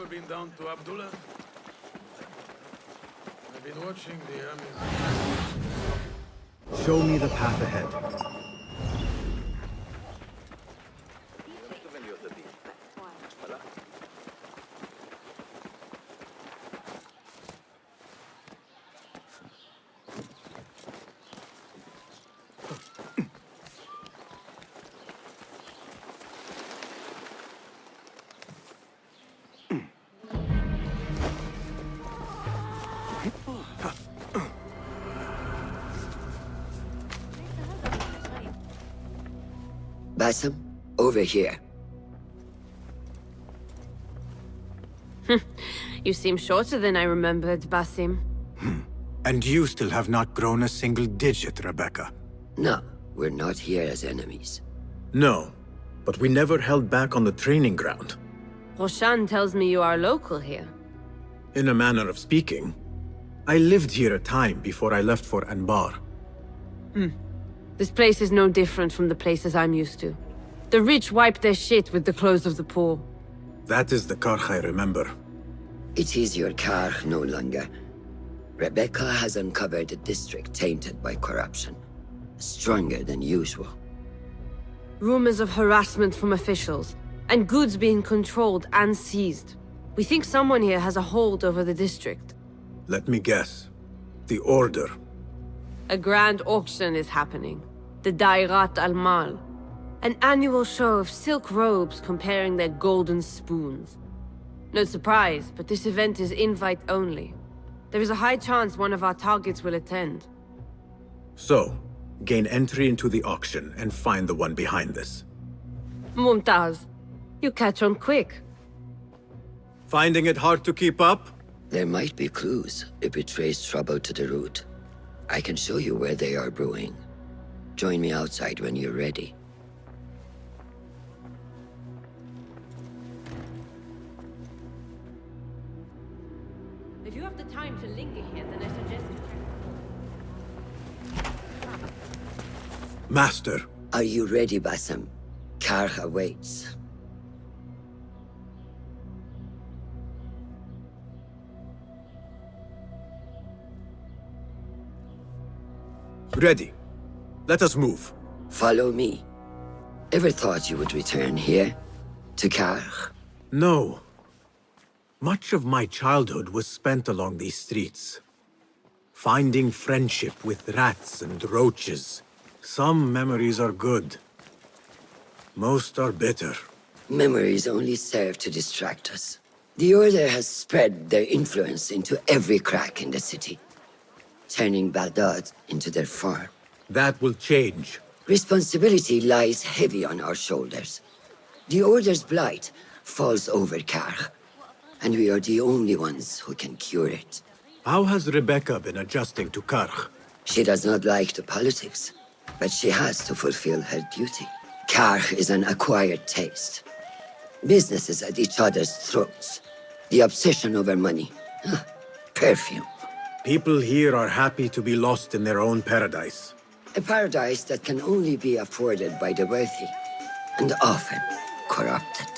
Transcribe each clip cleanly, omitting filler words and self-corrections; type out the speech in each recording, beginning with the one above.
ever been down to Abdullah? I've been watching the army. Show me the path ahead. Basim, over here. You seem shorter than I remembered, Basim. And you still have not grown a single digit, Rebecca. No, we're not here as enemies. No, but we never held back on the training ground. Roshan tells me you are local here. In a manner of speaking, I lived here a time before I left for Anbar. This place is no different from the places I'm used to. The rich wipe their shit with the clothes of the poor. That is the Karkh I remember. It is your car no longer. Rebecca has uncovered a district tainted by corruption. Stronger than usual. Rumors of harassment from officials, and goods being controlled and seized. We think someone here has a hold over the district. Let me guess. The Order. A grand auction is happening. The Dairat al-Mal. An annual show of silk robes comparing their golden spoons. No surprise, but this event is invite only. There is a high chance one of our targets will attend. So, gain entry into the auction and find the one behind this. Mumtaz, you catch on quick. Finding it hard to keep up? There might be clues if we trace trouble to the root. I can show you where they are brewing. Join me outside when you're ready. If you have the time to linger here, then I suggest you check. Master, Are you ready, Basim? Karkh awaits. ready. Let us move. Follow me. Ever thought you would return here? To Karkh? No. Much of my childhood was spent along these streets. Finding friendship with rats and roaches. Some memories are good. Most are bitter. Memories only serve to distract us. The Order has spread their influence into every crack in the city, turning Baghdad into their farm. That will change. Responsibility lies heavy on our shoulders. The Order's blight falls over Karkh, and we are the only ones who can cure it. How has Rebecca been adjusting to Karkh? She does not like the politics, but she has to fulfill her duty. Karkh is an acquired taste. Businesses at each other's throats. The obsession over money. Perfume. People here are happy to be lost in their own paradise. A paradise that can only be afforded by the wealthy, and often corrupted.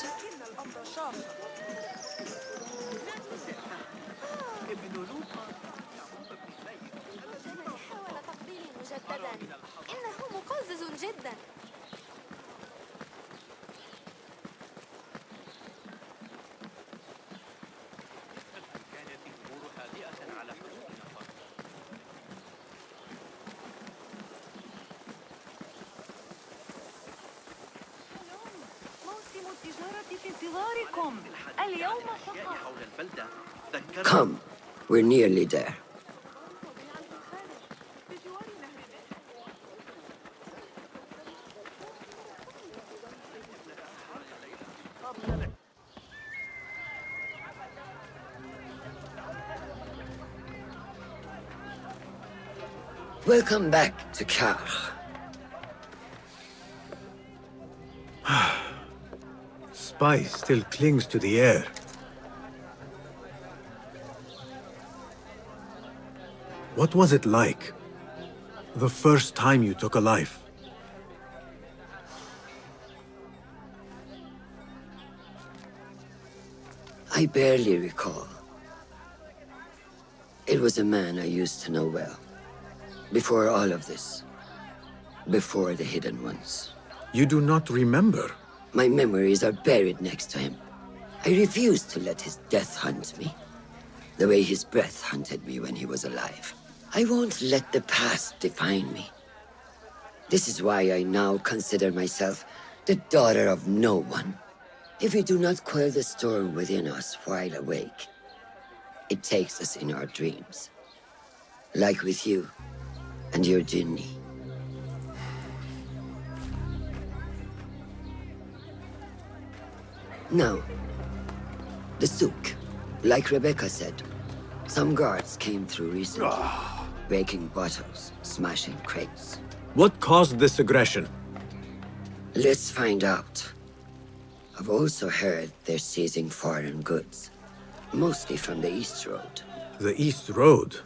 Come, we're nearly there. Welcome back to Karkh. Spice still clings to the air. What was it like? The first time you took a life? I barely recall. It was a man I used to know well. Before all of this. Before the Hidden Ones. You do not remember? My memories are buried next to him. I refuse to let his death hunt me. The way his breath hunted me when he was alive. I won't let the past define me. This is why I now consider myself the daughter of no one. If we do not quell the storm within us while awake, it takes us in our dreams. Like with you and your Jinni. Now, the souk. Like Rebecca said, some guards came through recently, breaking bottles, smashing crates. What caused this aggression? Let's find out. I've also heard they're seizing foreign goods, mostly from the East Road. The East Road?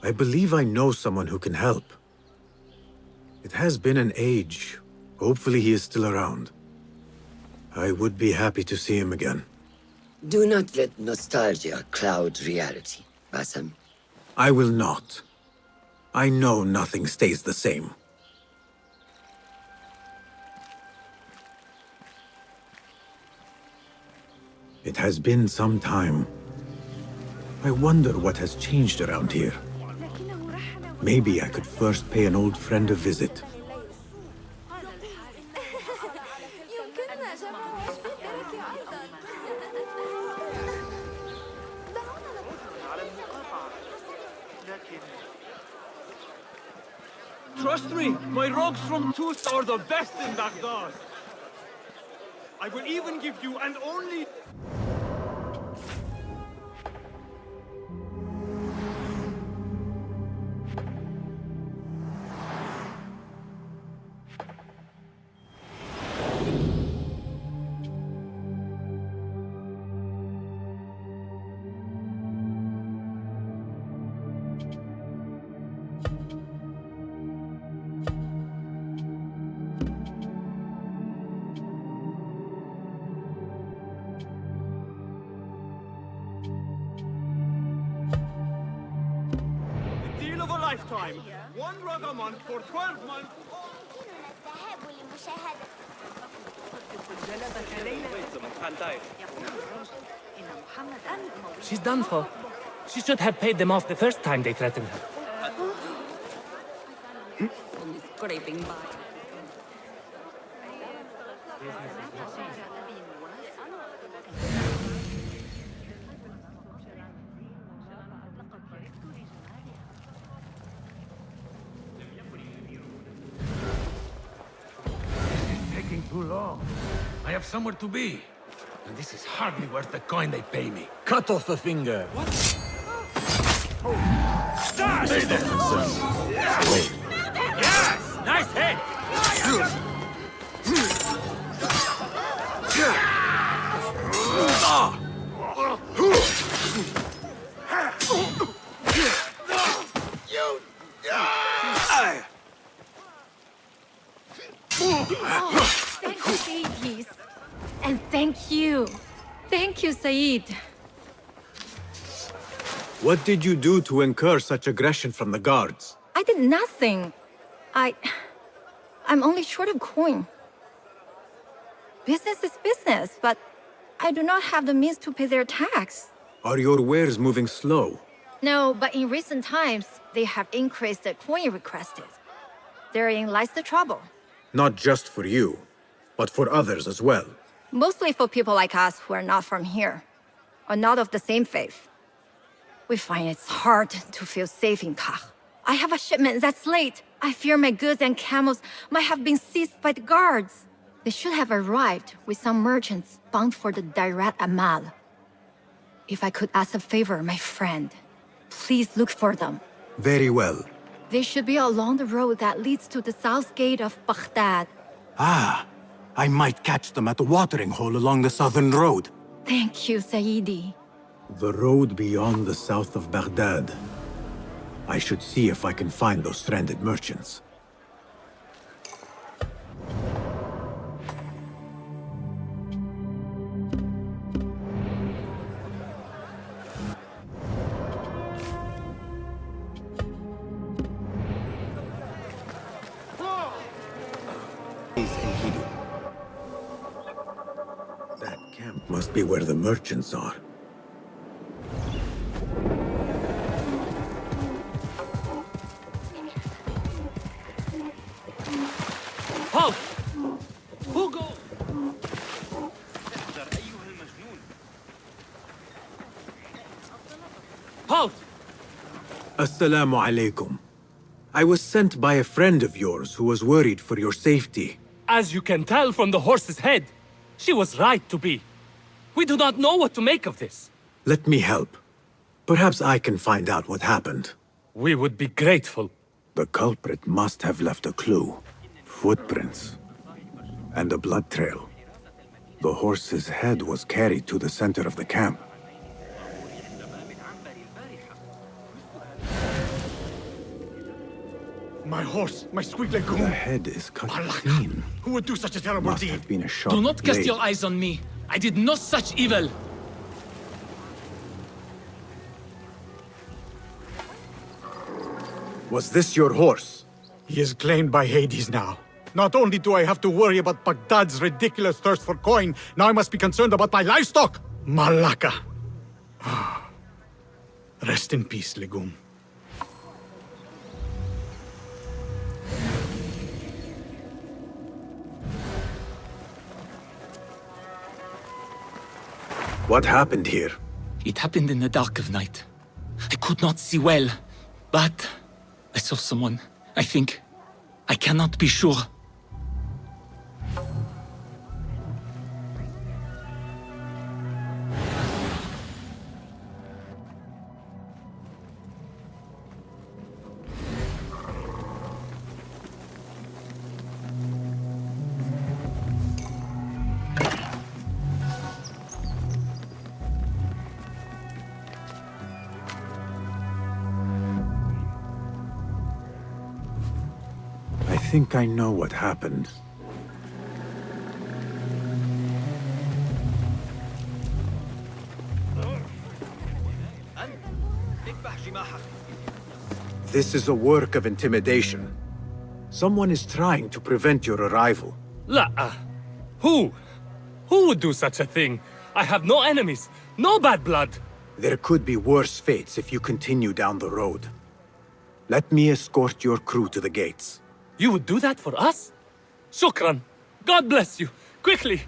I believe I know someone who can help. It has been an age. Hopefully he is still around. I would be happy to see him again. Do not let nostalgia cloud reality, Bassam. I will not. I know nothing stays the same. It has been some time. I wonder what has changed around here. Maybe I could first pay an old friend a visit. Trust me, my rugs from Tooth are the best in Baghdad. I will even give you an only... deal of a lifetime. One rug a month for 12 months. She's done for. She should have paid them off the first time they threatened her. Scraping by. Taking too long. I have somewhere to be. And this is hardly worth the coin they pay me. Cut off a finger. What? Yes! Nice hit! Thank you, babies. And thank you. Thank you, Saeed. What did you do to incur such aggression from the guards? I did nothing. I'm only short of coin. Business is business, but I do not have the means to pay their tax. Are your wares moving slow? No, but in recent times, they have increased the coin requested. Therein lies the trouble. Not just for you, but for others as well. Mostly for people like us who are not from here, or not of the same faith. We find it's hard to feel safe in Kach. I have a shipment that's late. I fear my goods and camels might have been seized by the guards. They should have arrived with some merchants bound for the Dairat Amal. If I could ask a favor, my friend, please look for them. Very well. They should be along the road that leads to the south gate of Baghdad. Ah, I might catch them at the watering hole along the southern road. Thank you, Saidi. The road beyond the south of Baghdad. I should see if I can find those stranded merchants. Enkidu. That camp must be where the merchants are. Halt! Hugo! Halt! Assalamu alaikum. I was sent by a friend of yours who was worried for your safety. As you can tell from the horse's head, she was right to be. We do not know what to make of this. Let me help. Perhaps I can find out what happened. We would be grateful. The culprit must have left a clue. Footprints. And a blood trail. The horse's head was carried to the center of the camp. My horse, my sweet The legume. head is cut clean. Who would do such a terrible Must deed? have been a sharp Do not cast blade. your eyes on me. I did no such evil. Was this your horse? He is claimed by Hades now. Not only do I have to worry about Baghdad's ridiculous thirst for coin, now I must be concerned about my livestock. Malaka. Rest in peace, legume. What happened here? It happened in the dark of night. I could not see well, but I saw someone. I think. I cannot be sure. I think I know what happened. This is a work of intimidation. Someone is trying to prevent your arrival. La. Who? Who would do such a thing? I have no enemies, no bad blood. There could be worse fates if you continue down the road. Let me escort your crew to the gates. You would do that for us? Shukran. God bless you. Quickly,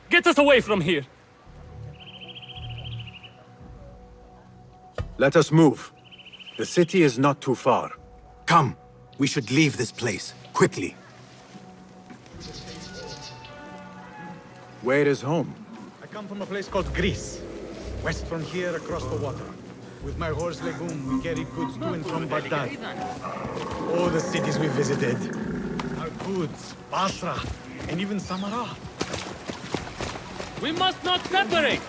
get us away from here. Let us move. The city is not too far. Come, we should leave this place, quickly. Where is home? I come from a place called Greece. West from here, across the water. With my horse Legume, we carried goods to and from Baghdad. Oh, the cities we visited. Al-Quds, Basra, and even Samarra. We must not separate.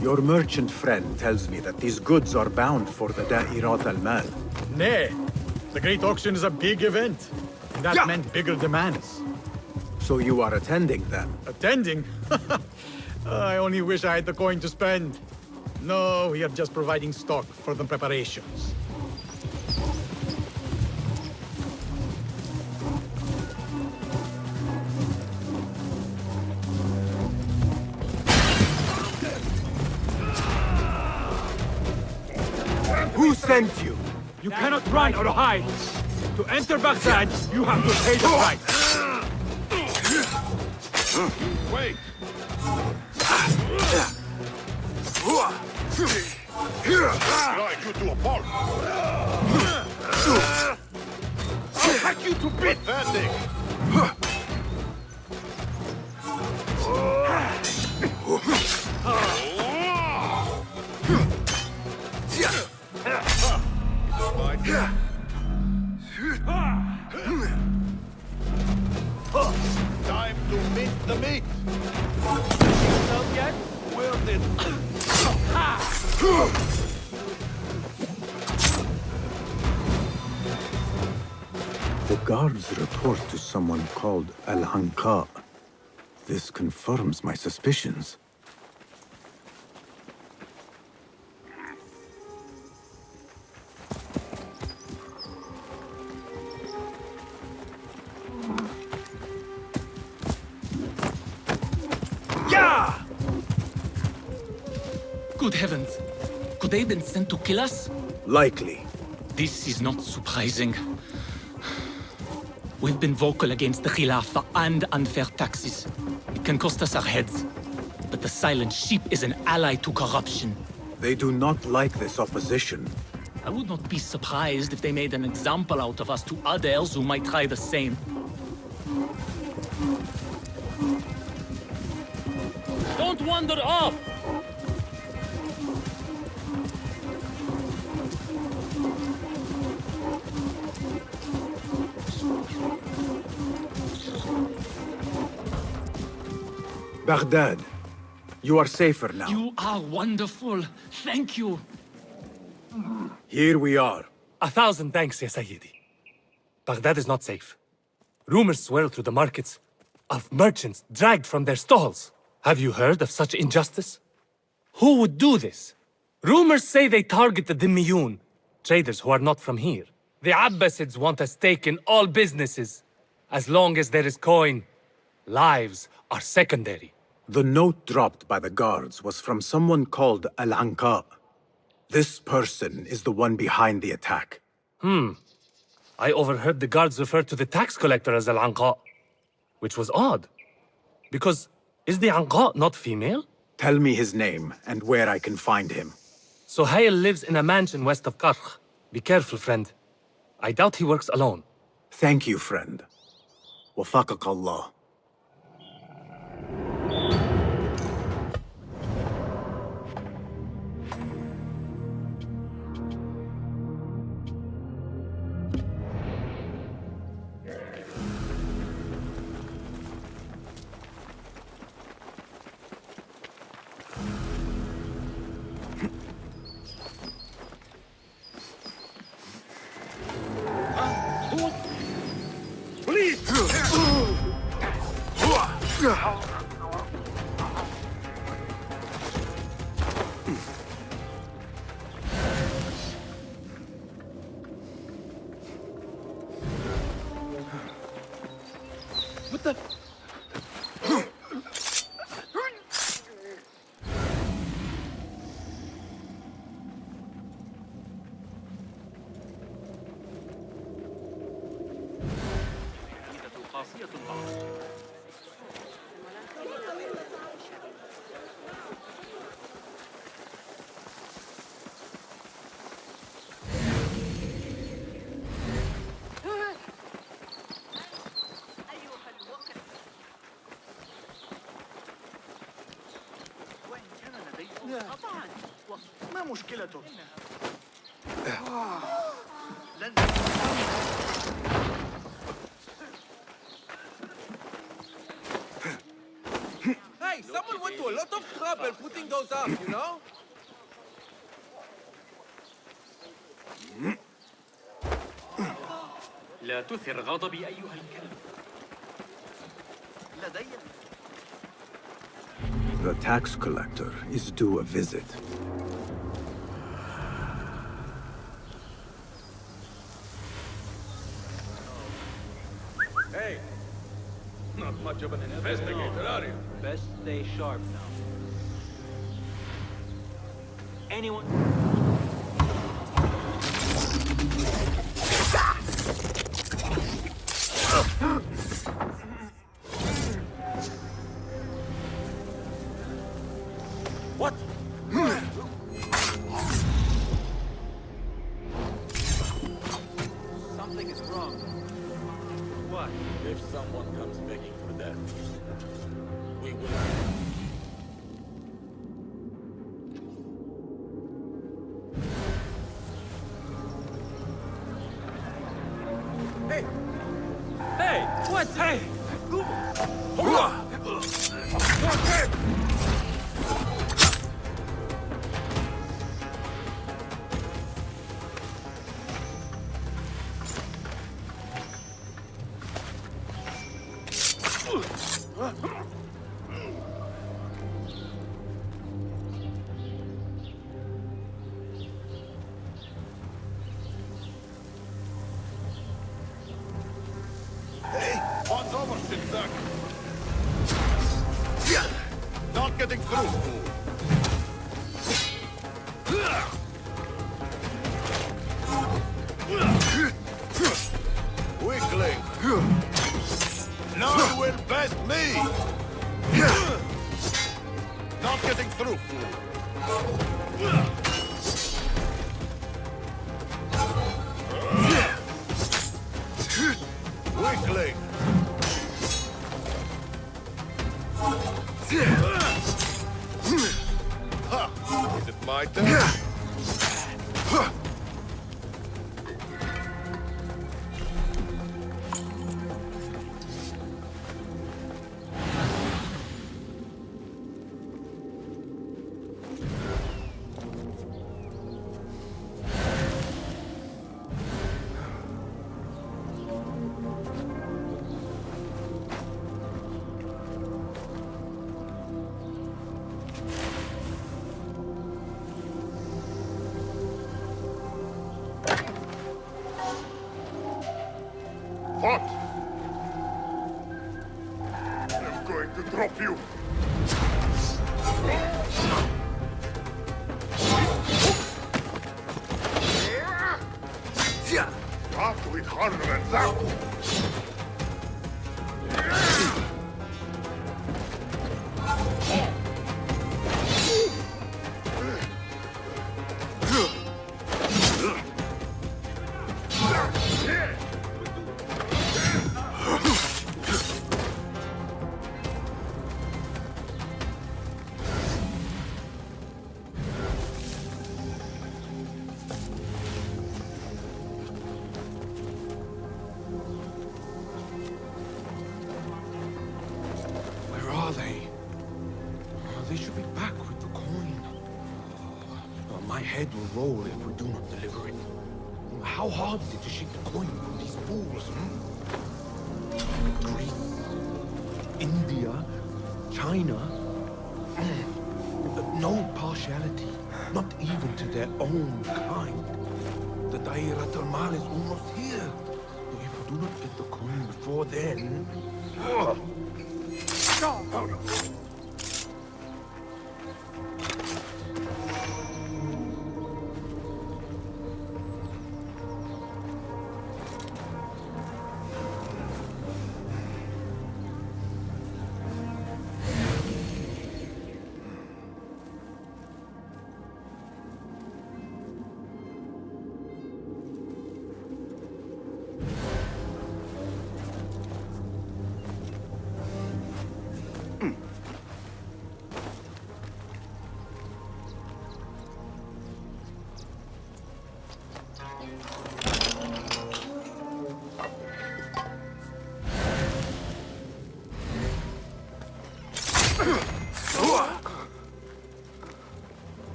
Your merchant friend tells me that these goods are bound for the Da'irat al-Mal. Nay, the Great Auction is a big event. And that meant bigger demands. So you are attending then? Attending? I only wish I had the coin to spend. No, we are just providing stock for the preparations. Who sent you? You cannot run or hide. To enter Baghdad, you have to pay the price. Wait! Strike you to a pulp! I'll hack you to bits! Pathetic! Time to mince the meat! Yourself yet? Where did... The guards report to someone called Al-Hanqa. This confirms my suspicions. Good heavens. Could they have been sent to kill us? Likely. This is not surprising. We've been vocal against the Khilafah and unfair taxes. It can cost us our heads. But the silent sheep is an ally to corruption. They do not like this opposition. I would not be surprised if they made an example out of us to others who might try the same. Don't wander off! Baghdad, you are safer now. You are wonderful. Thank you. Here we are. 1,000 thanks, Ya Sayyidi. Baghdad is not safe. Rumors swirl through the markets of merchants dragged from their stalls. Have you heard of such injustice? Who would do this? Rumors say they target the Dhimmiyun, traders who are not from here. The Abbasids want a stake in all businesses. As long as there is coin, lives are secondary. The note dropped by the guards was from someone called Al-Anqa. This person is the one behind the attack. I overheard the guards refer to the tax collector as Al-Anqa, which was odd. Because is the Anqa not female? Tell me his name and where I can find him. Suhail lives in a mansion west of Karkh. Be careful, friend. I doubt he works alone. Thank you, friend. Wafaqak Allah. ما مشكلته؟ لن Hey, someone went to a lot of trouble putting those up, you know? لا تثر غضبي أيها الكلب. لدي The tax collector is due a visit. Hey, not much of an investigator, are you? Best stay sharp now. Anyone? What? Something is wrong. What? If someone comes begging for death, we will. Hey! Hey! What? Hey! One's over, Shizak. Not getting through. Weakling! Now you will best me! Not getting through, fool! Weakling! Ha! Is it my turn? What? I'm going to drop you. Not with harder than that. Where are they? They should be back with the coin. My head will roll if we do not deliver it. How hard is it to shake the coin from these fools, Greece, India, China. No partiality, not even to their own kind. The Dairat al-Mal is almost here. If we do not get the coin before then...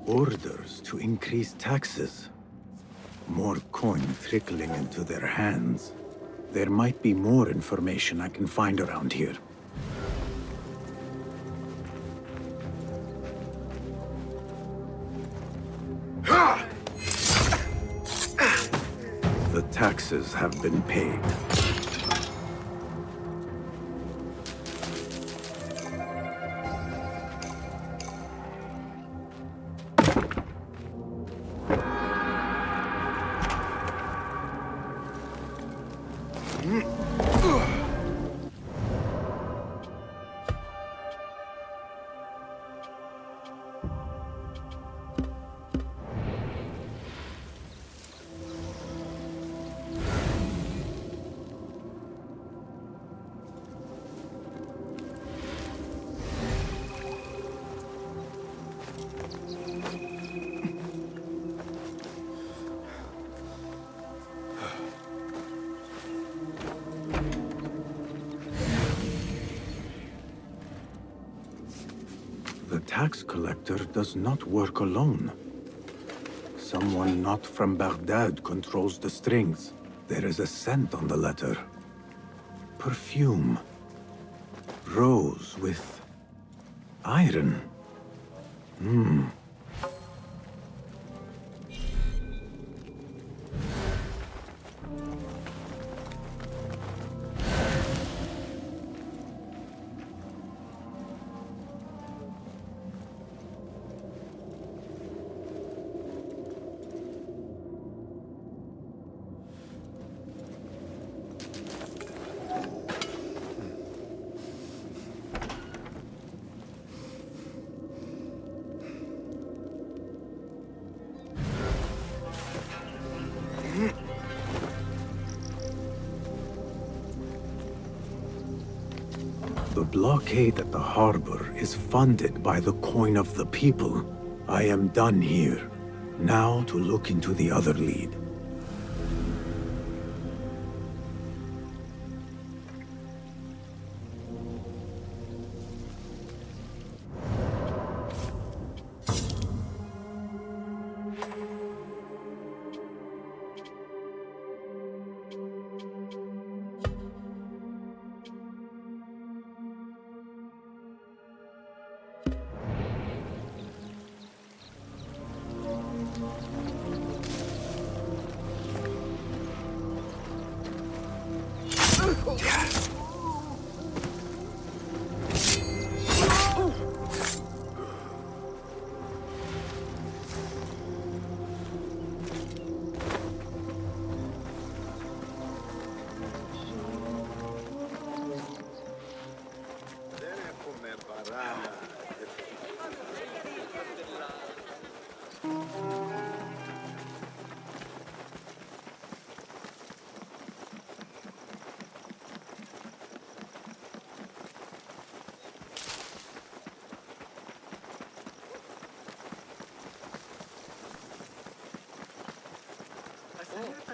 Orders to increase taxes. More coin trickling into their hands. There might be more information I can find around here. The taxes have been paid. The tax collector does not work alone. Someone not from Baghdad controls the strings. There is a scent on the letter. Perfume. Rose with iron. blockade at the harbor is funded by the coin of the people. I am done here. Now to look into the other lead.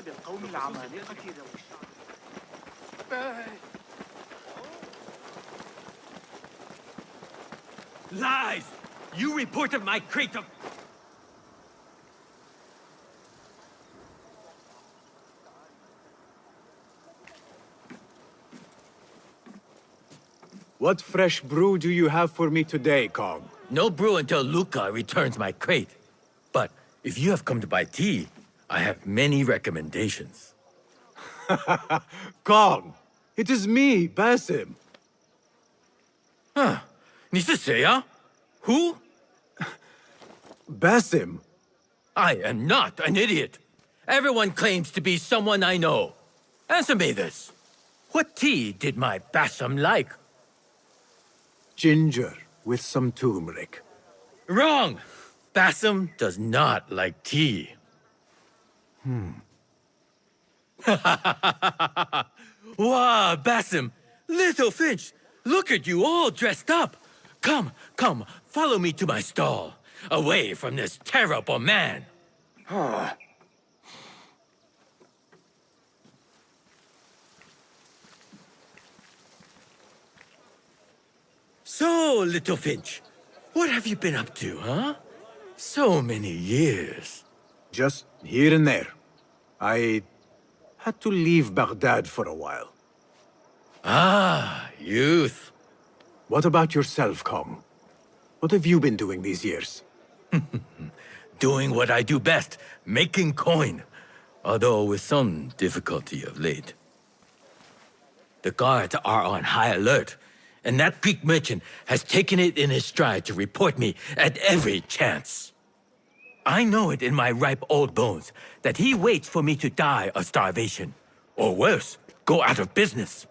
بالقوم العمالقة ذوي الشعر. Lies! You reported my crate of... What fresh brew do you have for me today, Kong? No brew until Luca returns my crate. But if you have come to buy tea, I have many recommendations. Kong! It is me, Basim. Huh. 你是谁啊? Who? Basim? I am not an idiot. Everyone claims to be someone I know. Answer me this. What tea did my Basim like? Ginger with some turmeric. Wrong! Basim does not like tea. Wow, Basim! Little Finch! Look at you all dressed up! Come, come, follow me to my stall. Away from this terrible man. So, Little Finch, what have you been up to, huh? So many years. Just here and there. I had to leave Baghdad for a while. Ah, youth. What about yourself, Kong? What have you been doing these years? Doing what I do best, making coin. Although with some difficulty of late. The guards are on high alert, and that Greek merchant has taken it in his stride to report me at every chance. I know it in my ripe old bones that he waits for me to die of starvation, or worse, go out of business.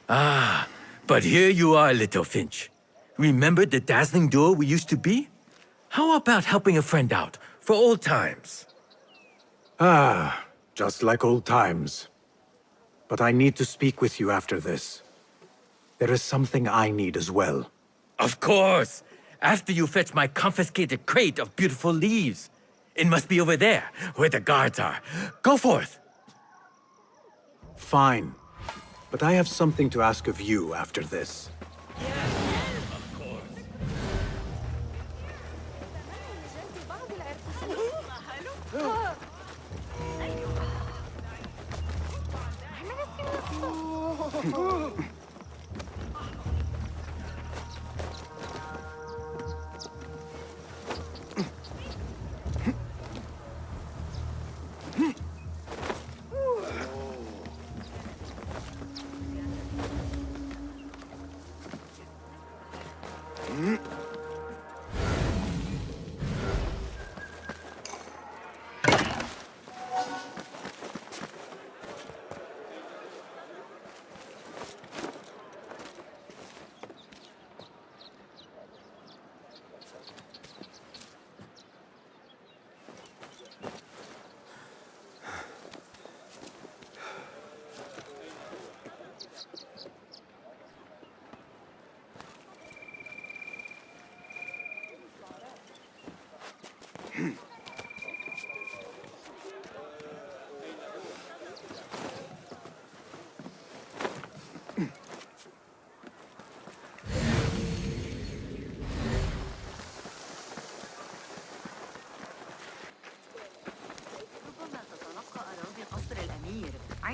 Ah, but here you are, Little Finch. Remember the dazzling duo we used to be? How about helping a friend out, for old times? Ah, just like old times. But I need to speak with you after this. There is something I need as well. Of course! After you fetch my confiscated crate of beautiful leaves. It must be over there, where the guards are. Go forth! Fine. But I have something to ask of you after this. Of course.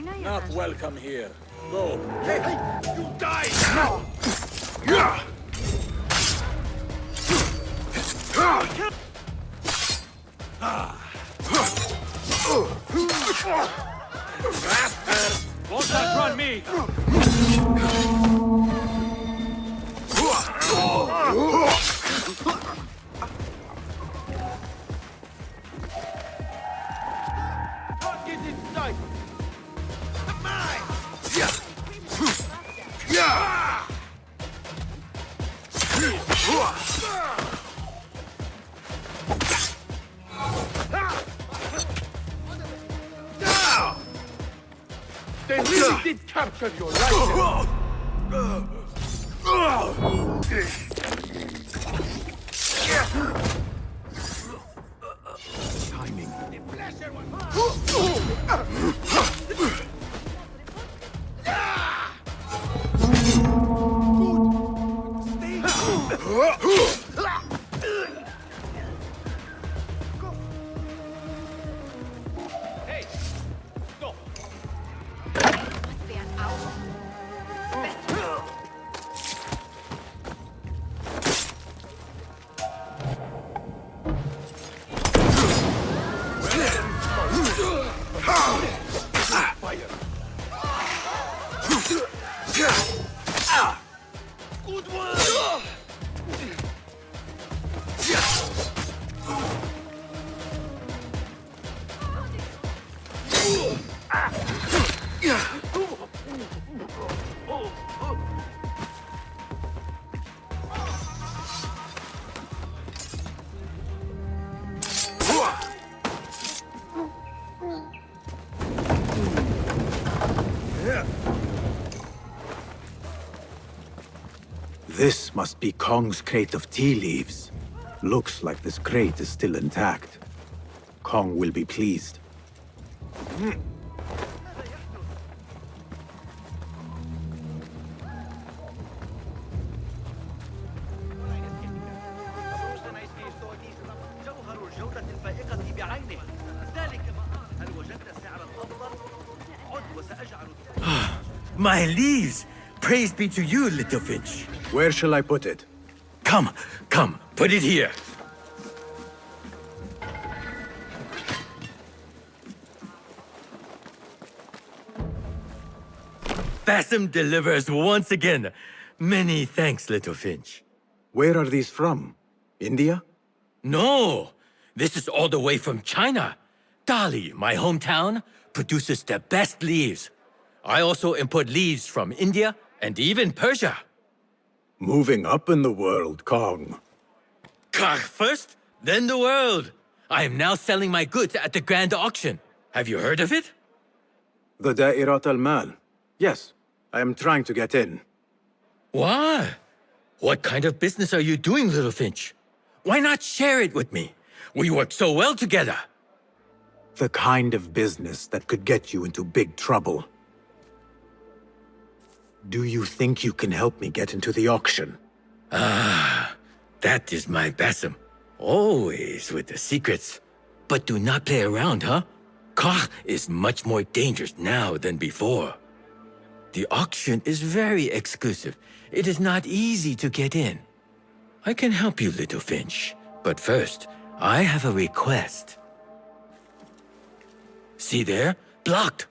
Not welcome here. Go. Hey, you die now! Yeah! Won't outrun me! Don't get inside! They really did capture your life. Timing. This must be Kong's crate of tea leaves. Looks like this crate is still intact. Kong will be pleased. My leaves! Praise be to you, little Finch. Where shall I put it? Come, come, put it here. Bassam delivers once again. Many thanks, little Finch. Where are these from? India? No, this is all the way from China. Dali, my hometown, produces the best leaves. I also import leaves from India and even Persia. Moving up in the world, Kong. Kah first, then the world. I am now selling my goods at the grand auction. Have you heard of it? The Da'irat al-Mal. Yes, I am trying to get in. Why? What kind of business are you doing, little Finch? Why not share it with me? We work so well together. The kind of business that could get you into big trouble. Do you think you can help me get into the auction? Ah, that is my Bassam. Always with the secrets. But do not play around, huh? Kah is much more dangerous now than before. The auction is very exclusive. It is not easy to get in. I can help you, little Finch. But first, I have a request. See there? Blocked.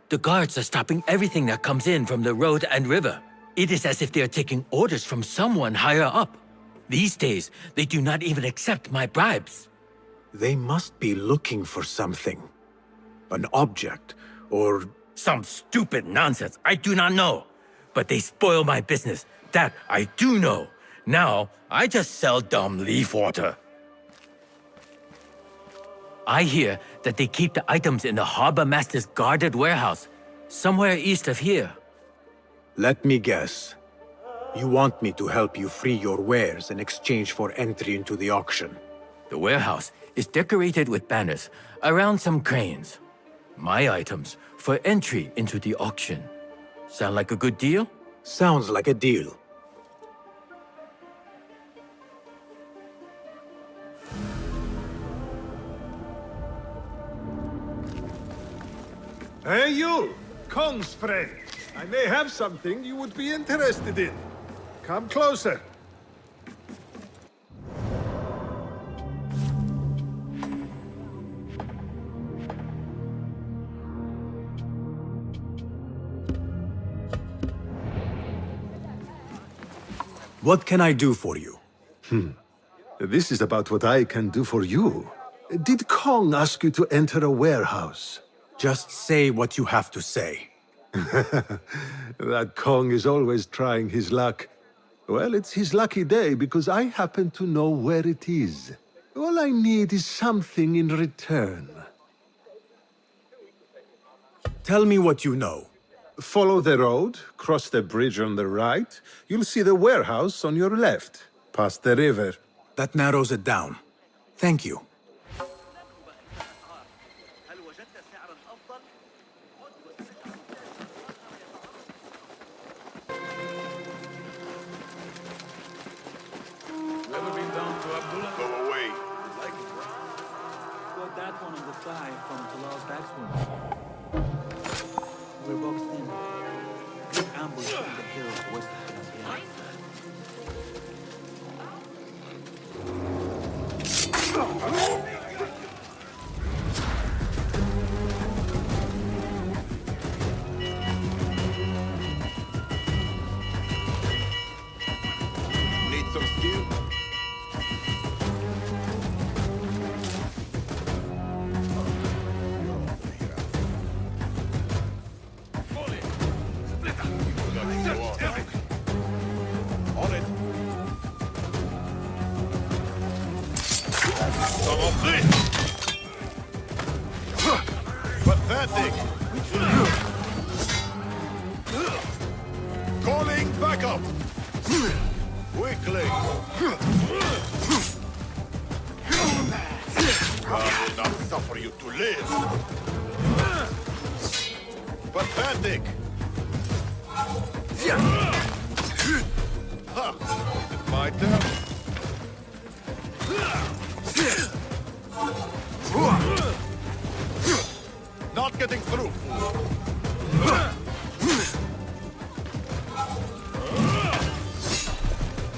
The guards are stopping everything that comes in from the road and river. It is as if they are taking orders from someone higher up. These days, they do not even accept my bribes. They must be looking for something. An object, or... Some stupid nonsense, I do not know. But they spoil my business, that I do know. Now, I just sell dumb leaf water. I hear that they keep the items in the harbor master's guarded warehouse, somewhere east of here. Let me guess. You want me to help you free your wares in exchange for entry into the auction. The warehouse is decorated with banners around some cranes. My items for entry into the auction. Sound like a good deal? Sounds like a deal. Hey, you! Kong's friend. I may have something you would be interested in. Come closer. What can I do for you? This is about what I can do for you. Did Kong ask you to enter a warehouse? Just say what you have to say. That Kong is always trying his luck. Well, it's his lucky day because I happen to know where it is. All I need is something in return. Tell me what you know. Follow the road, cross the bridge on the right. You'll see the warehouse on your left, past the river. That narrows it down. Thank you. Ever been down to Abdullah? Go away. Like it, right? Got that one on the fly from Talal's backstone. We're boxed in. Big ambush in the hills west of Pennsylvania. Need some steel? On it. Some of this! Pathetic! Calling backup! Quickly! I will not suffer you to live! Pathetic! Ha! Is it my turn? Not getting through!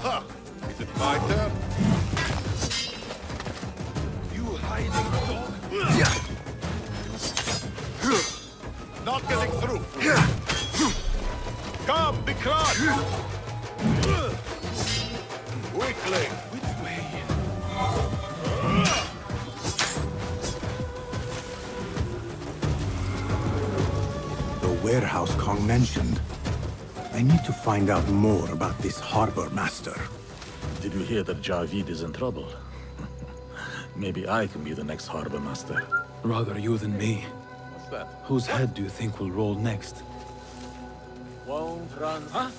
Ha! Is it my turn? You hiding dog! Not getting through! Come, be crushed! Quickly! Which way? The warehouse Kong mentioned. I need to find out more about this harbor master. Did you hear that Javid is in trouble? Maybe I can be the next harbor master. Rather you than me. What's that? Whose head do you think will roll next? Won't run. Huh?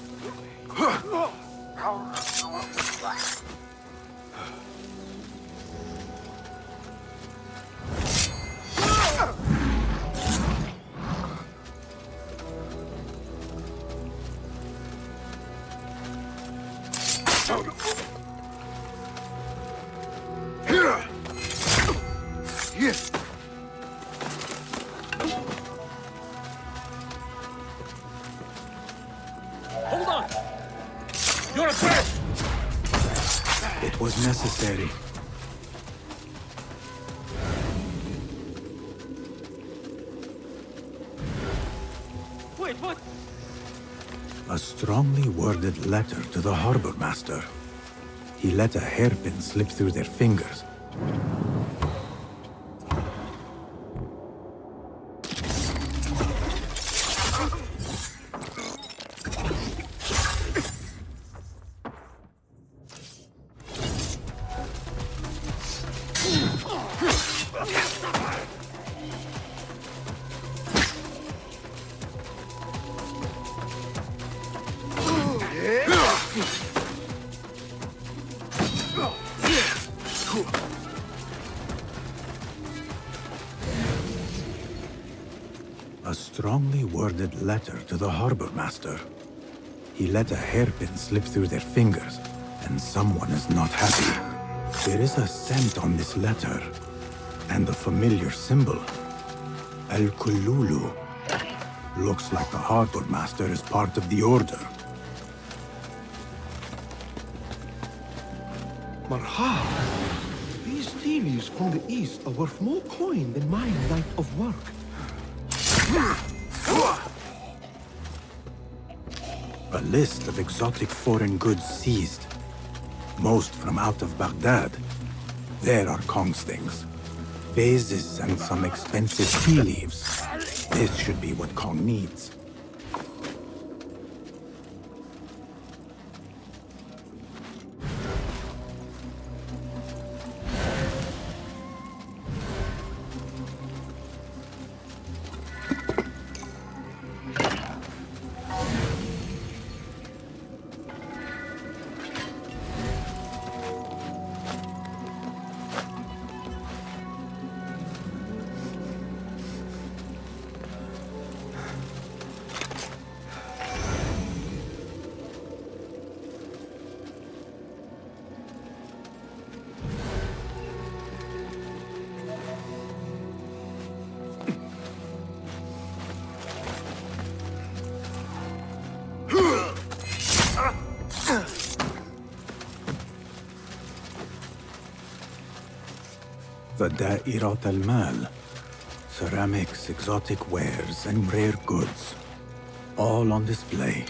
Hold on! You're a threat! It was necessary. Wait, what? A strongly worded letter to the harbor master. He let a hairpin slip through their fingers. A strongly worded letter to the harbor master. He let a hairpin slip through their fingers, and someone is not happy. There is a scent on this letter, and a familiar symbol. Al-Kululu. Looks like the Harbor Master is part of the Order. Mirage! These tea leaves from the east are worth more coin than my night of work. A list of exotic foreign goods seized. Most from out of Baghdad. There are Kong's things. Vases and some expensive tea leaves. This should be what Kong needs. The Da'irat al-Mal. Ceramics, exotic wares, and rare goods. All on display.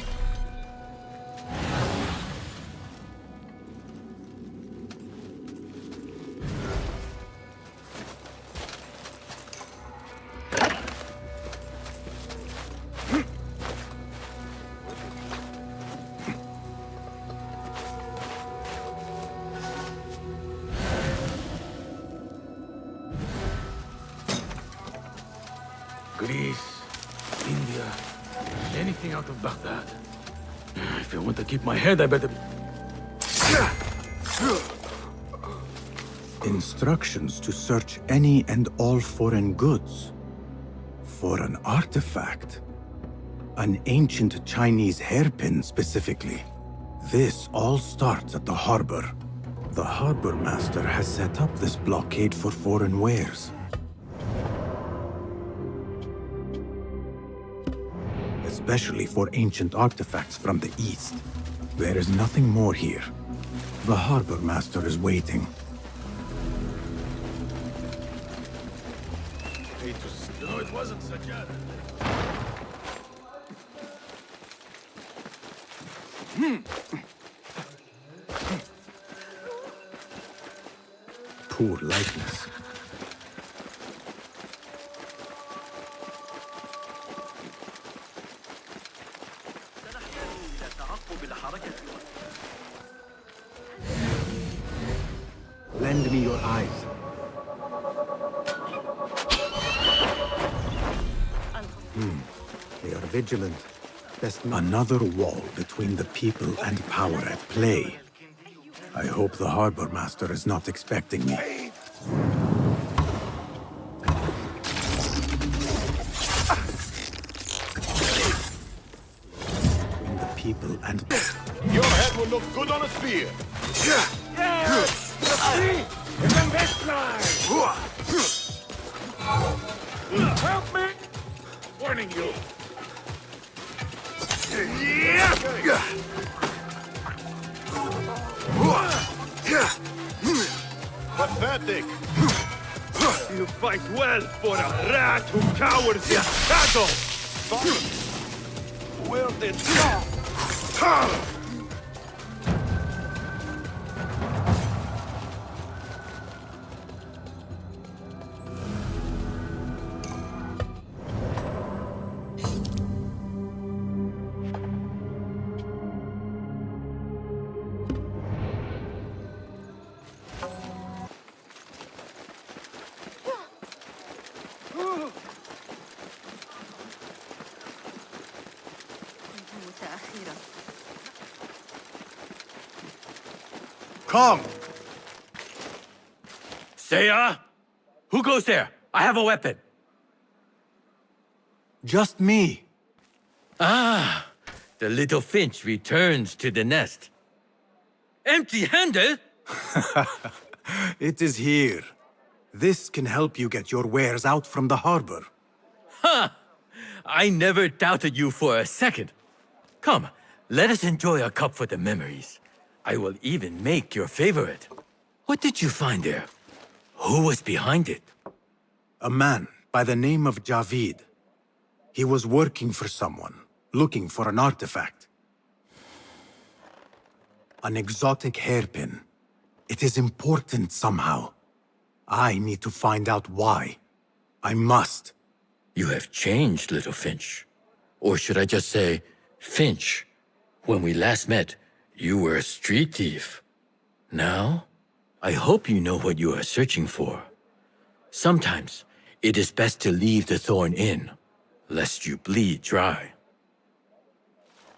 Greece, India, anything out of Baghdad. If I want to keep my head, I better... Instructions to search any and all foreign goods. For an artifact. An ancient Chinese hairpin specifically. This all starts at the harbor. The harbor master has set up this blockade for foreign wares. Especially for ancient artifacts from the east. There is nothing more here. The harbor master is waiting. No, it wasn't Sajjad. Poor likeness. Lend me your eyes. They are vigilant. Another wall between the people and power at play. I hope the harbor master is not expecting me. Between the people and... Your head will look good on a spear. Help me! Warning you. Pathetic. You fight well for a rat who cowers in shadow! Where did... Come! Saya? Who goes there? I have a weapon. Just me. Ah, the little finch returns to the nest. Empty-handed? It is here. This can help you get your wares out from the harbor. Ha! I never doubted you for a second. Come, let us enjoy a cup for the memories. I will even make your favorite. What did you find there? Who was behind it? A man by the name of Javid. He was working for someone, looking for an artifact. An exotic hairpin. It is important somehow. I need to find out why. I must. You have changed, little Finch. Or should I just say, Finch? When we last met, you were a street thief. Now, I hope you know what you are searching for. Sometimes, it is best to leave the thorn in, lest you bleed dry.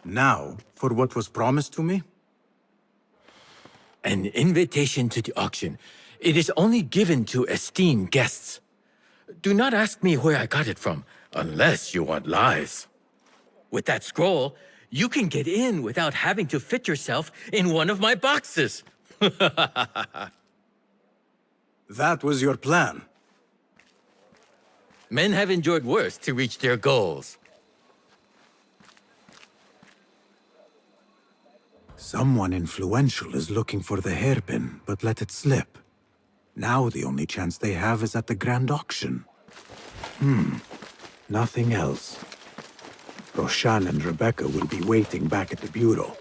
Now, for what was promised to me? An invitation to the auction. It is only given to esteemed guests. Do not ask me where I got it from, unless you want lies. With that scroll, you can get in without having to fit yourself in one of my boxes. That was your plan. Men have endured worse to reach their goals. Someone influential is looking for the hairpin, but let it slip. Now the only chance they have is at the grand auction. Nothing else. Roshan and Rebecca will be waiting back at the bureau.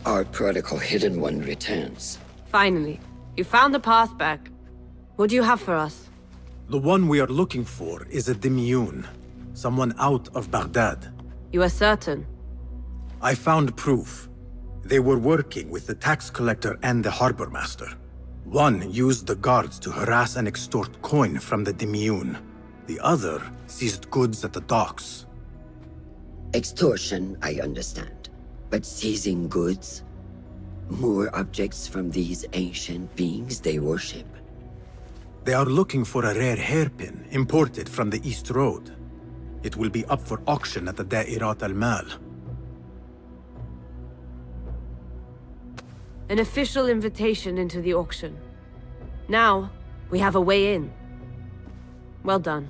Our prodigal hidden one returns. Finally, you found the path back. What do you have for us? The one we are looking for is a Dimyun, someone out of Baghdad. You are certain? I found proof. They were working with the tax collector and the harbor master. One used the guards to harass and extort coin from the Dimyun. The other seized goods at the docks. Extortion, I understand. But seizing goods? More objects from these ancient beings they worship? They are looking for a rare hairpin imported from the East Road. It will be up for auction at the Da'irat al-Mal. An official invitation into the auction. Now, we have a way in. Well done.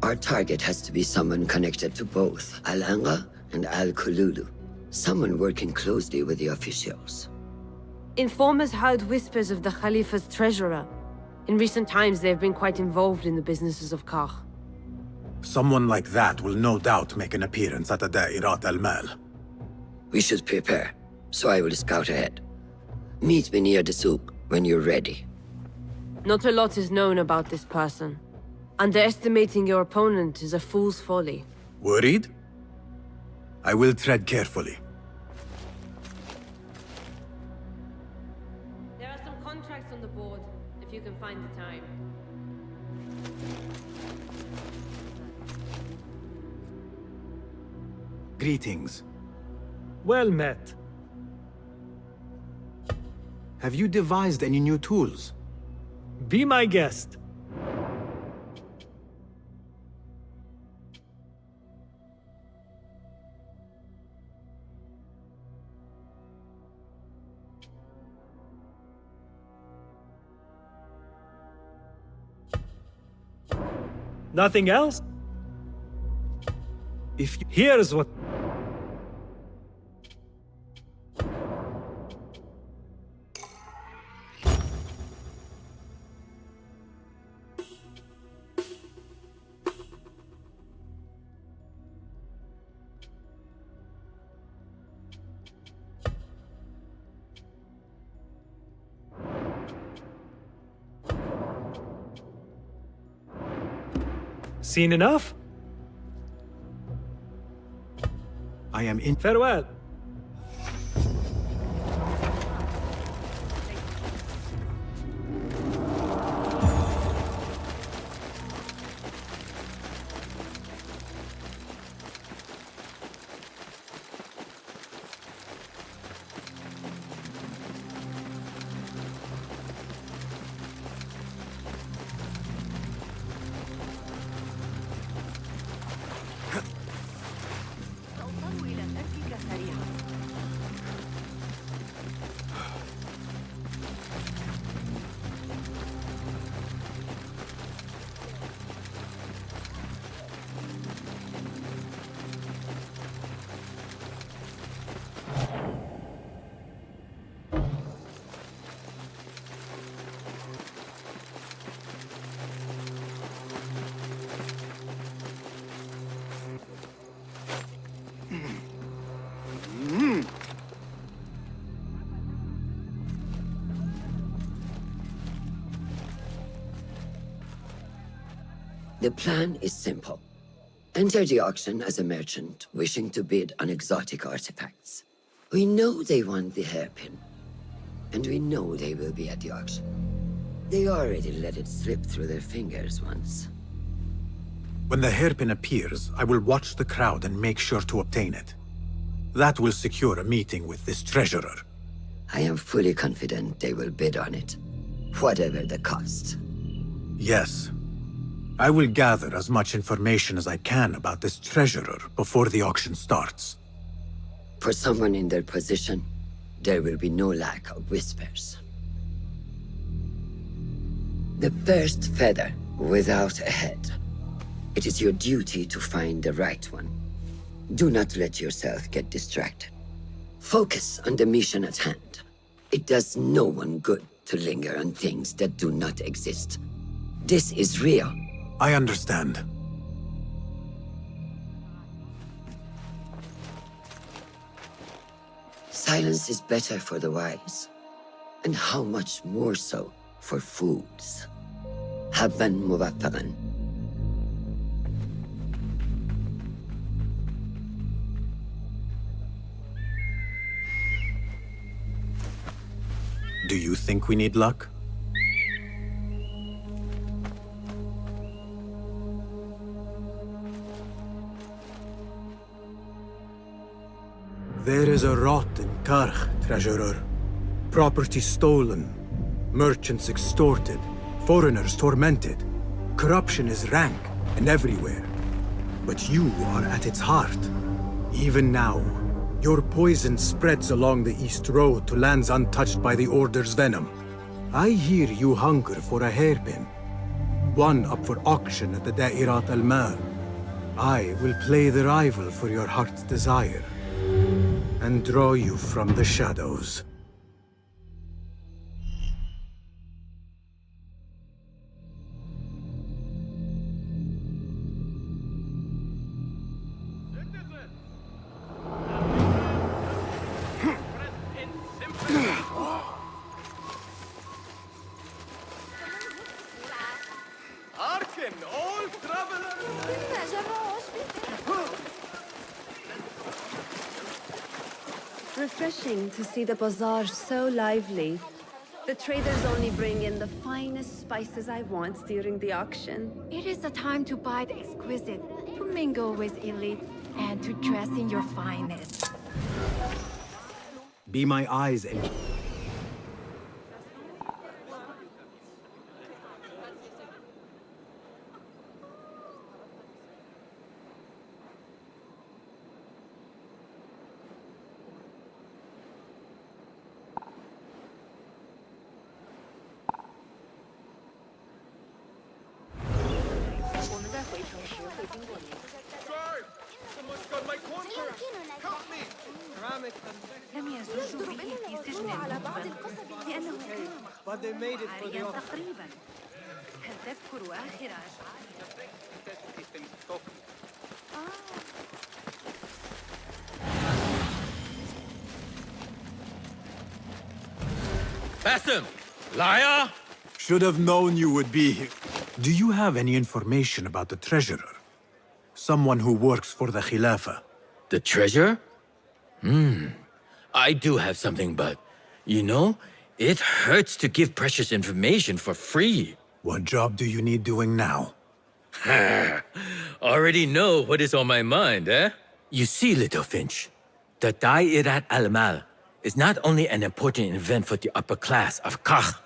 Our target has to be someone connected to both Al-Anga and Al-Kululu. Someone working closely with the officials. Informers heard whispers of the Khalifa's treasurer. In recent times, they have been quite involved in the businesses of Kar. Someone like that will no doubt make an appearance at the Da'irat al-Mal. We should prepare, so I will scout ahead. Meet me near the souk when you're ready. Not a lot is known about this person. Underestimating your opponent is a fool's folly. Worried? I will tread carefully. There are some contracts on the board, if you can find the time. Greetings. Well met. Have you devised any new tools? Be my guest. Nothing else? Here's what... Seen enough? I am in. Farewell. The plan is simple. Enter the auction as a merchant wishing to bid on exotic artifacts. We know they want the hairpin, and we know they will be at the auction. They already let it slip through their fingers once. When the hairpin appears, I will watch the crowd and make sure to obtain it. That will secure a meeting with this treasurer. I am fully confident they will bid on it, whatever the cost. Yes. I will gather as much information as I can about this treasurer before the auction starts. For someone in their position, there will be no lack of whispers. The first feather without a head. It is your duty to find the right one. Do not let yourself get distracted. Focus on the mission at hand. It does no one good to linger on things that do not exist. This is real. I understand. Silence is better for the wise, and how much more so for fools. Habban muwaffaqan. Do you think we need luck? There is a rot in Karch, treasurer. Property stolen, merchants extorted, foreigners tormented. Corruption is rank and everywhere. But you are at its heart. Even now, your poison spreads along the East Road to lands untouched by the Order's venom. I hear you hunger for a hairpin. One up for auction at the Da'irat al-Mal. I will play the rival for your heart's desire and draw you from the shadows. Arkin, old traveler! Refreshing to see the bazaar so lively. The traders only bring in the finest spices I want during the auction. It is the time to buy the exquisite, to mingle with elite, and to dress in your finest. Be my eyes and... Guard! Someone's got my corn purse! Help me! لم يزجوا به في سجن المجبر لأنه كان مخطوطا عاريا تقريبا. هل تذكر آخر أشعار؟ Pass him! Liar! Should have known you would be here. Do you have any information about the treasurer? Someone who works for the Khilafah? The treasure? I do have something, but you know, it hurts to give precious information for free. What job do you need doing now? Already know what is on my mind, eh? You see, little Finch, the Da'irat al-Mal is not only an important event for the upper class of Kach,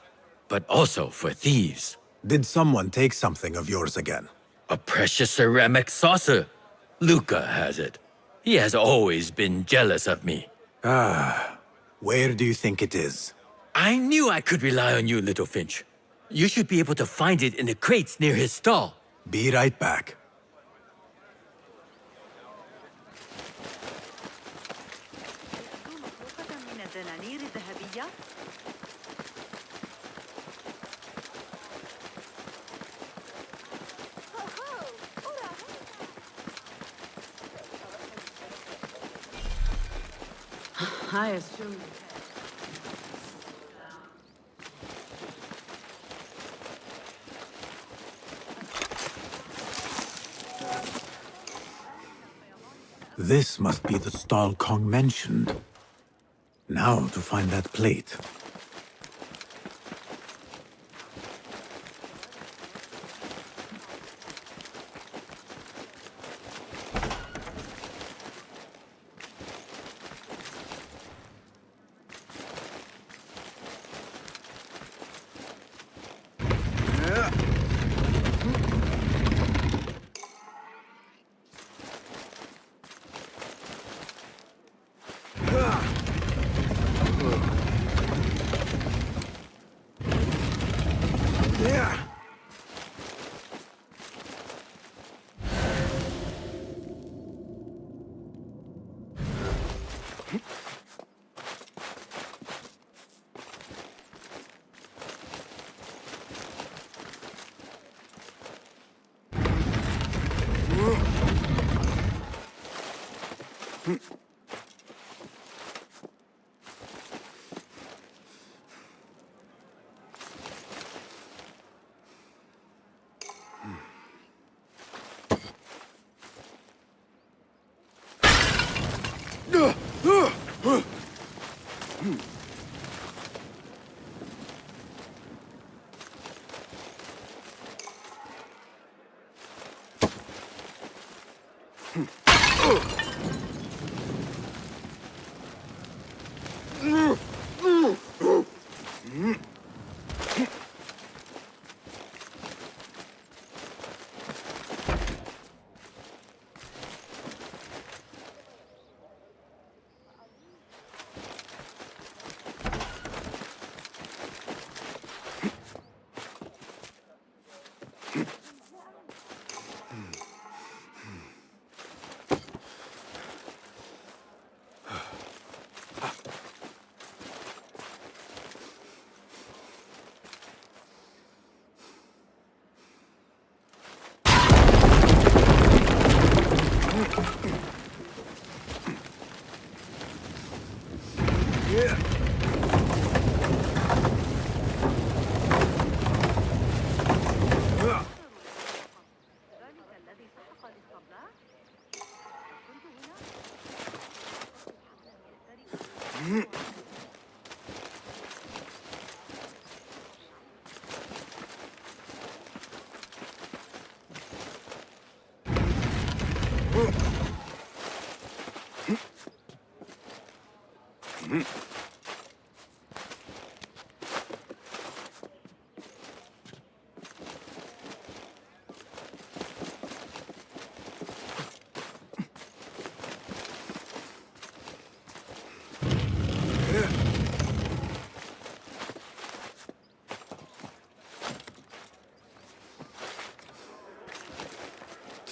but also for thieves. Did someone take something of yours again? A precious ceramic saucer. Luca has it. He has always been jealous of me. Where do you think it is? I knew I could rely on you, little Finch. You should be able to find it in the crates near his stall. Be right back. من الدنانير الذهبية؟ I assume. This must be the stall Kong mentioned. Now to find that plate.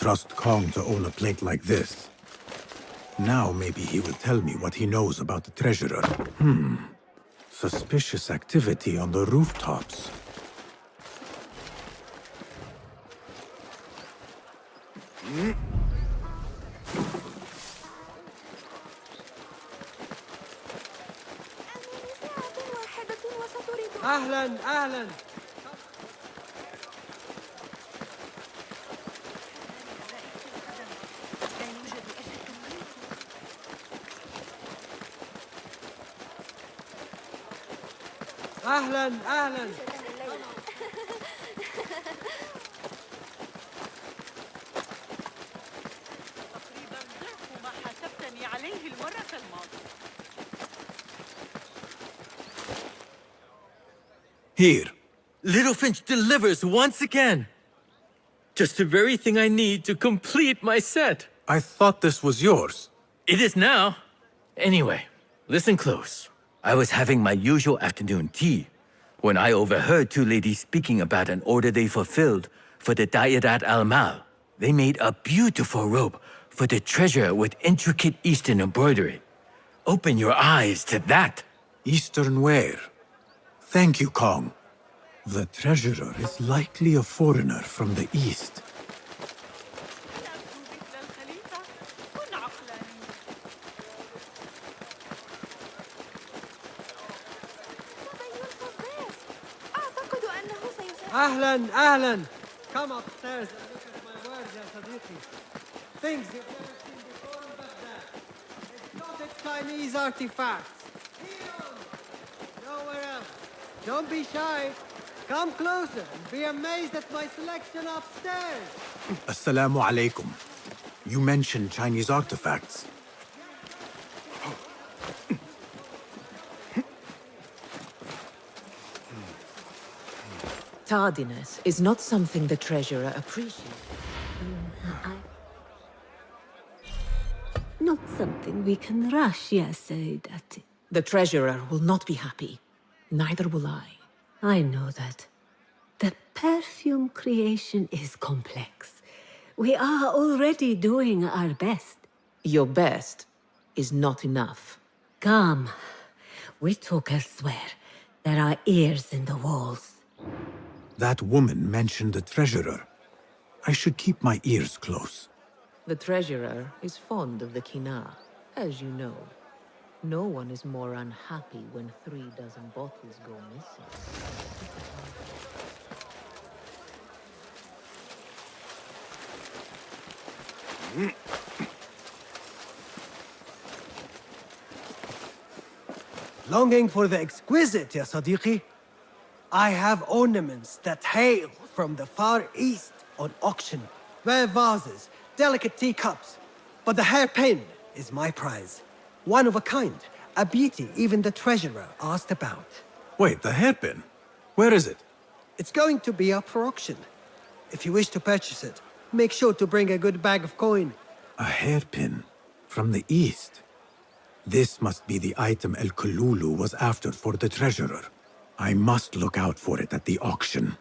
Trust Kong to own a plate like this. Now maybe he will tell me what he knows about the treasurer. Suspicious activity on the rooftops. أهلا أهلا أهلا أهلا. تقريبا ضعف ما حاسبتني عليه المرة الماضية. Here. Little Finch delivers once again. Just the very thing I need to complete my set. I thought this was yours. It is now. Anyway, listen close. I was having my usual afternoon tea when I overheard two ladies speaking about an order they fulfilled for the Da'irat al-Mal. They made a beautiful robe for the treasure with intricate Eastern embroidery. Open your eyes to that. Eastern wear. Thank you, Kong. The treasurer is likely a foreigner from the East. أهلا أهلا. Come upstairs and look at my wares يا صديقي. Things you've never seen before in Baghdad. Exotic Chinese artifacts. Here. Nowhere else. Don't be shy. Come closer and be amazed at my selection upstairs. Assalamu alaikum. You mentioned Chinese artifacts. Tardiness is not something the treasurer appreciates. Not something we can rush, yes, Sayyidati. The treasurer will not be happy. Neither will I. I know that. The perfume creation is complex. We are already doing our best. Your best is not enough. Come. We talk elsewhere. There are ears in the walls. That woman mentioned the treasurer. I should keep my ears close. The treasurer is fond of the Kina, as you know. No one is more unhappy when 3 dozen bottles go missing. Longing for the exquisite, ya Sadiqi? I have ornaments that hail from the Far East on auction. Rare vases, delicate teacups. But the hairpin is my prize. One of a kind. A beauty even the treasurer asked about. Wait, the hairpin? Where is it? It's going to be up for auction. If you wish to purchase it, make sure to bring a good bag of coin. A hairpin from the East. This must be the item El Kululu was after for the treasurer. I must look out for it at the auction.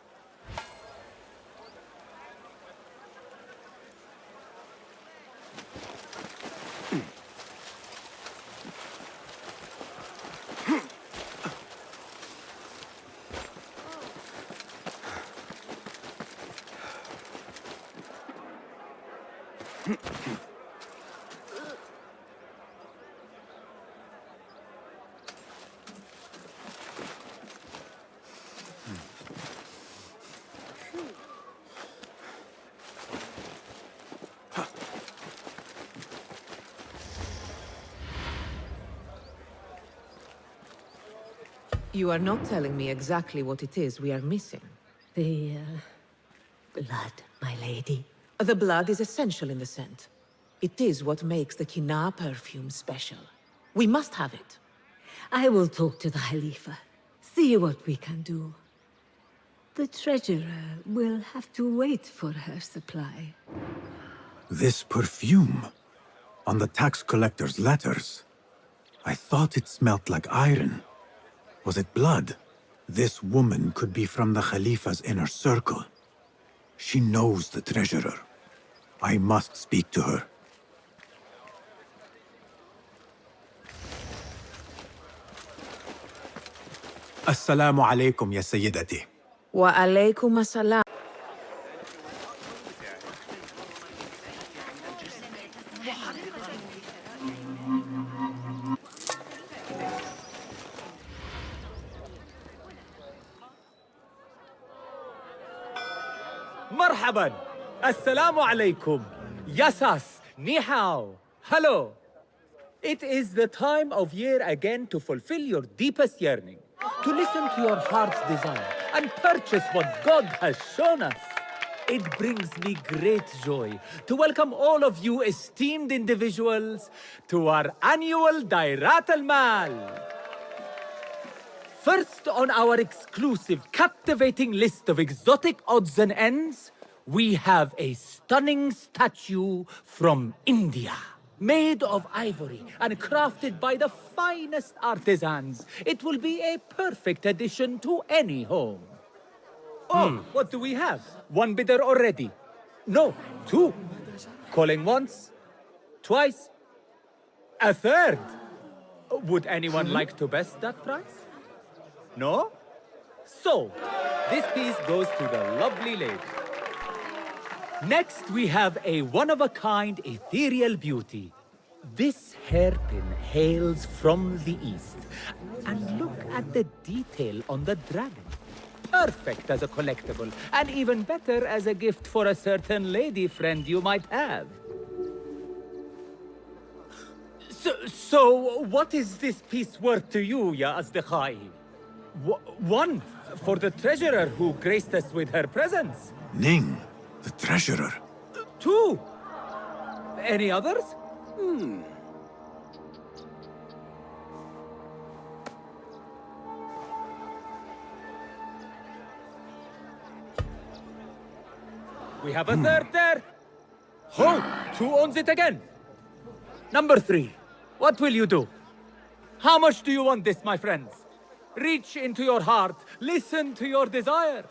You are not telling me exactly what it is we are missing. The, blood, my lady. The blood is essential in the scent. It is what makes the Kina perfume special. We must have it. I will talk to the Khalifa. See what we can do. The treasurer will have to wait for her supply. This perfume. On the tax collector's letters. I thought it smelt like iron. Was it blood? This woman could be from the Khalifa's inner circle. She knows the treasurer. I must speak to her. Assalamu alaikum, ya Sayyidati. Wa alaykum assalam. مرحبا السلام عليكم Yasas Ni hao Hello. It is the time of year again to fulfill your deepest yearning. to listen to your heart's desire and purchase what God has shown us. It brings me great joy to welcome all of you esteemed individuals to our annual Dairat al-Mal. First on our exclusive, captivating list of exotic odds and ends, we have a stunning statue from India. Made of ivory and crafted by the finest artisans, it will be a perfect addition to any home. Oh, what do we have? One bidder already? No, two. Calling once, twice, a third. Would anyone like to best that price? No? So, this piece goes to the lovely lady. Next, we have a one-of-a-kind ethereal beauty. This hairpin hails from the east. And look at the detail on the dragon. Perfect as a collectible, and even better as a gift for a certain lady friend you might have. So what is this piece worth to you, Ya Asdiqai? One, for the treasurer who graced us with her presence. Ning, the treasurer. Two. Any others? We have a third there. Oh, two owns it again. Number three, what will you do? How much do you want this, my friends? Reach into your heart, listen to your desire.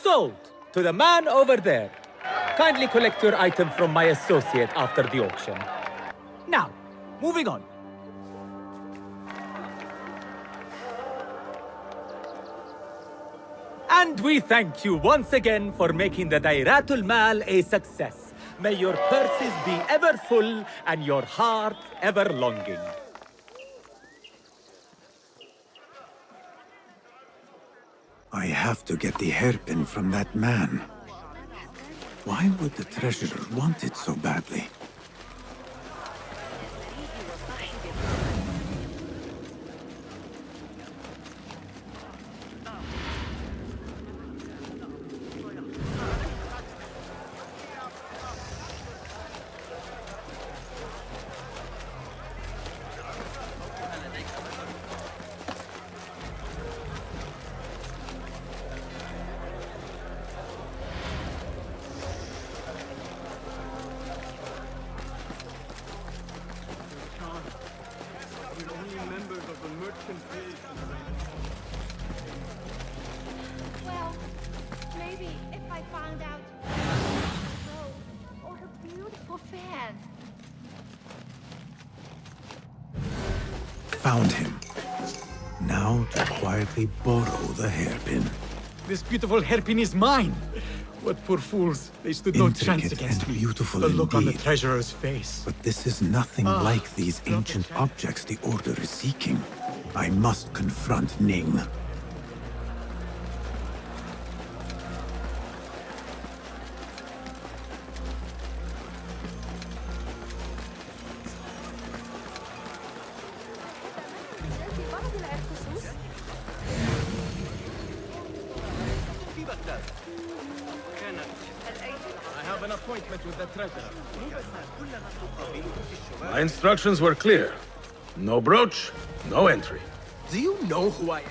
Sold to the man over there. Kindly collect your item from my associate after the auction. Now, moving on. And we thank you once again for making the Dairatul Mal a success. May your purses be ever full and your heart ever longing. I have to get the hairpin from that man. Why would the treasurer want it so badly? Well, maybe if I found out or her beautiful fan. Found him. Now to quietly borrow the hairpin. This beautiful hairpin is mine. What poor fools. They stood no chance Intricate against and me. beautiful The look on the indeed. treasurer's face. But this is nothing like these ancient objects the Order is seeking. I must confront Ning. I have an appointment with the treasurer. My instructions were clear. No brooch, no entry. Do you know who I am?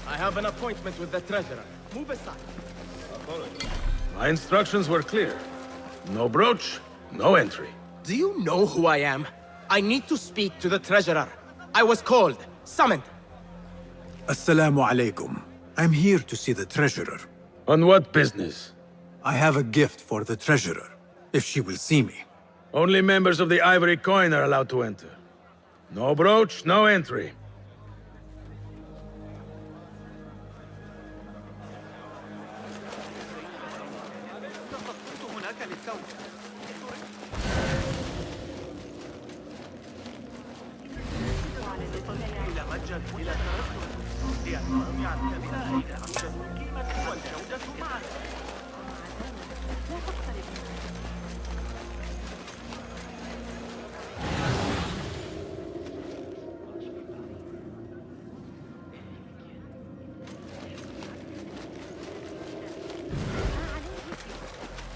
I have an appointment with the treasurer. Move aside. My instructions were clear. No brooch, no entry. Do you know who I am? I need to speak to the treasurer. I was called, summoned. Assalamu alaikum. I'm here to see the treasurer. On what business? I have a gift for the treasurer, if she will see me. Only members of the Ivory Coin are allowed to enter. No brooch, no entry.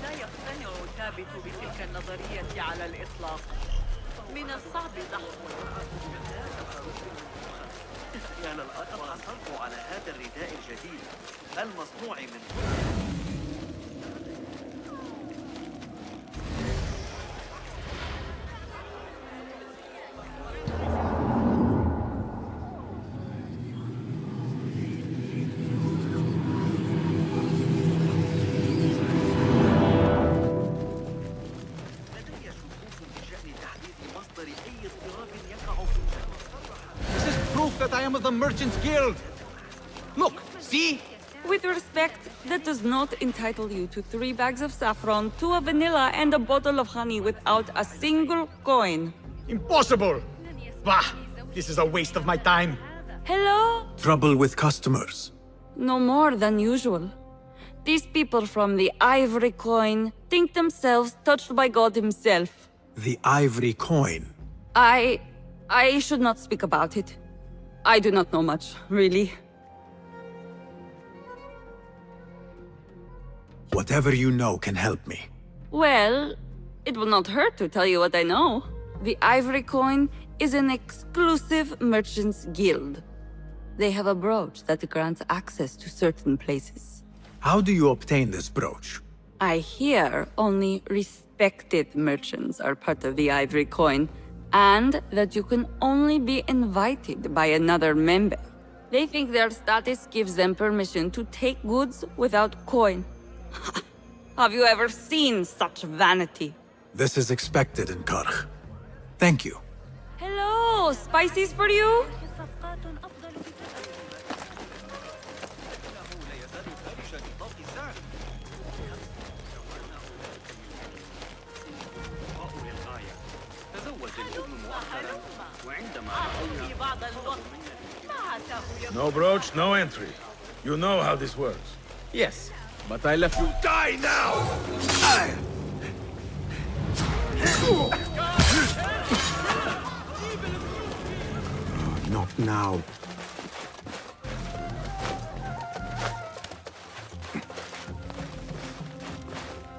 لا يقتنع الثابت بتلك النظرية على الإطلاق. من الصعب دحض يا للأسف حصلت على هذا الرداء الجديد المصنوع من This is proof that I am of the Merchants Guild. Look, see? With respect, that does not entitle you to 3 bags of saffron, 2 of vanilla, and a bottle of honey without a single coin. Impossible! Bah! This is a waste of my time. Hello? Trouble with customers. No more than usual. These people from the Ivory Coin think themselves touched by God himself. The ivory coin. I should not speak about it. I do not know much, really. Whatever you know can help me. Well, it will not hurt to tell you what I know. The Ivory Coin is an exclusive merchants guild. They have a brooch that grants access to certain places. How do you obtain this brooch? I hear only respected merchants are part of the Ivory Coin, and that you can only be invited by another member. They think their status gives them permission to take goods without coin. Have you ever seen such vanity? This is expected in Karch. Thank you. Hello, spices for you? No brooch, no entry. You know how this works. Yes, but I left you. Die now! Not now.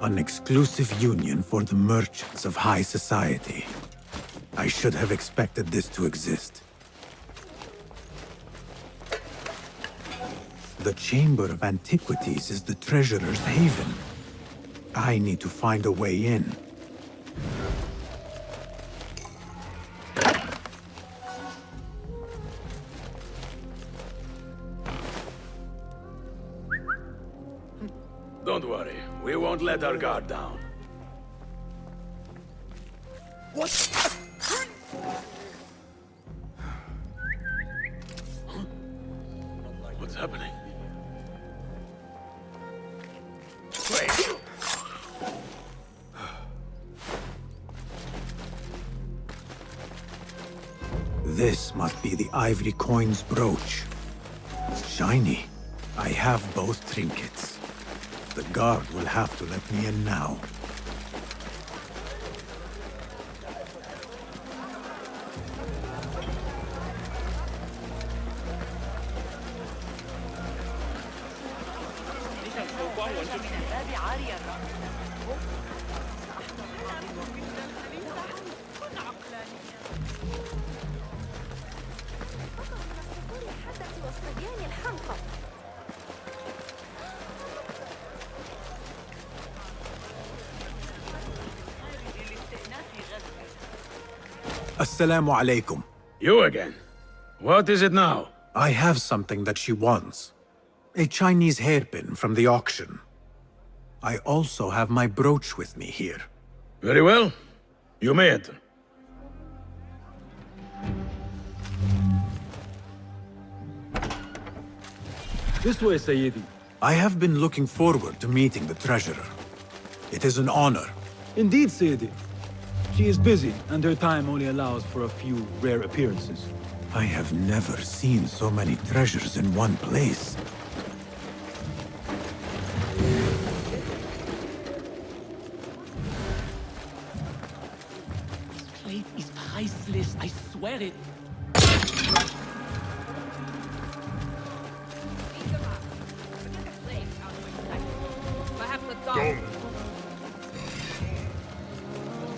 An exclusive union for the merchants of high society. I should have expected this to exist. The Chamber of Antiquities is the treasurer's haven. I need to find a way in. Don't worry, we won't let our guard down. What? What's happening? Wait. This must be the Ivory Coin's brooch. Shiny. I have both trinkets. The guard will have to let me in now. Assalamu alaikum. You again? What is it now? I have something that she wants. A Chinese hairpin from the auction. I also have my brooch with me here. Very well. You may enter. This way, Sayyidi. I have been looking forward to meeting the treasurer. It is an honor. Indeed, Sayyidi. She is busy, and her time only allows for a few rare appearances. I have never seen so many treasures in one place. This plate is priceless, I swear it.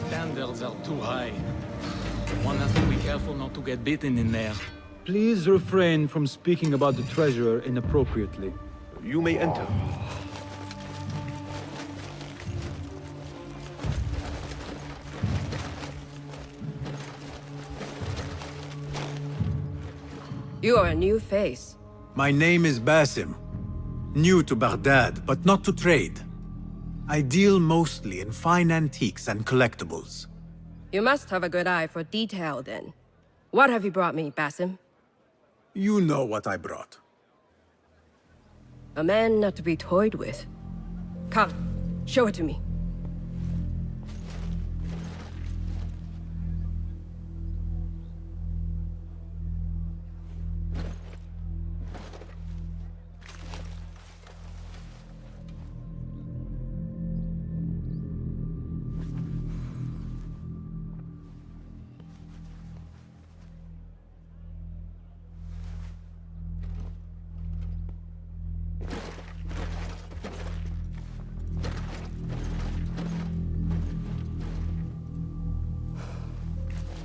Standards are too high. One has to be careful not to get bitten in there. Please refrain from speaking about the treasurer inappropriately. You may enter. You are a new face. My name is Basim. New to Baghdad, but not to trade. I deal mostly in fine antiques and collectibles. You must have a good eye for detail, then. What have you brought me, Basim? You know what I brought. A man not to be toyed with. Come, show it to me.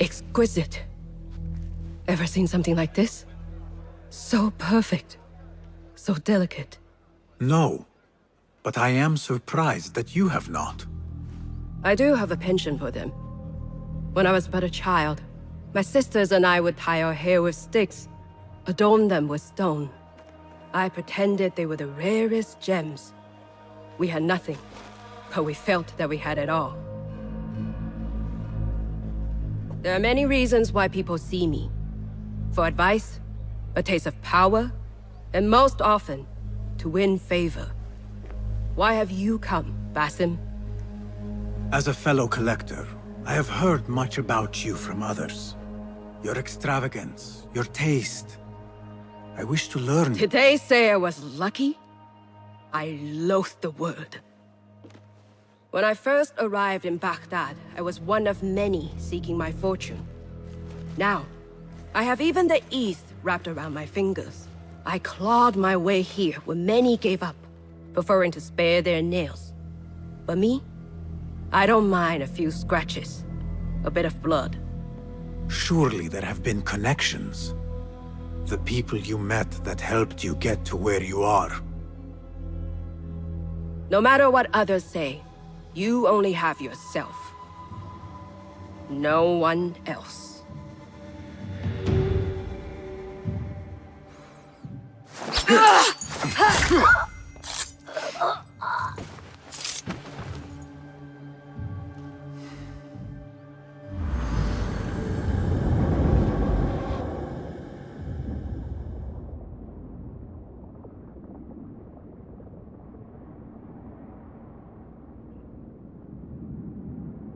Exquisite. Ever seen something like this? So perfect. So delicate. No, but I am surprised that you have not. I do have a penchant for them. When I was but a child, my sisters and I would tie our hair with sticks, adorn them with stone. I pretended they were the rarest gems. We had nothing, but we felt that we had it all. There are many reasons why people see me. For advice, a taste of power, and most often, to win favor. Why have you come, Basim? As a fellow collector, I have heard much about you from others. Your extravagance, your taste. I wish to learn. Did they say I was lucky? I loathe the word. When I first arrived in Baghdad, I was one of many seeking my fortune. Now, I have even the East wrapped around my fingers. I clawed my way here when many gave up, preferring to spare their nails. But me? I don't mind a few scratches, a bit of blood. Surely there have been connections. The people you met that helped you get to where you are. No matter what others say, you only have yourself. No one else.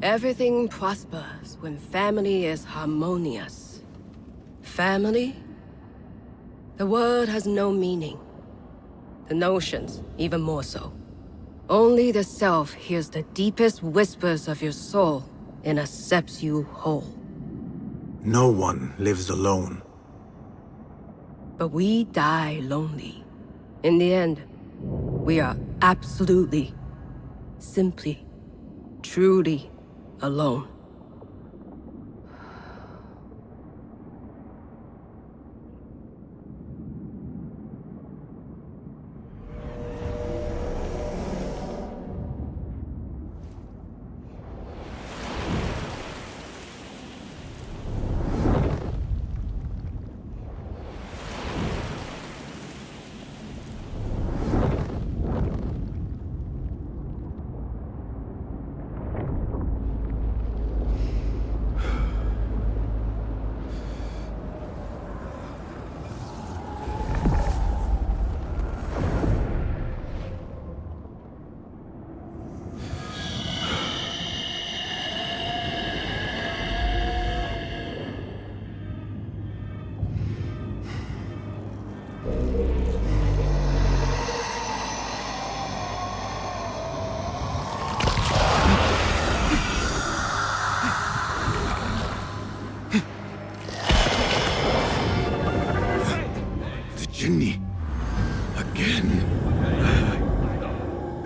Everything prospers when family is harmonious. Family? The word has no meaning. The notions, even more so. Only the self hears the deepest whispers of your soul and accepts you whole. No one lives alone. But we die lonely. In the end, we are absolutely, simply, truly alone. The Jinni. Again.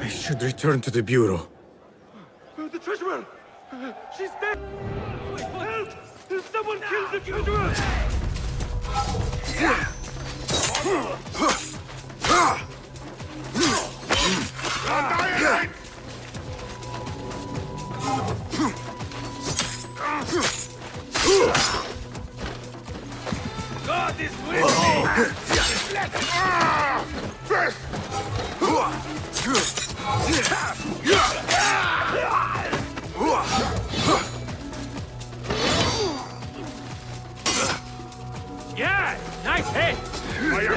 I should return to the Bureau. The treasurer! She's dead! Help! Someone killed the treasurer! God is with me! Yeah! Nice hit! I am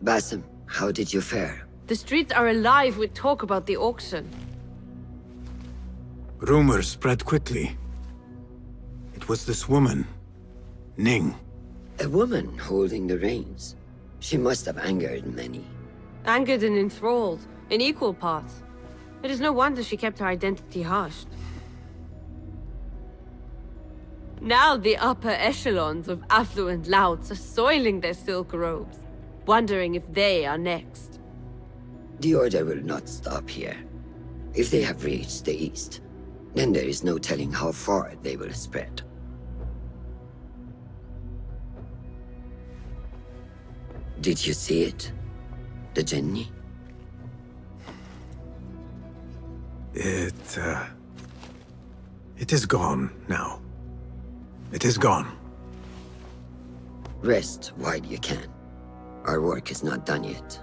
Basim, how did you fare? The streets are alive with talk about the auction. Rumors spread quickly. It was this woman, Ning. A woman holding the reins. She must have angered many. Angered and enthralled, in equal parts. It is no wonder she kept her identity hushed. Now the upper echelons of affluent louts are soiling their silk robes, wondering if they are next. The Order will not stop here. If they have reached the east, then there is no telling how far they will spread. Did you see it? The Jinni? It is gone now. It is gone. Rest while you can. Our work is not done yet.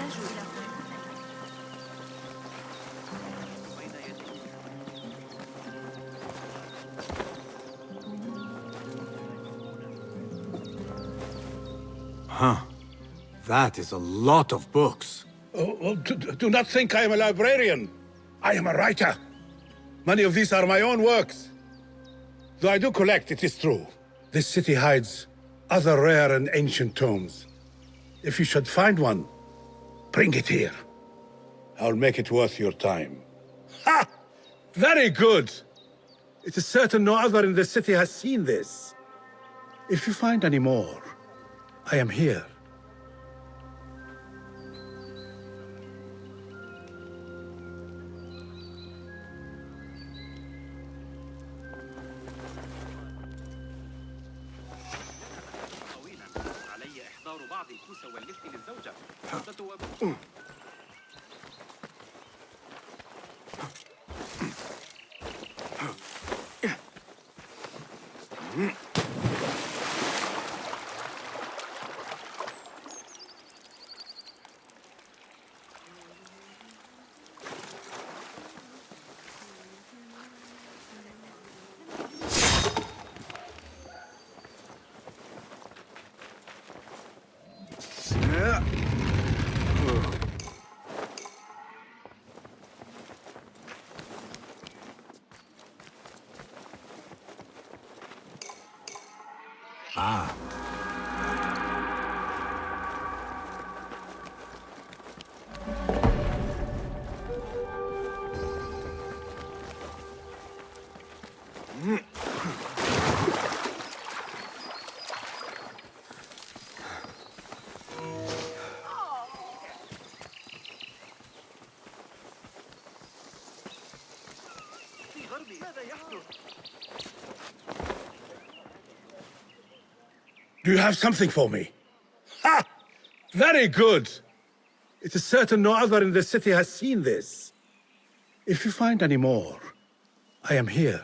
يحتاج إلى Huh. That is a lot of books. Do not think I am a librarian. I am a writer. Many of these are my own works. Though I do collect, it is true. This city hides other rare and ancient tomes. If you should find one, bring it here. I'll make it worth your time. Ha! Very good! It is certain no other in the city has seen this. If you find any more, I am here. Ah. Do you have something for me? Ha! Very good! It is certain no other in the city has seen this. If you find any more, I am here.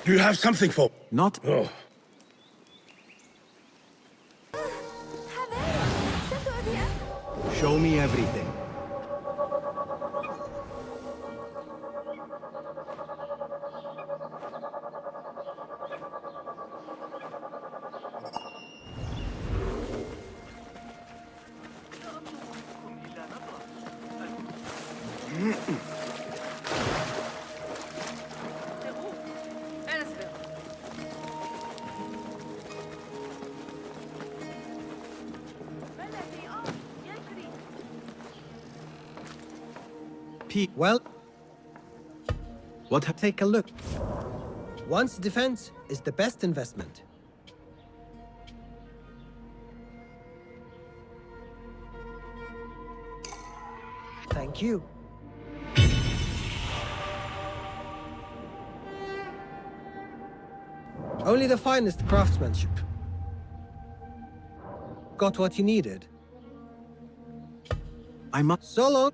Do you have something for... Not... Oh. Show me everything. Well, what? Take a look. One's defense is the best investment. Thank you. Only the finest craftsmanship. Got what you needed? I must... So long.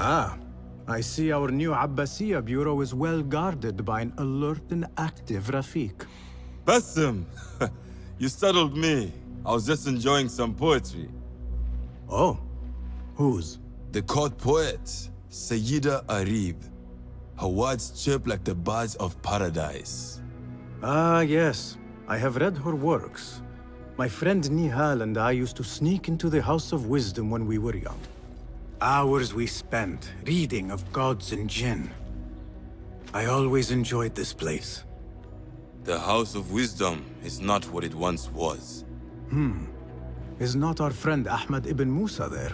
Ah, I see our new Abbasiya bureau is well guarded by an alert and active Rafiq. Bassem! You startled me. I was just enjoying some poetry. Oh? Whose? The court poet, Sayyida Arib. Her words chirp like the birds of paradise. Ah, yes. I have read her works. My friend Nihal and I used to sneak into the House of Wisdom when we were young. Hours we spent reading of gods and jinn. I always enjoyed this place. The House of Wisdom is not what it once was. Is not our friend Ahmad ibn Musa there?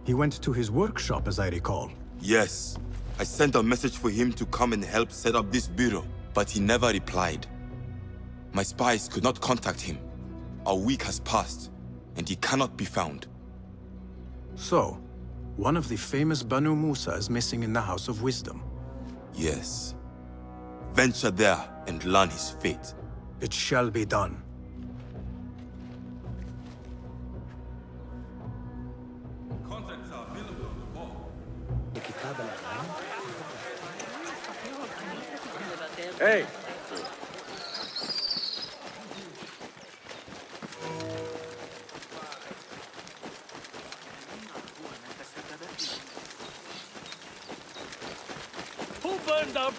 He went to his workshop, as I recall. Yes. I sent a message for him to come and help set up this bureau, but he never replied. My spies could not contact him. A week has passed, and he cannot be found. So, One of the famous Banu Musa is missing in the House of Wisdom. Yes. Venture there and learn his fate. It shall be done. Hey! Who burned our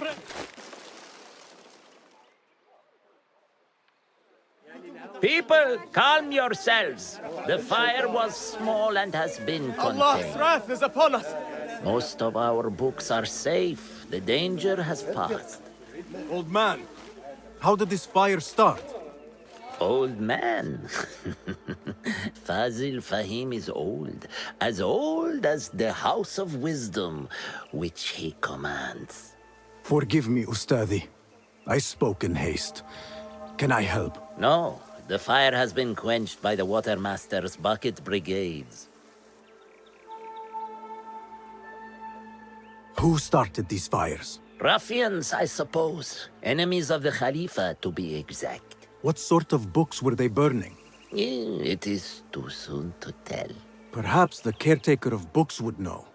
People, calm yourselves. The fire was small and has been Allah's contained. wrath is upon us! Most of our books are safe. The danger has passed. Old man, how did this fire start? Old man. Fazil Fahim is old as the House of Wisdom, which he commands. Forgive me, Ustadi. I spoke in haste. Can I help? No, the fire has been quenched by the Watermaster's bucket brigades. Who started these fires? Ruffians, I suppose. Enemies of the Khalifa, to be exact. What sort of books were they burning? It is too soon to tell. Perhaps the caretaker of books would know.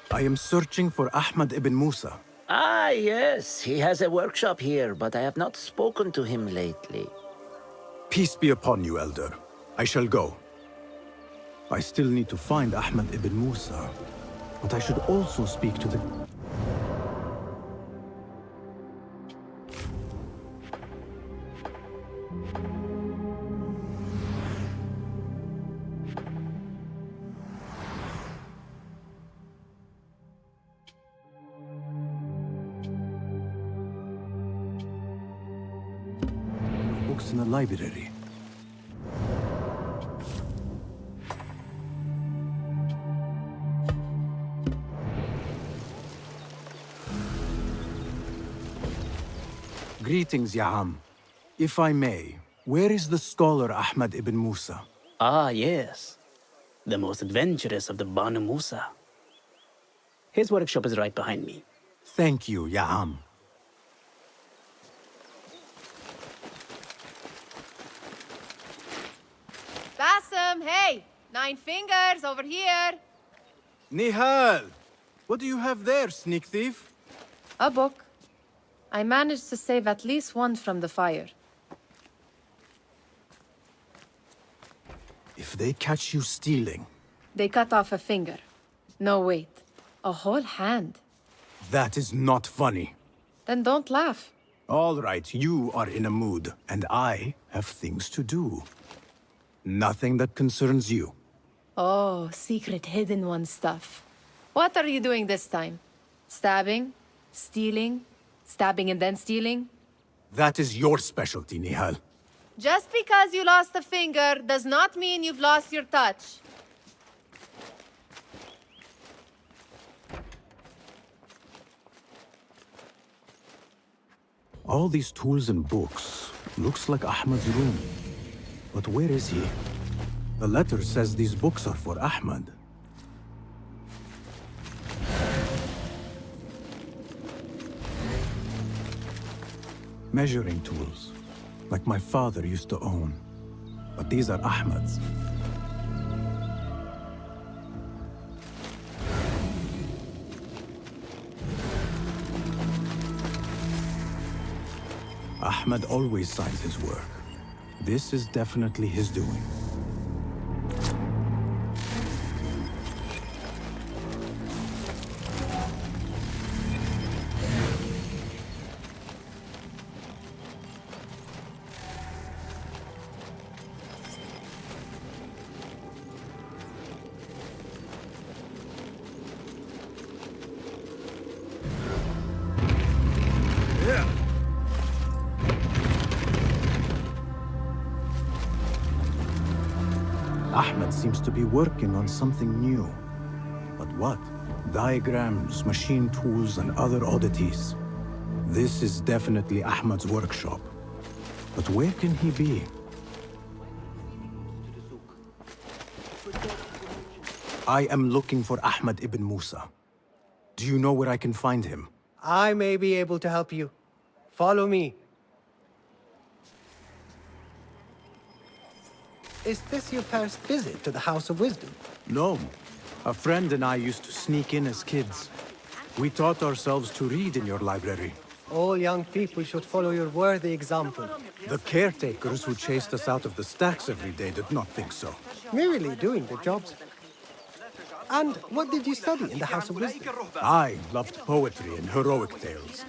I am searching for Ahmad ibn Musa. Ah, yes. He has a workshop here, but I have not spoken to him lately. Peace be upon you, Elder. I shall go. I still need to find Ahmad ibn Musa, but I should also speak to the... books in the library. Greetings, Ya'am. If I may, where is the scholar Ahmad ibn Musa? Ah, yes. The most adventurous of the Banu Musa. His workshop is right behind me. Thank you, Ya'am. Bassem, hey! 9 fingers, over here! Nihal! What do you have there, sneak thief? A book. I managed to save at least one from the fire. If they catch you stealing... They cut off a finger. No, wait. A whole hand. That is not funny. Then don't laugh. All right, you are in a mood, and I have things to do. Nothing that concerns you. Oh, secret hidden one stuff. What are you doing this time? Stabbing? Stealing? Stabbing and then stealing? That is your specialty, Nihal. Just because you lost a finger does not mean you've lost your touch. All these tools and books looks like Ahmad's room. But where is he? The letter says these books are for Ahmad. Measuring tools, like my father used to own. But these are Ahmad's. Ahmad always signs his work. This is definitely his doing. Ahmed seems to be working on something new. But what? Diagrams, machine tools, and other oddities. This is definitely Ahmed's workshop. But where can he be? I am looking for Ahmad ibn Musa. Do you know where I can find him? I may be able to help you. Follow me. Is this your first visit to the House of Wisdom? No. A friend and I used to sneak in as kids. We taught ourselves to read in your library. All young people should follow your worthy example. The caretakers who chased us out of the stacks every day did not think so. Merely doing their jobs. And what did you study in the House of Wisdom? I loved poetry and heroic tales.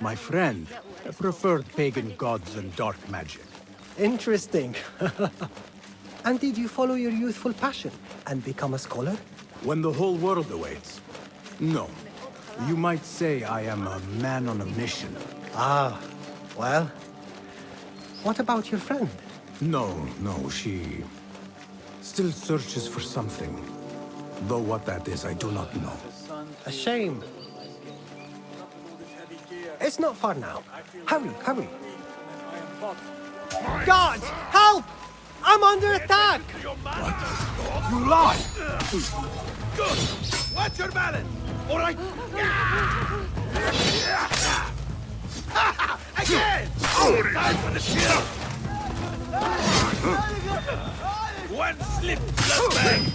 My friend preferred pagan gods and dark magic. Interesting. And did you follow your youthful passion and become a scholar? When the whole world awaits? No. You might say I am a man on a mission. Ah, well. What about your friend? No, she still searches for something. Though what that is, I do not know. A shame. It's not far now. Hurry, hurry. Guards, help! I'm under attack! What? You lie! Watch your balance! All right! Again! Time for the shield! One slip, left bang!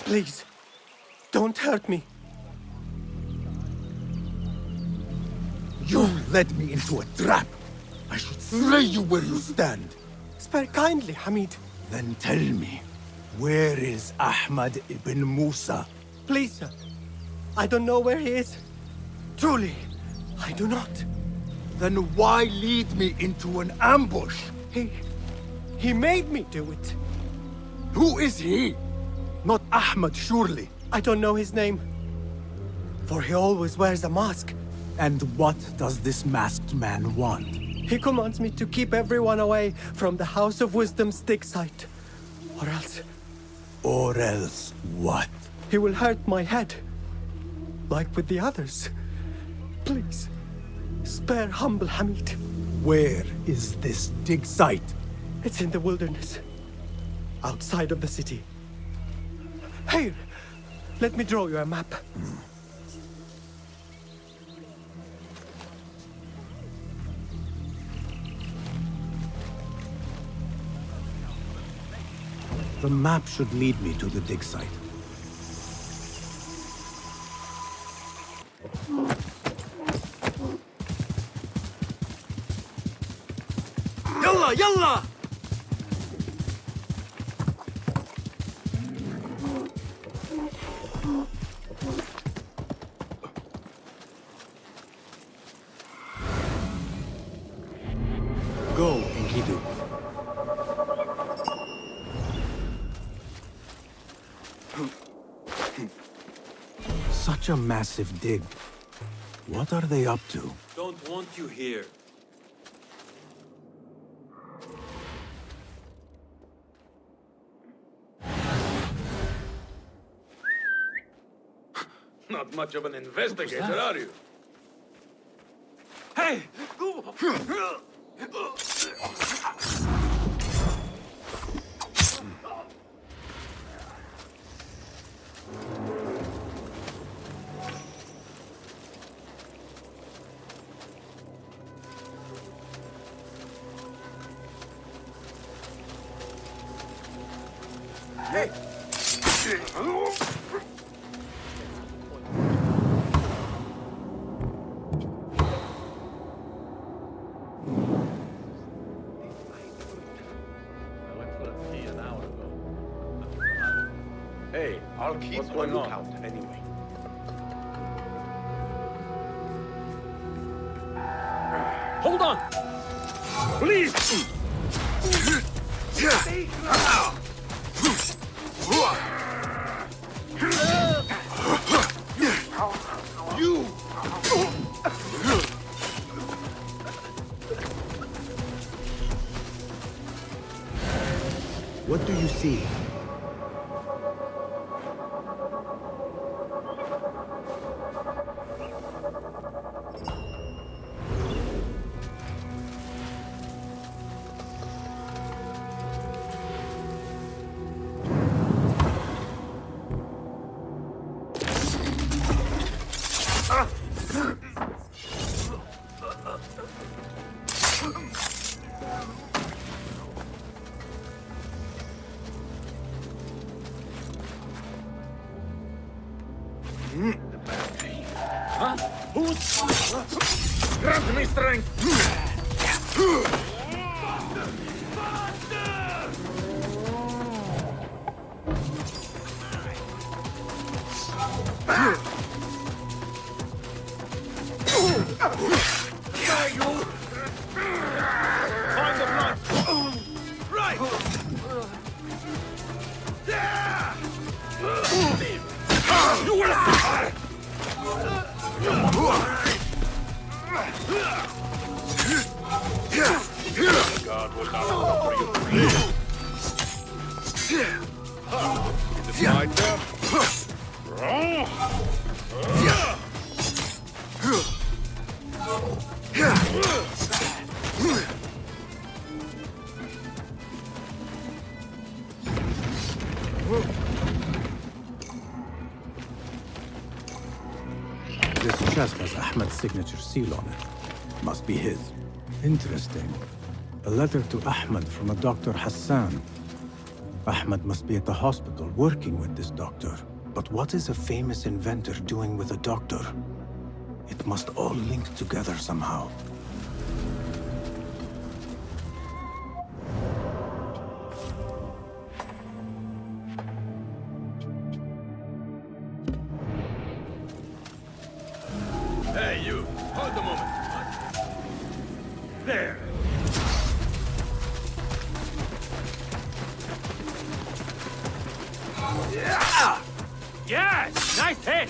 Please, don't hurt me. You led me into a trap. I should slay you where you stand. Spare kindly, Hamid. Then tell me, where is Ahmad ibn Musa? Please, sir. I don't know where he is. Truly, I do not. Then why lead me into an ambush? He made me do it. Who is he? Not Ahmad, surely. I don't know his name. For he always wears a mask. And what does this masked man want? He commands me to keep everyone away from the House of Wisdom's dig site. Or else... Or else what? He will hurt my head. Like with the others. Please, spare humble Hamid. Where is this dig site? It's in the wilderness. Outside of the city. Here, let me draw you a map. The map should lead me to the dig site. Yalla, yalla! Go, Enkidu. Such a massive dig. What are they up to? Don't want you here. Not much of an investigator, are you? Hey! Hey! Hey, I'll keep one lookout anyway. Hold on! Please! You! What do you see? Huh? Grant me strength! Find the blood! Right! You will die! God will not suffer you to live. Is it my turn? This chest has Ahmed's signature seal on it. Must be his. Interesting. A letter to Ahmed from a Dr. Hassan. Ahmed must be at the hospital working with this doctor. But what is a famous inventor doing with a doctor? It must all link together somehow. Hey, you! Hold a moment! There! Yeah! Yes! Nice hit!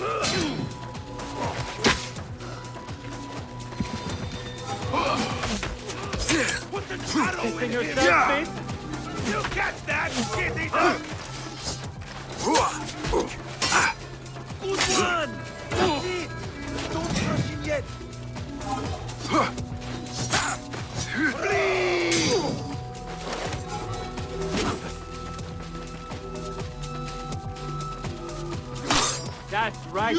Put the shadow in your here! self, You catch that, shit eater! Good one! That's it! Don't rush him yet! That's right,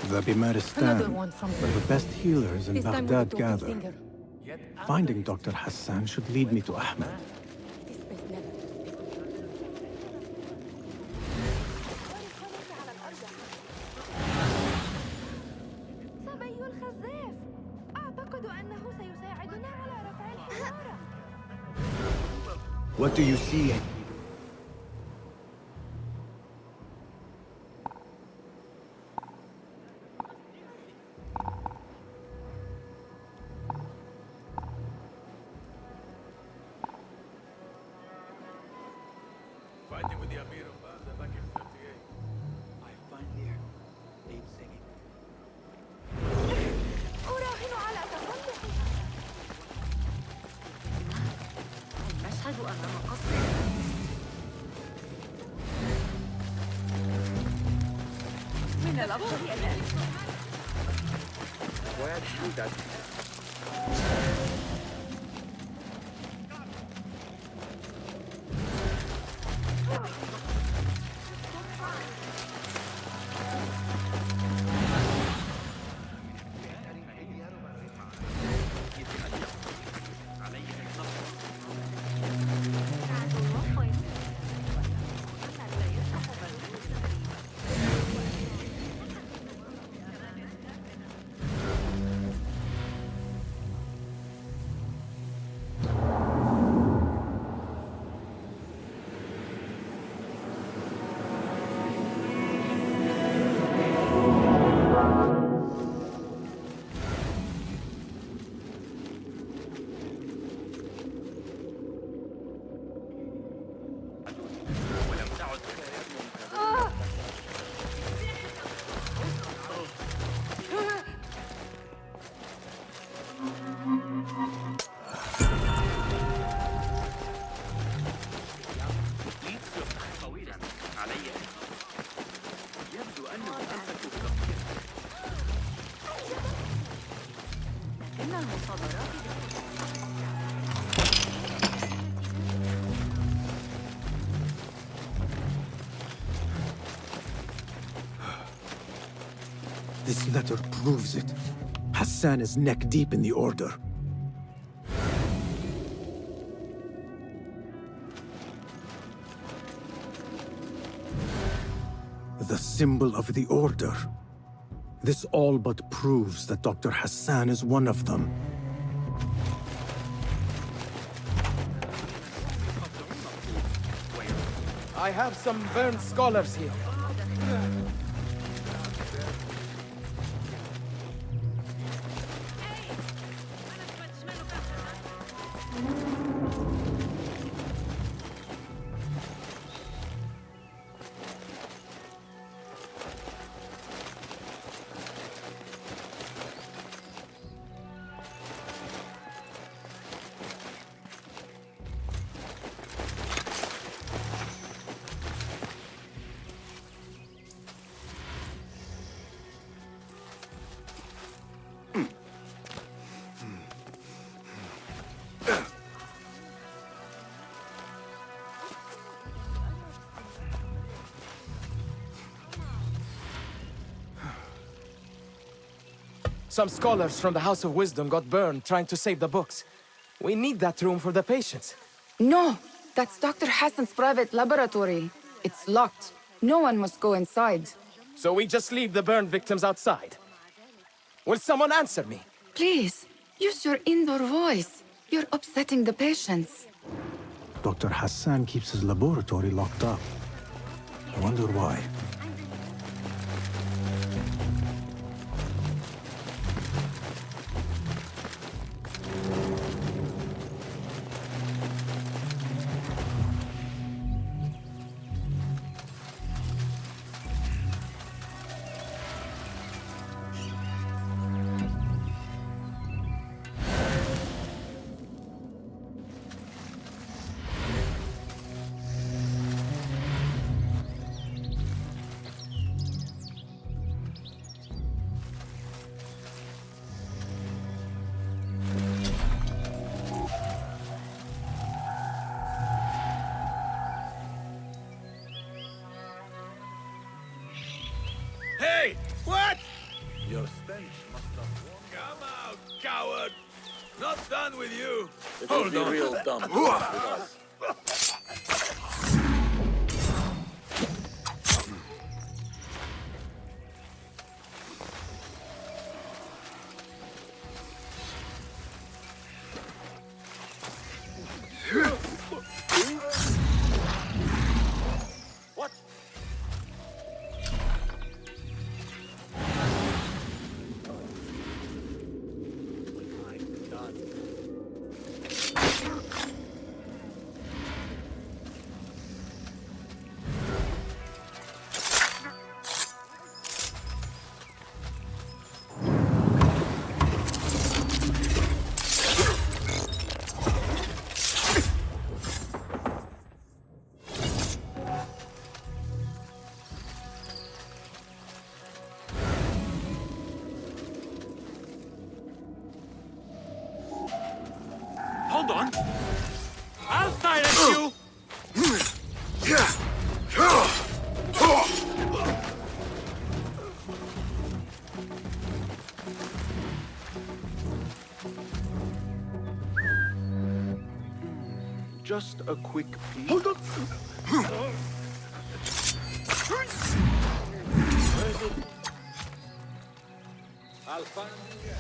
The Bimaristan, Another one from where the best healers in This time with Baghdad the gather. finger. Finding Dr. Hassan should lead me to Ahmed. صبي الخزاف أعتقد أنه سيساعدنا على رفع الحرارة. What do you see? Fighting with the Amir of Baghdad back in 38. I finally heard Dave singing. أراهن على تصلحي. المشهد أمام قصر. من الأفضل أن Where did you do that? This letter proves it. Hassan is neck deep in the Order. The symbol of the Order. This all but proves that Dr. Hassan is one of them. I have some burned scholars here. Some scholars from the House of Wisdom got burned trying to save the books. We need that room for the patients. No, that's Dr. Hassan's private laboratory. It's locked. No one must go inside. So we just leave the burned victims outside. Will someone answer me? Please, use your indoor voice. You're upsetting the patients. Dr. Hassan keeps his laboratory locked up. I wonder why. Hey! What? Your stench must have worn. Come out, coward! Not done with you! Hold on. Real dumb with us. What? Hold on. I'll silence you! Just a quick peek. Hold on. I'll find you.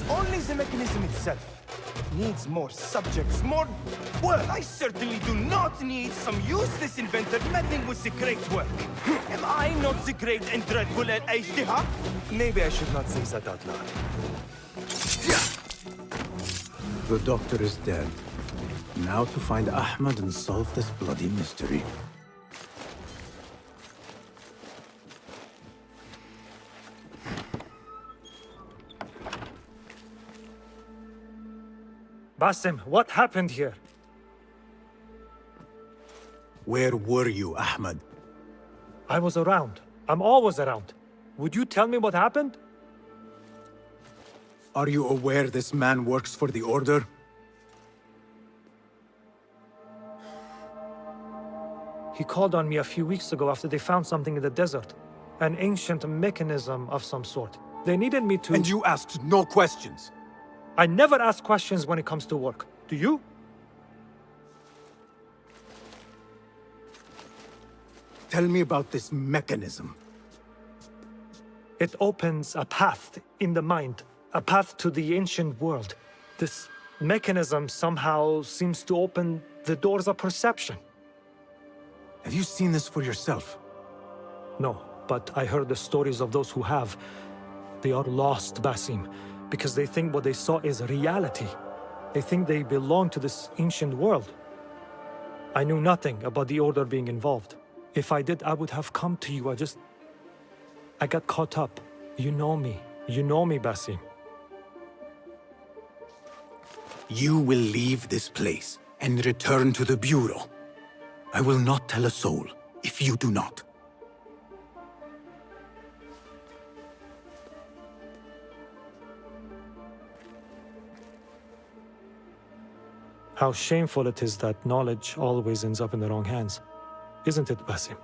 Only the mechanism itself needs more subjects, more work. I certainly do not need some useless inventor meddling with the great work. Am I not the great and dreadful Al-Ijtihad? Maybe I should not say that out loud. The doctor is dead. Now to find Ahmad and solve this bloody mystery. Basim, what happened here? Where were you, Ahmad? I was around. I'm always around. Would you tell me what happened? Are you aware this man works for the Order? He called on me a few weeks ago after they found something in the desert. An ancient mechanism of some sort. They needed me to... And you asked no questions? I never ask questions when it comes to work. Do you? Tell me about this mechanism. It opens a path in the mind, a path to the ancient world. This mechanism somehow seems to open the doors of perception. Have you seen this for yourself? No, but I heard the stories of those who have. They are lost, Basim, because they think what they saw is reality. They think they belong to this ancient world. I knew nothing about the Order being involved. If I did, I would have come to you. I got caught up. You know me. You know me, Basim. You will leave this place and return to the Bureau. I will not tell a soul if you do not. How shameful it is that knowledge always ends up in the wrong hands. Isn't it, Basim?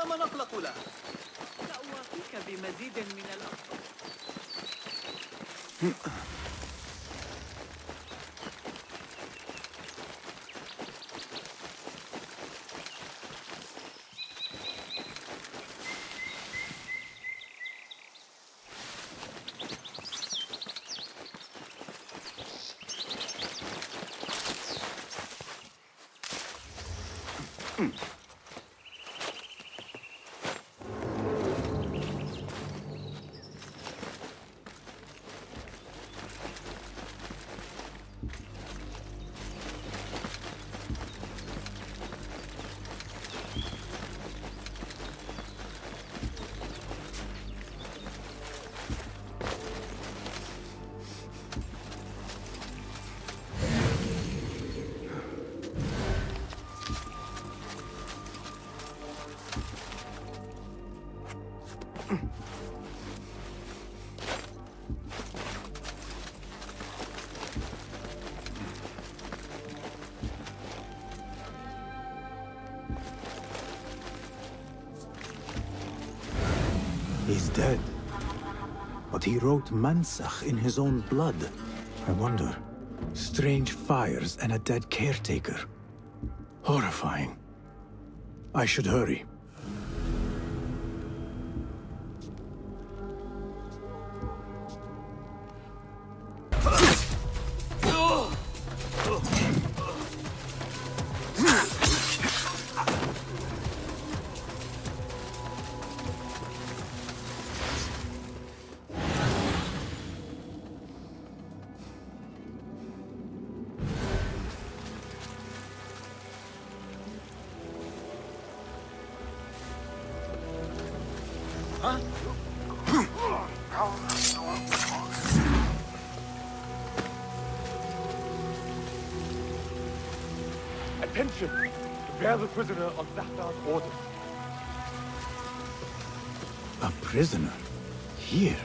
ما نقلق له. سأوافيك بمزيد من الأفضل. He's dead. But he wrote Mansach in his own blood. I wonder. Strange fires and a dead caretaker. Horrifying. I should hurry. Attention! Bear the prisoner on Zahtar's order. A prisoner? Here?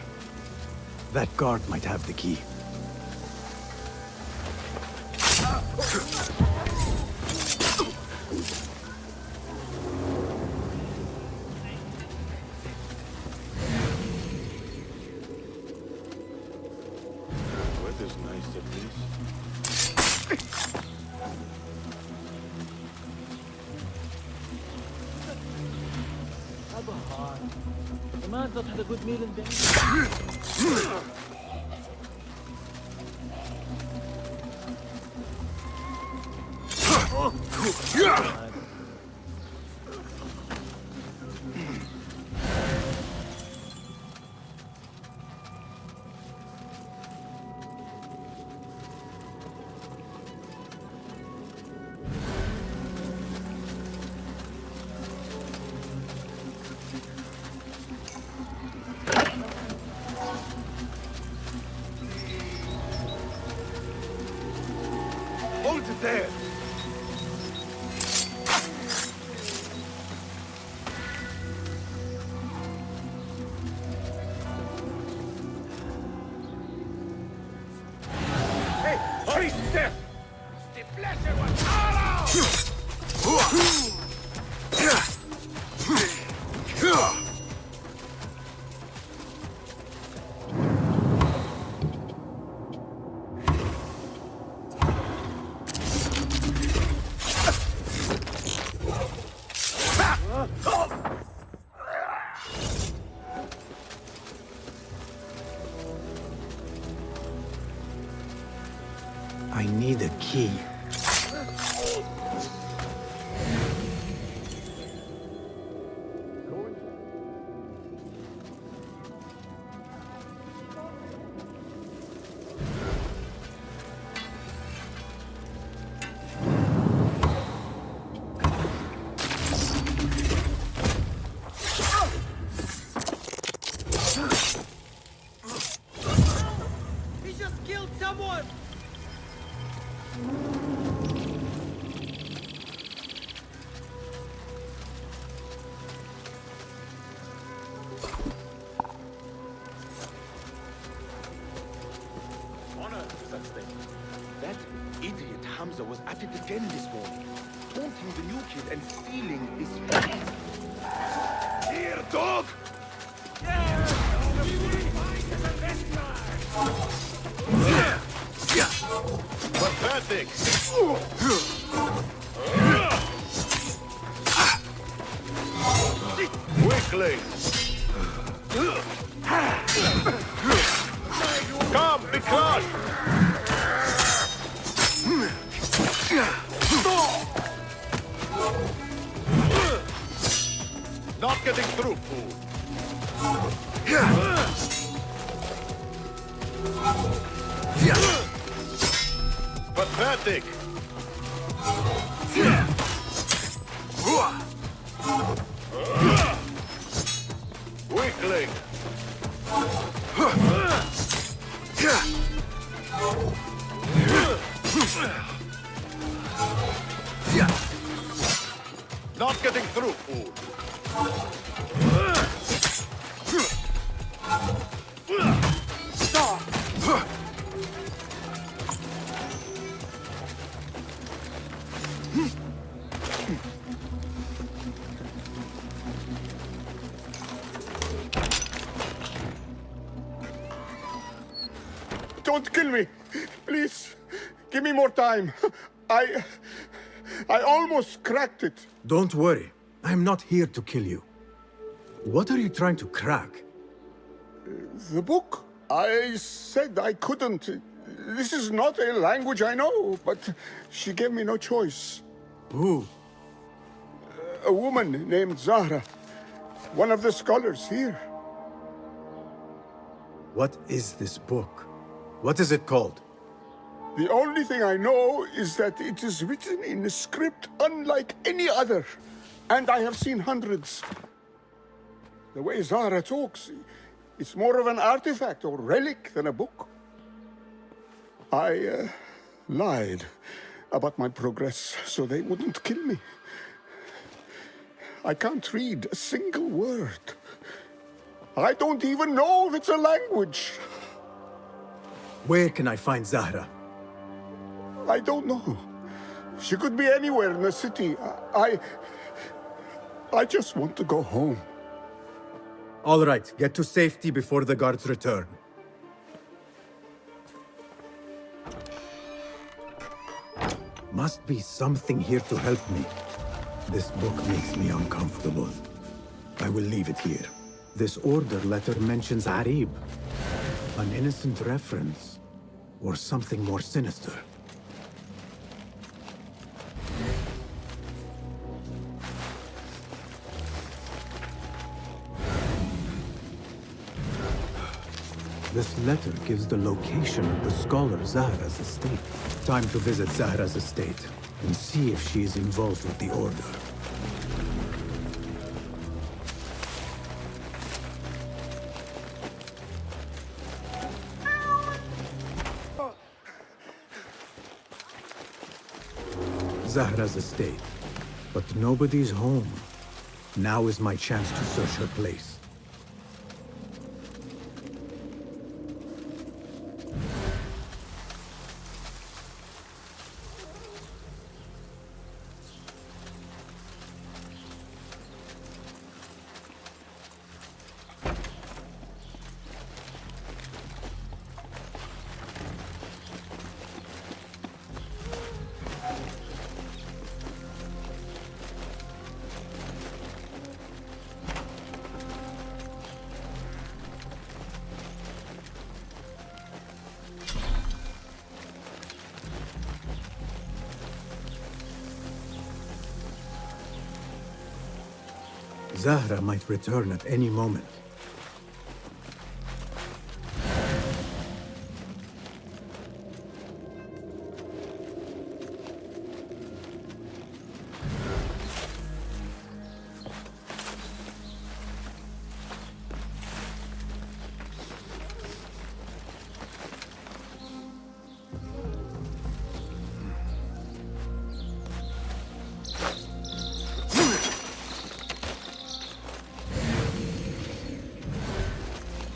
That guard might have the key. Weather's nice at least. The man's not had a good meal in bed. Hold it there! Hey! Hurry, step! I need a key. He just killed someone! Honor is at stake. That idiot Hamza was at it again this morning, taunting the new kid and stealing his phone. Here, dog! Pathetic! Weakling! Come, be crushed! Not getting through, fool. Pathetic! Weakling! Not getting through, fool. don't kill me. Please, give me more time. I almost cracked it. Don't worry. I'm not here to kill you. What are you trying to crack? The book. I said I couldn't. This is not a language I know, but she gave me no choice. Who? A woman named Zahra. One of the scholars here. What is this book? What is it called? The only thing I know is that it is written in a script unlike any other. And I have seen hundreds. The way Zahra talks, it's more of an artifact or relic than a book. I lied about my progress so they wouldn't kill me. I can't read a single word. I don't even know if it's a language. Where can I find Zahra? I don't know. She could be anywhere in the city. I just want to go home. All right, get to safety before the guards return. Must be something here to help me. This book makes me uncomfortable. I will leave it here. This order letter mentions Arib. An innocent reference. Or something more sinister. This letter gives the location of the scholar Zahra's estate. Time to visit Zahra's estate and see if she is involved with the order. Zahra's estate, but nobody's home. Now is my chance to search her place. Zahra might return at any moment.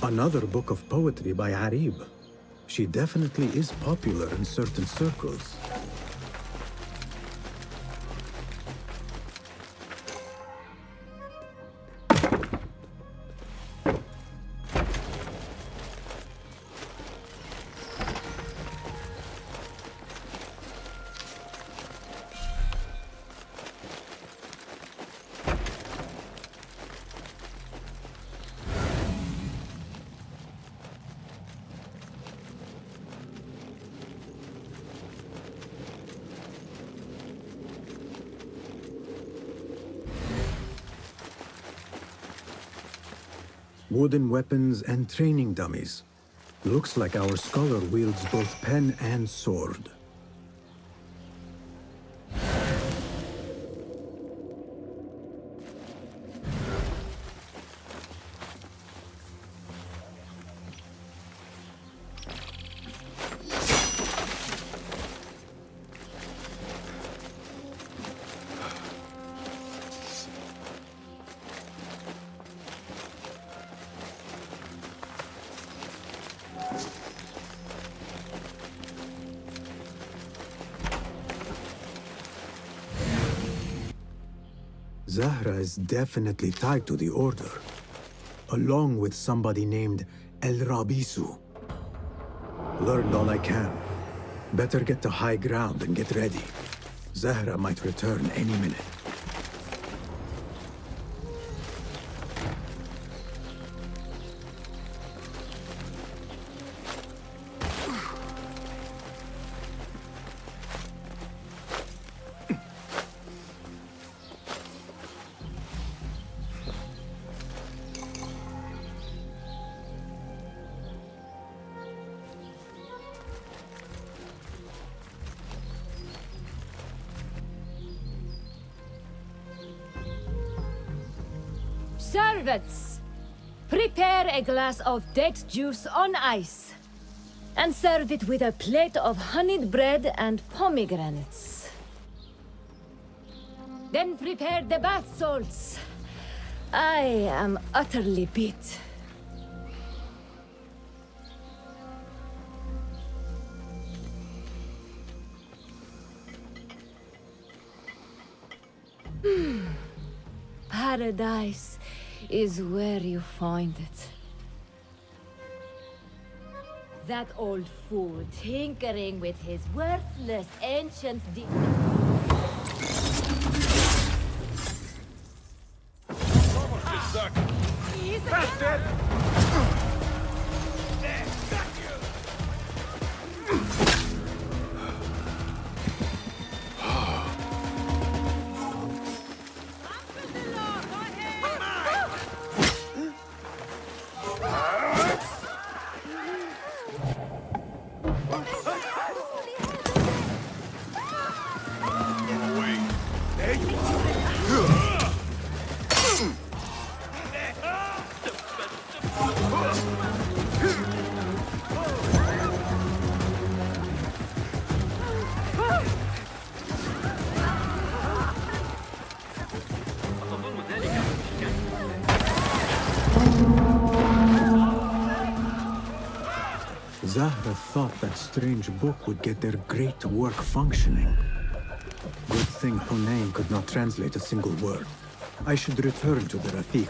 Another book of poetry by Arib. She definitely is popular in certain circles. Wooden weapons and training dummies. Looks like our scholar wields both pen and sword. Zahra is definitely tied to the Order, along with somebody named El Rabisu. Learned all I can. Better get to high ground and get ready. Zahra might return any minute. Servants, prepare a glass of date juice on ice, and serve it with a plate of honeyed bread and pomegranates. Then prepare the bath salts. I am utterly beat. Paradise is where you find it. That old fool tinkering with his worthless ancient Zahra thought that strange book would get their great work functioning. Good thing Hunayn could not translate a single word. I should return to the Rafiq.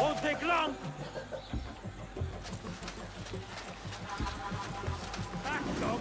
Won't take long! Back, dog!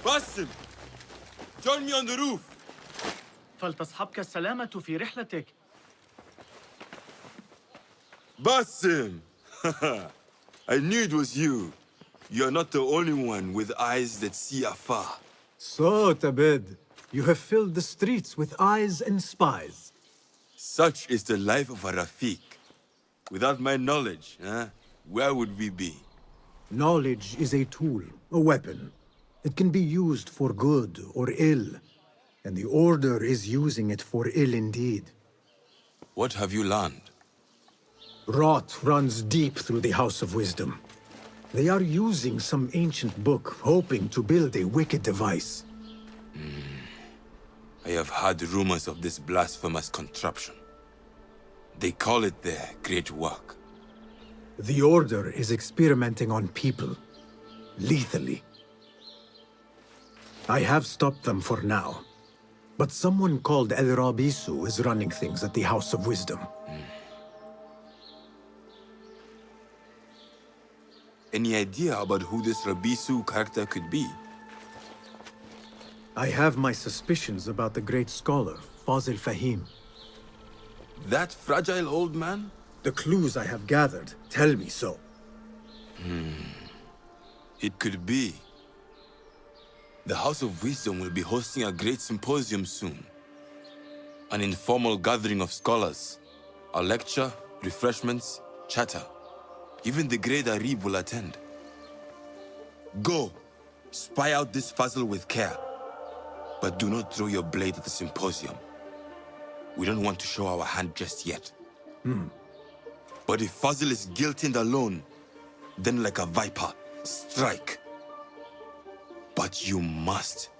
Basim! Join me on the roof! فلتصحبك السلامة في رحلتك. Basim! I knew it was you. You're not the only one with eyes that see afar. So, Tabid, you have filled the streets with eyes and spies. Such is the life of a Rafiq. Without my knowledge, where would we be? Knowledge is a tool, a weapon. It can be used for good or ill, and the Order is using it for ill indeed. What have you learned? Rot runs deep through the House of Wisdom. They are using some ancient book, hoping to build a wicked device. I have heard rumors of this blasphemous contraption. They call it their great work. The Order is experimenting on people, lethally. I have stopped them for now, but someone called El Rabisu is running things at the House of Wisdom. any idea about who this Rabisu character could be? I have my suspicions about the great scholar, Fazil Fahim. That fragile old man? The clues I have gathered tell me so. It could be. The House of Wisdom will be hosting a great symposium soon. An informal gathering of scholars. A lecture, refreshments, chatter. Even the great Arib will attend. Go, spy out this puzzle with care. But do not throw your blade at the symposium. We don't want to show our hand just yet. But if Fazil is guilty and alone, then like a viper, strike. But you must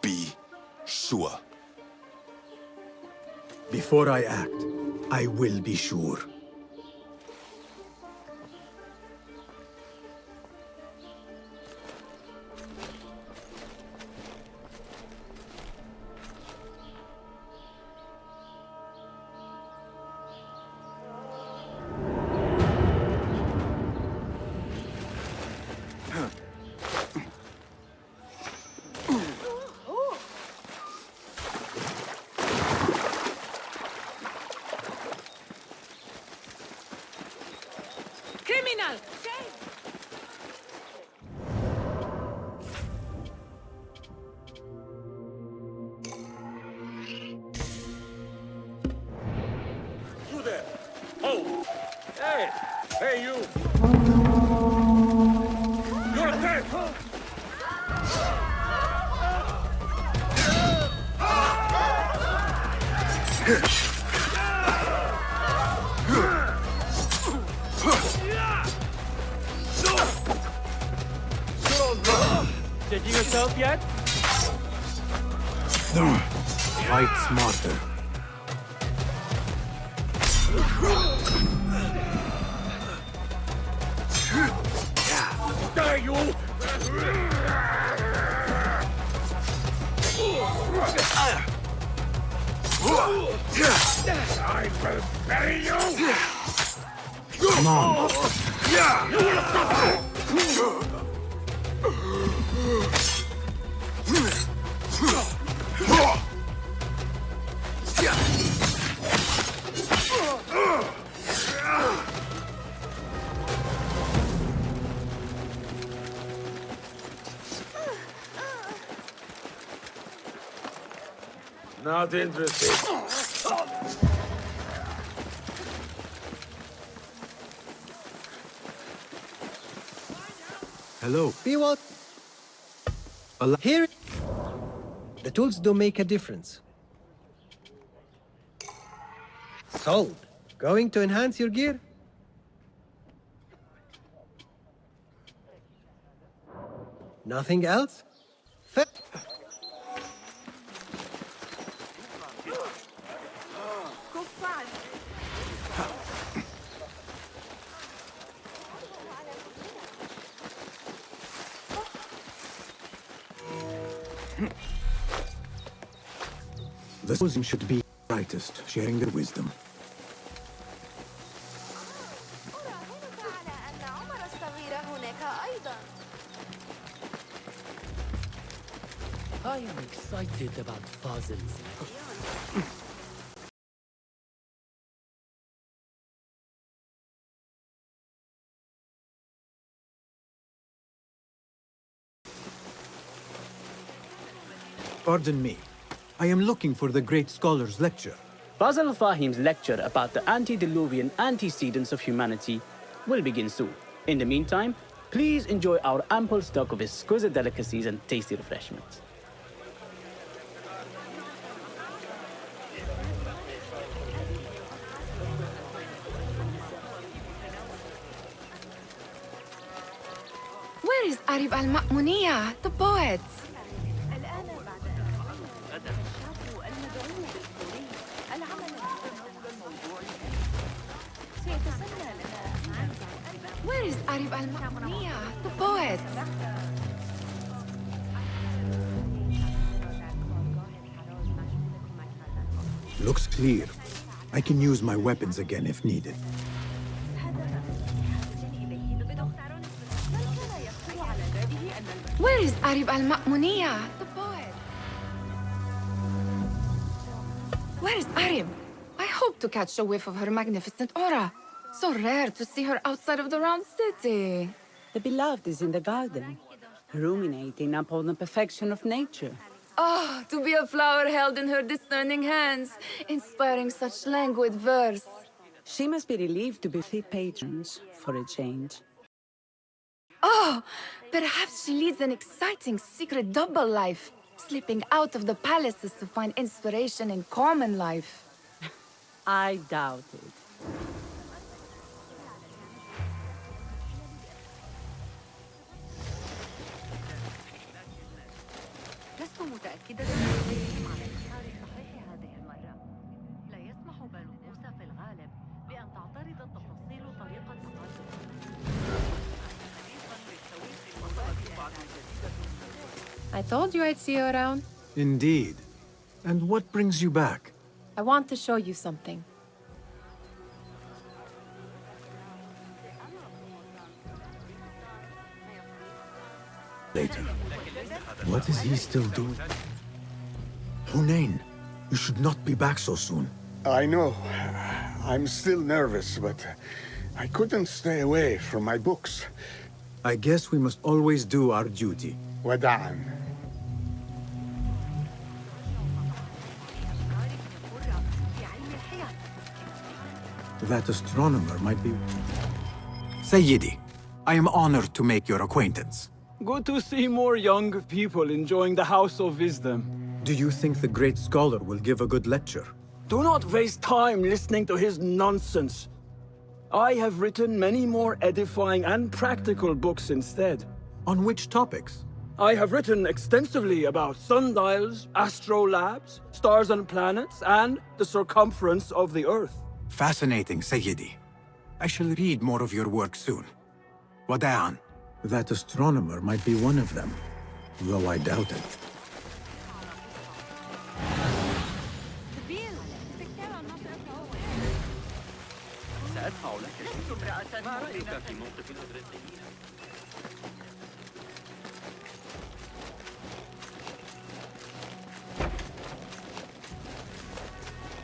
be sure. Before I act, I will be sure. Criminal! You there! Oh! Hey! Hey, you! You're dead! Taking yourself yet? Fight smarter. Die, you! I will bury you! Come on. You will suffer! Not interested. Hello. Be what? Here. The tools do make a difference. Sold. Going to enhance your gear? Nothing else? The chosen should be brightest, sharing their wisdom. I am excited about Fazil's lecture. Pardon me. I am looking for the great scholar's lecture. Fazil Fahim's lecture about the antediluvian antecedents of humanity will begin soon. In the meantime, please enjoy our ample stock of exquisite delicacies and tasty refreshments. Where is Arib al-Ma'muniya, the poet? Where is Arib al-Ma'muniya, the poet? Looks clear. I can use my weapons again if needed. Where is Arib al-Ma'muniya, the poet? Where is Arib? I hope to catch a whiff of her magnificent aura. So rare to see her outside of the round city. The beloved is in the garden, ruminating upon the perfection of nature. Ah, to be a flower held in her discerning hands, inspiring such languid verse. She must be relieved to be fit patrons for a change. Oh, perhaps she leads an exciting secret double life, slipping out of the palaces to find inspiration in common life. I doubt it. لست متأكدة من سيرهم على الاختيار الصحيح هذه المرة. لا يسمح بال موسى في الغالب بأن تعترض التفاصيل طريقة التقدم. I told you I'd see you around. Indeed. And what brings you back? I want to show you something. Later. What is he still doing? Hunain, you should not be back so soon. I know. I'm still nervous, but I couldn't stay away from my books. I guess we must always do our duty. Wada'an. That astronomer might be... Sayyidi, I am honored to make your acquaintance. Good to see more young people enjoying the House of Wisdom. Do you think the great scholar will give a good lecture? Do not waste time listening to his nonsense. I have written many more edifying and practical books instead. On which topics? I have written extensively about sundials, astrolabes, stars and planets, and the circumference of the Earth. Fascinating, Sayyidi. I shall read more of your work soon. Wada'an. That astronomer might be one of them, though I doubt it.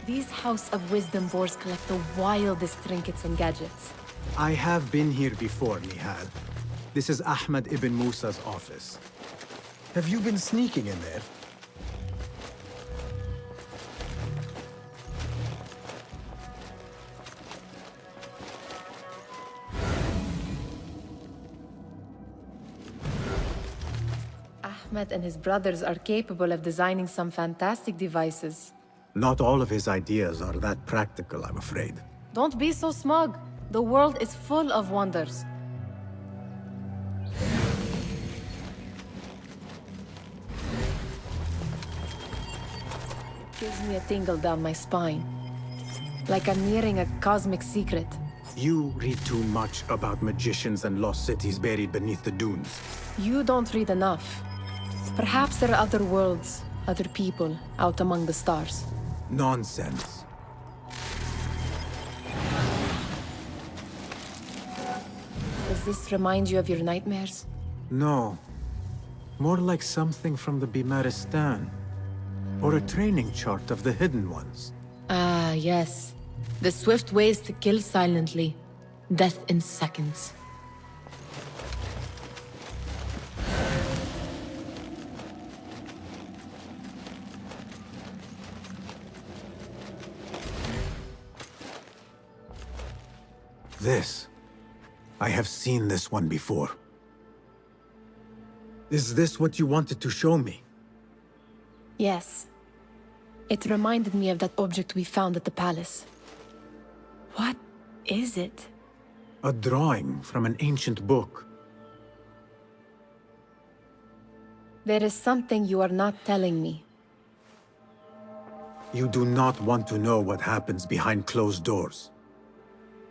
These House of Wisdom boars collect the wildest trinkets and gadgets. I have been here before, Nihal. This is Ahmed ibn Musa's office. Have you been sneaking in there? Ahmed and his brothers are capable of designing some fantastic devices. Not all of his ideas are that practical, I'm afraid. Don't be so smug. The world is full of wonders. Gives me a tingle down my spine. Like I'm nearing a cosmic secret. You read too much about magicians and lost cities buried beneath the dunes. You don't read enough. Perhaps there are other worlds, other people, out among the stars. Nonsense. Does this remind you of your nightmares? No. More like something from the Bimaristan. Or a training chart of the Hidden Ones. Ah, yes. The swift ways to kill silently. Death in seconds. This. I have seen this one before. Is this what you wanted to show me? Yes. It reminded me of that object we found at the palace. What is it? A drawing from an ancient book. There is something you are not telling me. You do not want to know what happens behind closed doors.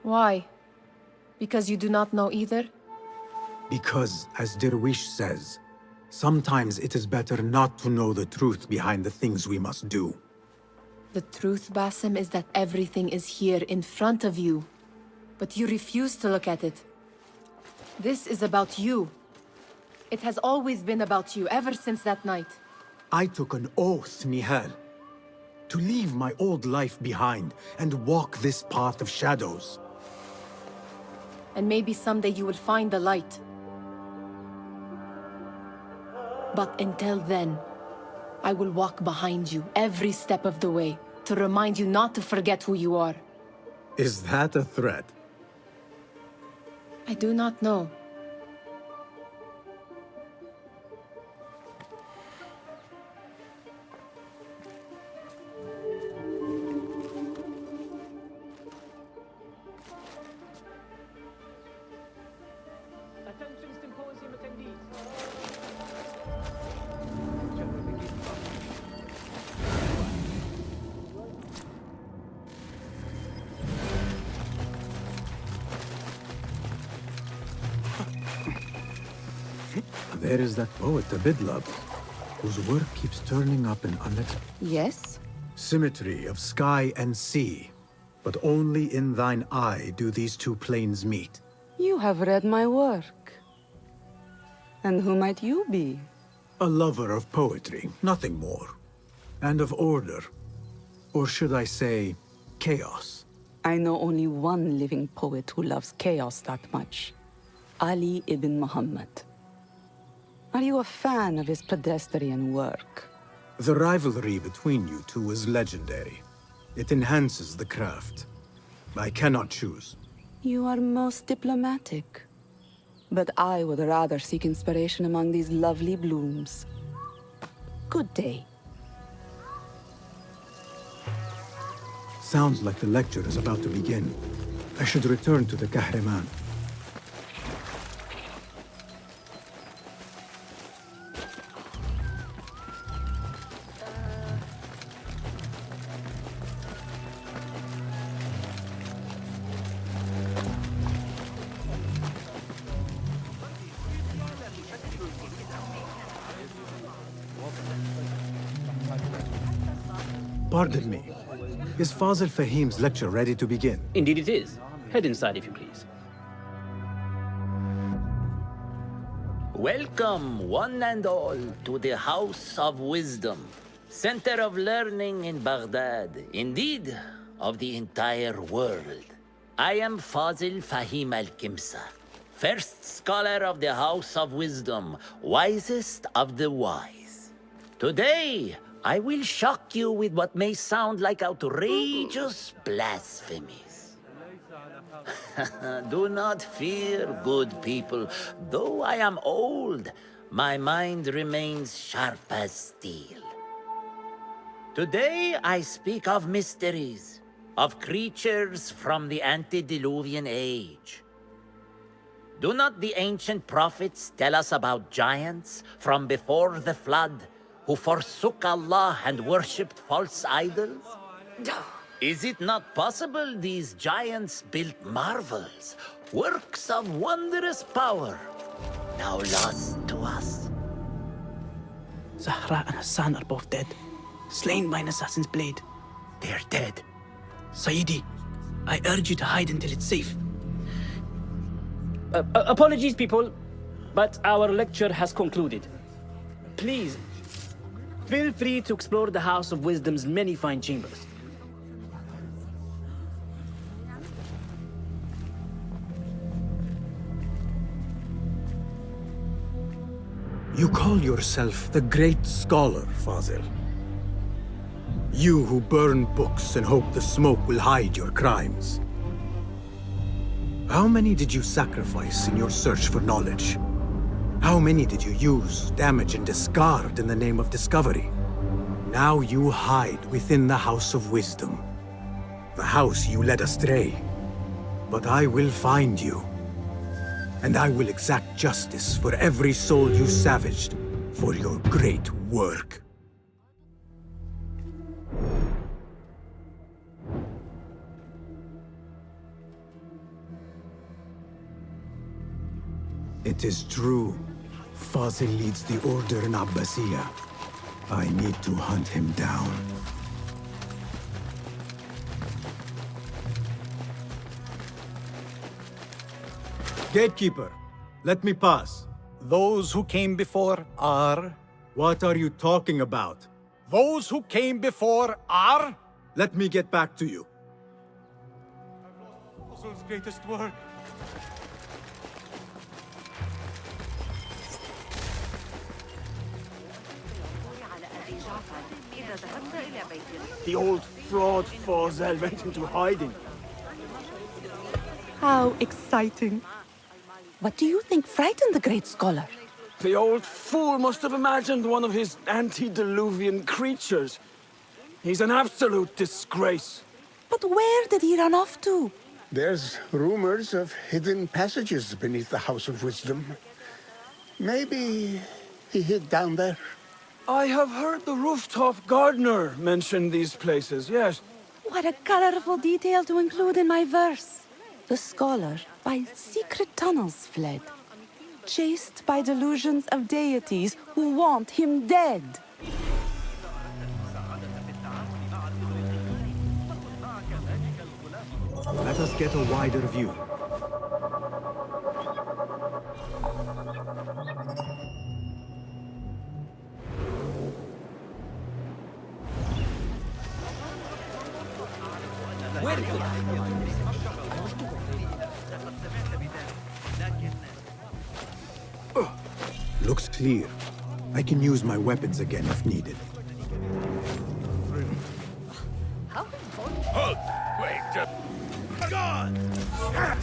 Why? Because you do not know either? Because, as Derwish says, sometimes it is better not to know the truth behind the things we must do. The truth, Basim, is that everything is here in front of you. But you refuse to look at it. This is about you. It has always been about you, ever since that night. I took an oath, Nihal, to leave my old life behind and walk this path of shadows. And maybe someday you will find the light. But until then, I will walk behind you every step of the way to remind you not to forget who you are. Is that a threat? I do not know. Attention symposium attendees. There is that poet, Abidlab, whose work keeps turning up in unexpected Yes? symmetry of sky and sea. But only in thine eye do these two planes meet. You have read my work. And who might you be? A lover of poetry, nothing more. And of order. Or should I say, chaos. I know only one living poet who loves chaos that much. Ali ibn Muhammad. Are you a fan of his pedestrian work? The rivalry between you two is legendary. It enhances the craft. I cannot choose. You are most diplomatic. But I would rather seek inspiration among these lovely blooms. Good day. Sounds like the lecture is about to begin. I should return to the Kahraman. Pardon me. Is Fazil Fahim's lecture ready to begin? Indeed it is. Head inside if you please. Welcome, one and all, to the House of Wisdom, center of learning in Baghdad, indeed, of the entire world. I am Fazil Fahim al-Kimsa, first scholar of the House of Wisdom, wisest of the wise. Today, I will shock you with what may sound like outrageous blasphemies. Do not fear, good people. Though I am old, my mind remains sharp as steel. Today I speak of mysteries, of creatures from the antediluvian age. Do not the ancient prophets tell us about giants from before the flood who forsook Allah and worshipped false idols? Is it not possible these giants built marvels, works of wondrous power, now lost to us? Zahra and Hassan are both dead, slain by an assassin's blade. They're dead. Sayyidi, I urge you to hide until it's safe. Apologies, people, but our lecture has concluded. Please, feel free to explore the House of Wisdom's many fine chambers. You call yourself the great scholar, Fazil. You who burn books and hope the smoke will hide your crimes. How many did you sacrifice in your search for knowledge? How many did you use, damage, and discard in the name of discovery? Now you hide within the House of Wisdom. The house you led astray. But I will find you. And I will exact justice for every soul you savaged for your great work. It is true. Fazil leads the order in Abbasiyah. I need to hunt him down. Gatekeeper, let me pass. Those who came before are... What are you talking about? Those who came before are... Let me get back to you. Puzzle's greatest work. The old fraud Forzel went into hiding. How exciting. What do you think frightened the great scholar? The old fool must have imagined one of his antediluvian creatures. He's an absolute disgrace. But where did he run off to? There's rumors of hidden passages beneath the House of Wisdom. Maybe he hid down there. I have heard the rooftop gardener mention these places, yes. What a colorful detail to include in my verse. The scholar by secret tunnels fled, chased by delusions of deities who want him dead. Let us get a wider view. Looks clear. I can use my weapons again if needed. Halt! Wait, just... God! All right.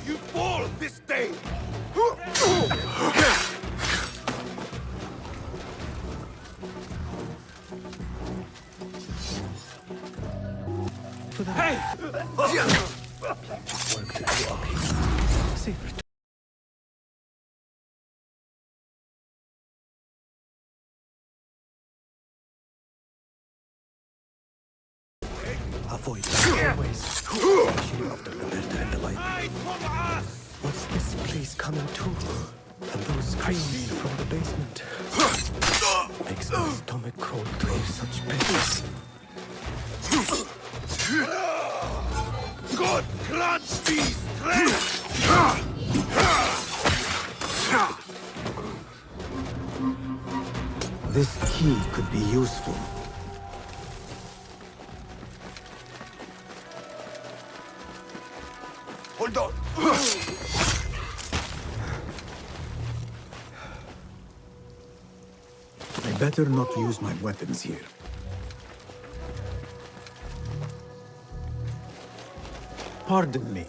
You fall this day! Hey! Avoid them always, especially after the murder and the light. What's this place coming to? And those screams from the basement. Makes my stomach crawl to hear such pain. God grants me strength! This key could be useful. Hold on! I better not use my weapons here. Pardon me,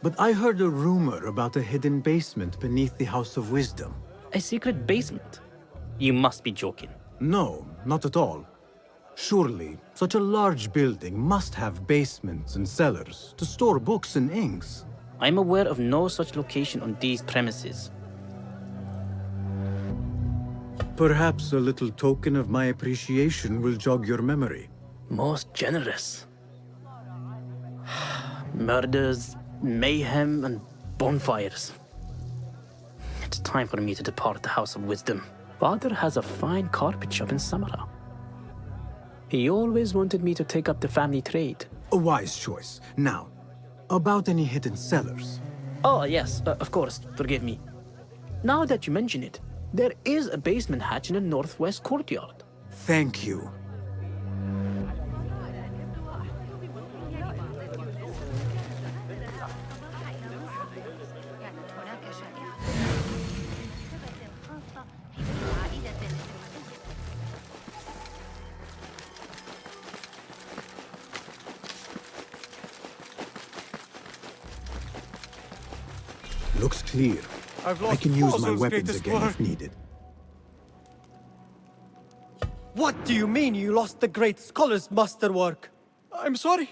but I heard a rumor about a hidden basement beneath the House of Wisdom. A secret basement? You must be joking. No, not at all. Surely, such a large building must have basements and cellars to store books and inks. I'm aware of no such location on these premises. Perhaps a little token of my appreciation will jog your memory. Most generous. Murders, mayhem, and bonfires. It's time for me to depart the House of Wisdom. Father has a fine carpet shop in Samara. He always wanted me to take up the family trade. A wise choice. Now, about any hidden cellars? Oh, yes, of course, forgive me. Now that you mention it, there is a basement hatch in the northwest courtyard. Thank you. Looks clear. I can use my weapons again if needed. What do you mean you lost the great scholar's masterwork? I'm sorry.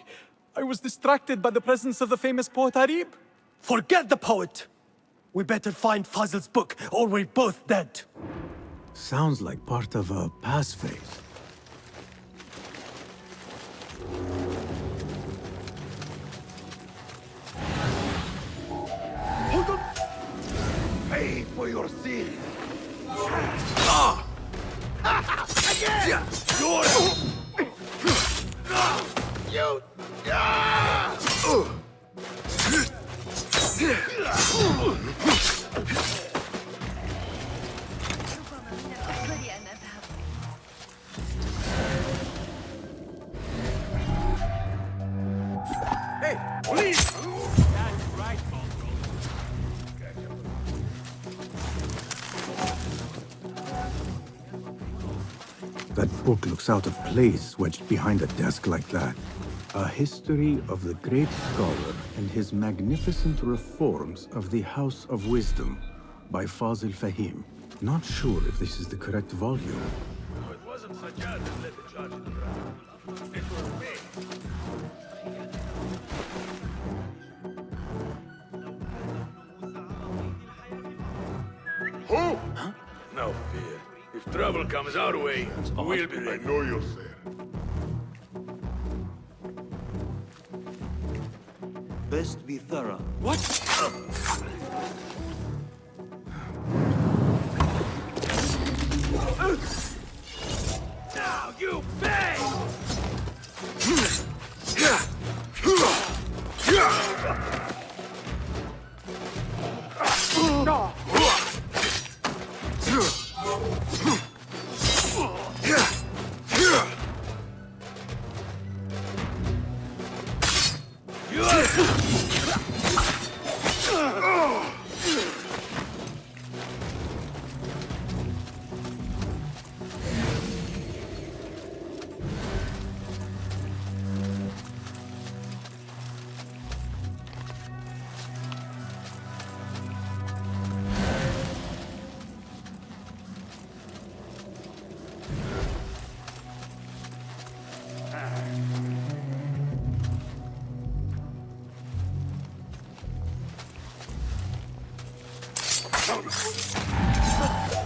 I was distracted by the presence of the famous poet Arib. Forget the poet! We better find Fazl's book, or we're both dead. Sounds like part of a passphrase. Pay for your sins! Hey, please! That book looks out of place wedged behind a desk like that. A history of the great scholar and his magnificent reforms of the House of Wisdom by Fazil Fahim. Not sure if this is the correct volume. It wasn't Sajjad that led the charge in the ground. It was me. Who? Huh? No fear. If trouble comes our way, we'll be ready. I know you're there. Best be thorough. What? Now you pay!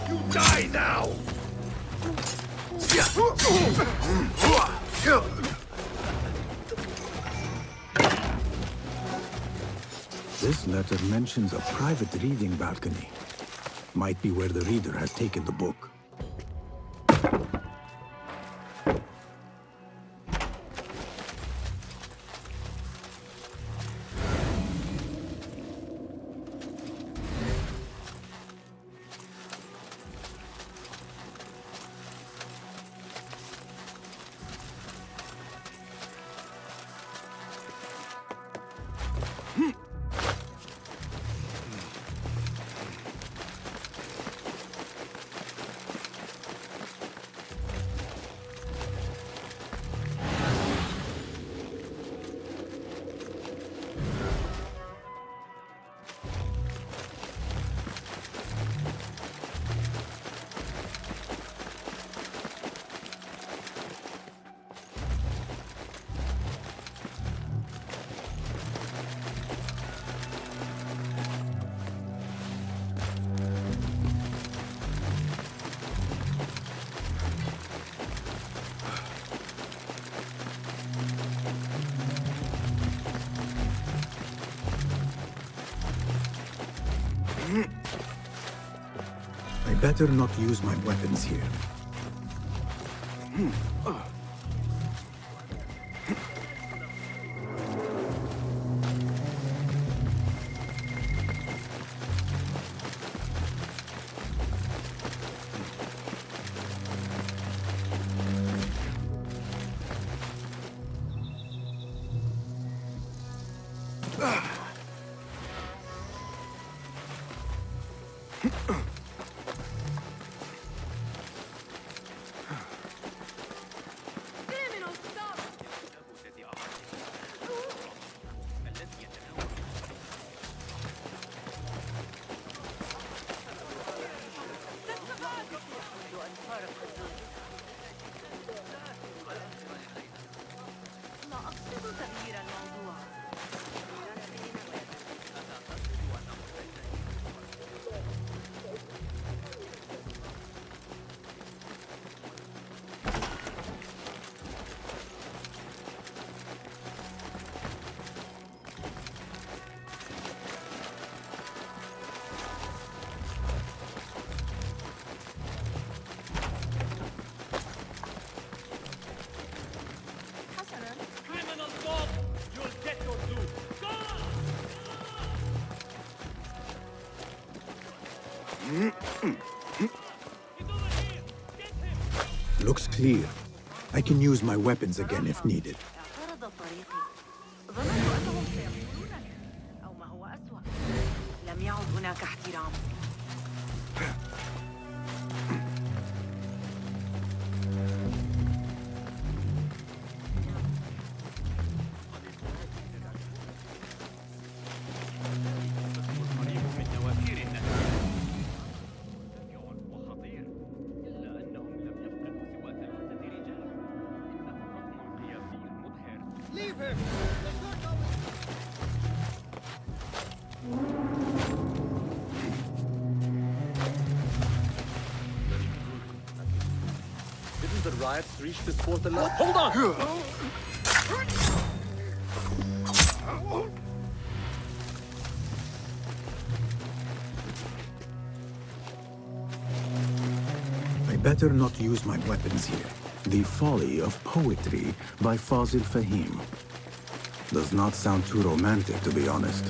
You die now! This letter mentions a private reading balcony. Might be where the reader has taken the book. I better not use my weapons here. Looks clear. I can use my weapons again if needed. اعترض طريقي. ظننت أنهم سيقتلونني أو ما هو أسوأ. لم يعد هناك احترام. Leave him! Didn't the riots reach this port alone? Hold on! I better not use my weapons here. The Folly of Poetry by Fazil Fahim. Does not sound too romantic, to be honest.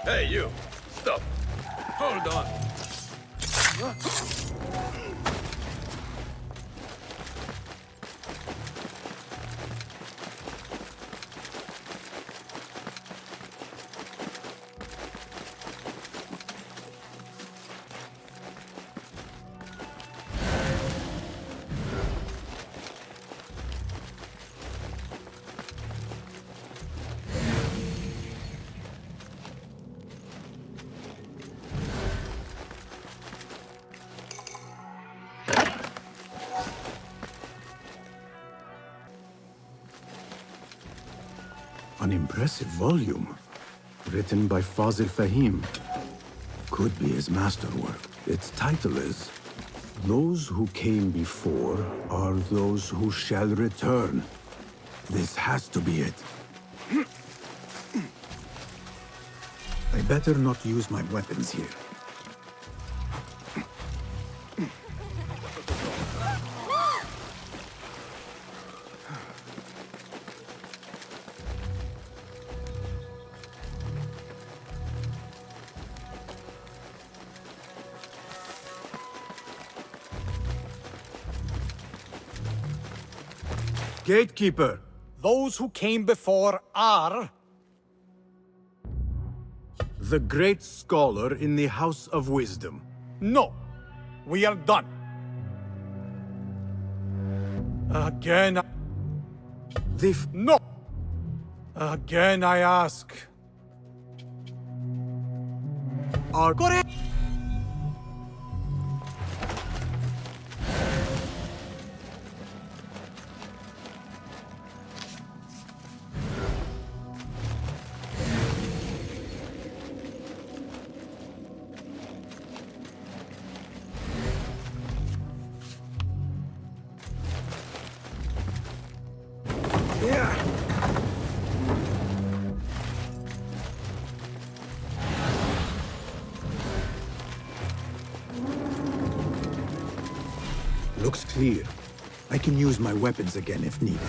Hey, you! Stop! Hold on! An impressive volume, written by Fazil Fahim. Could be his masterwork. Its title is, Those Who Came Before Are Those Who Shall Return. This has to be it. I better not use my weapons here. Gatekeeper! Those who came before are... The great scholar in the House of Wisdom. No. We are done. Again... No! Again I ask. Are correct! Looks clear. I can use my weapons again if needed.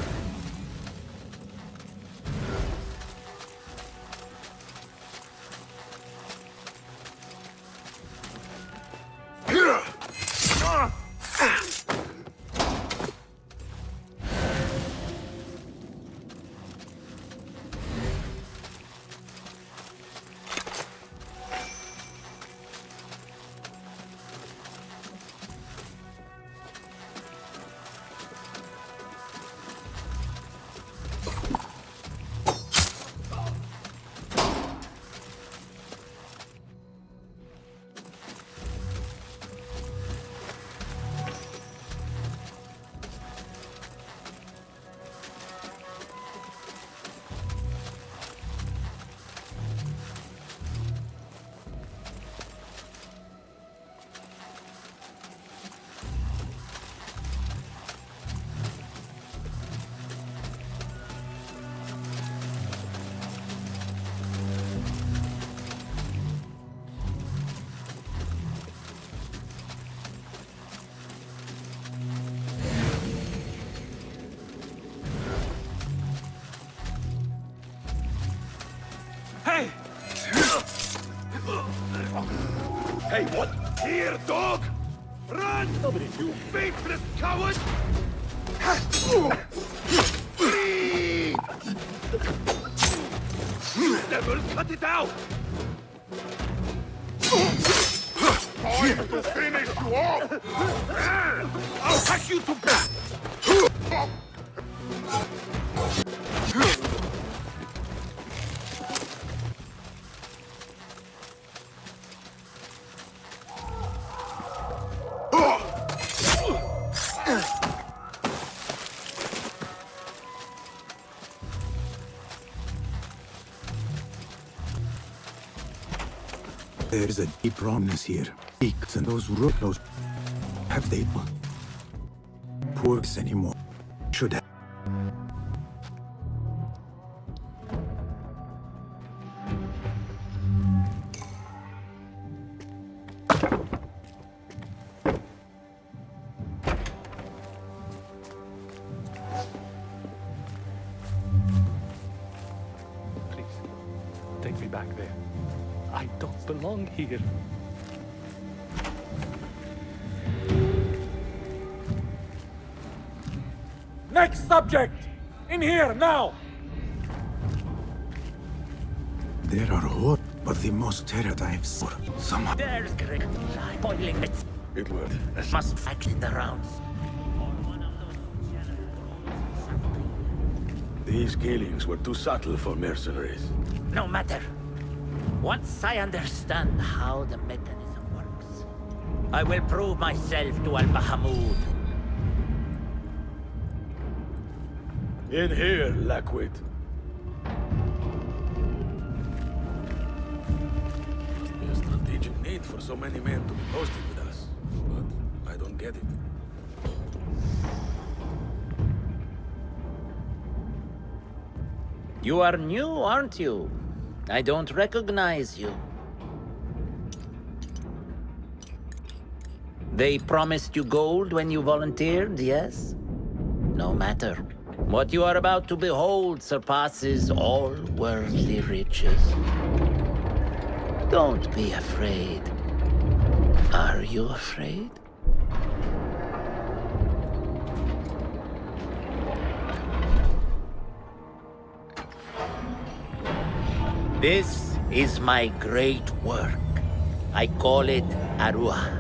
Here, dog! Run! You faithless coward! Flee! Devil, cut it out! Time to finish you off! I'll hack you to death! There is a deep wrongness here. Peaks and those rotos. Have they poor anymore? Should have. Please, take me back there. I don't belong here. Next subject! In here, now! There are horror, but the most terror I have seen. Somehow. There's Greg. Boiling it. It would. Must act in the rounds. These killings were too subtle for mercenaries. No matter. Once I understand how the mechanism works, I will prove myself to Al-Bahamud. In here, Lackwit. Must be a strategic need for so many men to be posted with us. But I don't get it. You are new, aren't you? I don't recognize you. They promised you gold when you volunteered, yes? No matter. What you are about to behold surpasses all worldly riches. Don't be afraid. Are you afraid? This is my great work. I call it Arua.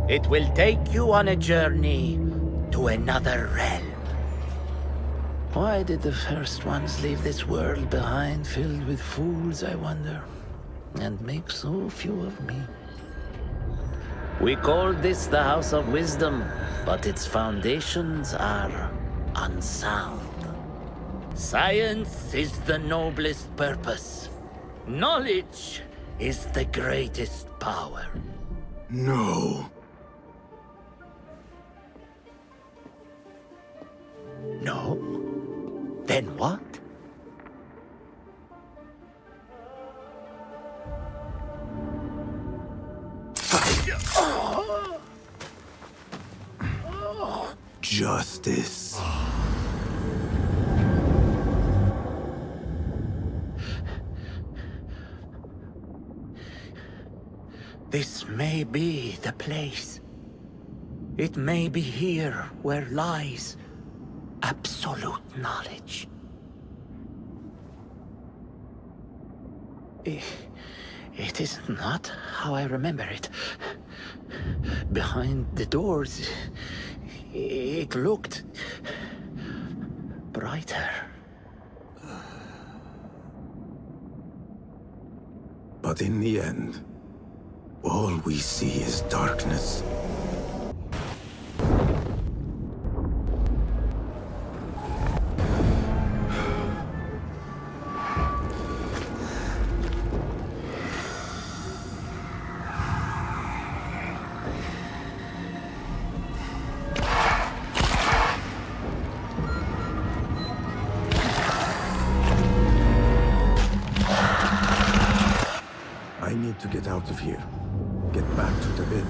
It will take you on a journey to another realm. Why did the first ones leave this world behind, filled with fools, I wonder, and make so few of me? We called this the House of Wisdom, but its foundations are unsound. Science is the noblest purpose. Knowledge is the greatest power. No. No? Then what? Justice. This may be the place. It may be here where lies absolute knowledge. It is not how I remember it. Behind the doors It looked brighter. But in the end, all we see is darkness. I need to get out of here. Get back to the bin.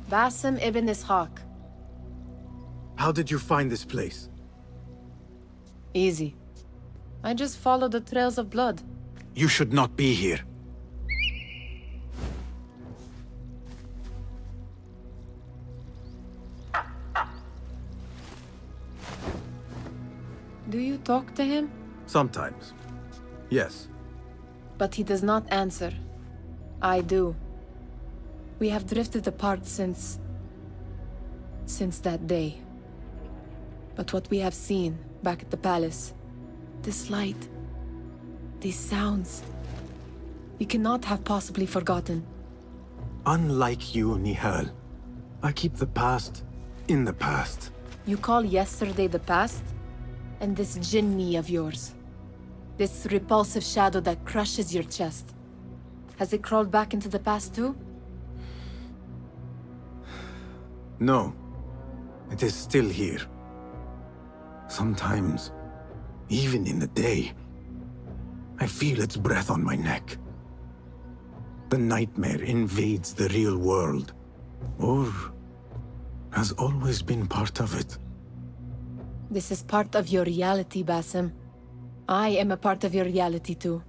Basim ibn Ishaq. How did you find this place? Easy. I just followed the trails of blood. You should not be here. Do you talk to him? Sometimes. Yes. But he does not answer. I do. We have drifted apart since that day. But what we have seen back at the palace, this light, these sounds, we cannot have possibly forgotten. Unlike you, Nihal, I keep the past in the past. You call yesterday the past? And this jinni of yours, this repulsive shadow that crushes your chest, has it crawled back into the past too? No, it is still here. Sometimes, even in the day, I feel its breath on my neck. The nightmare invades the real world, or has always been part of it. This is part of your reality, Basim. I am a part of your reality too.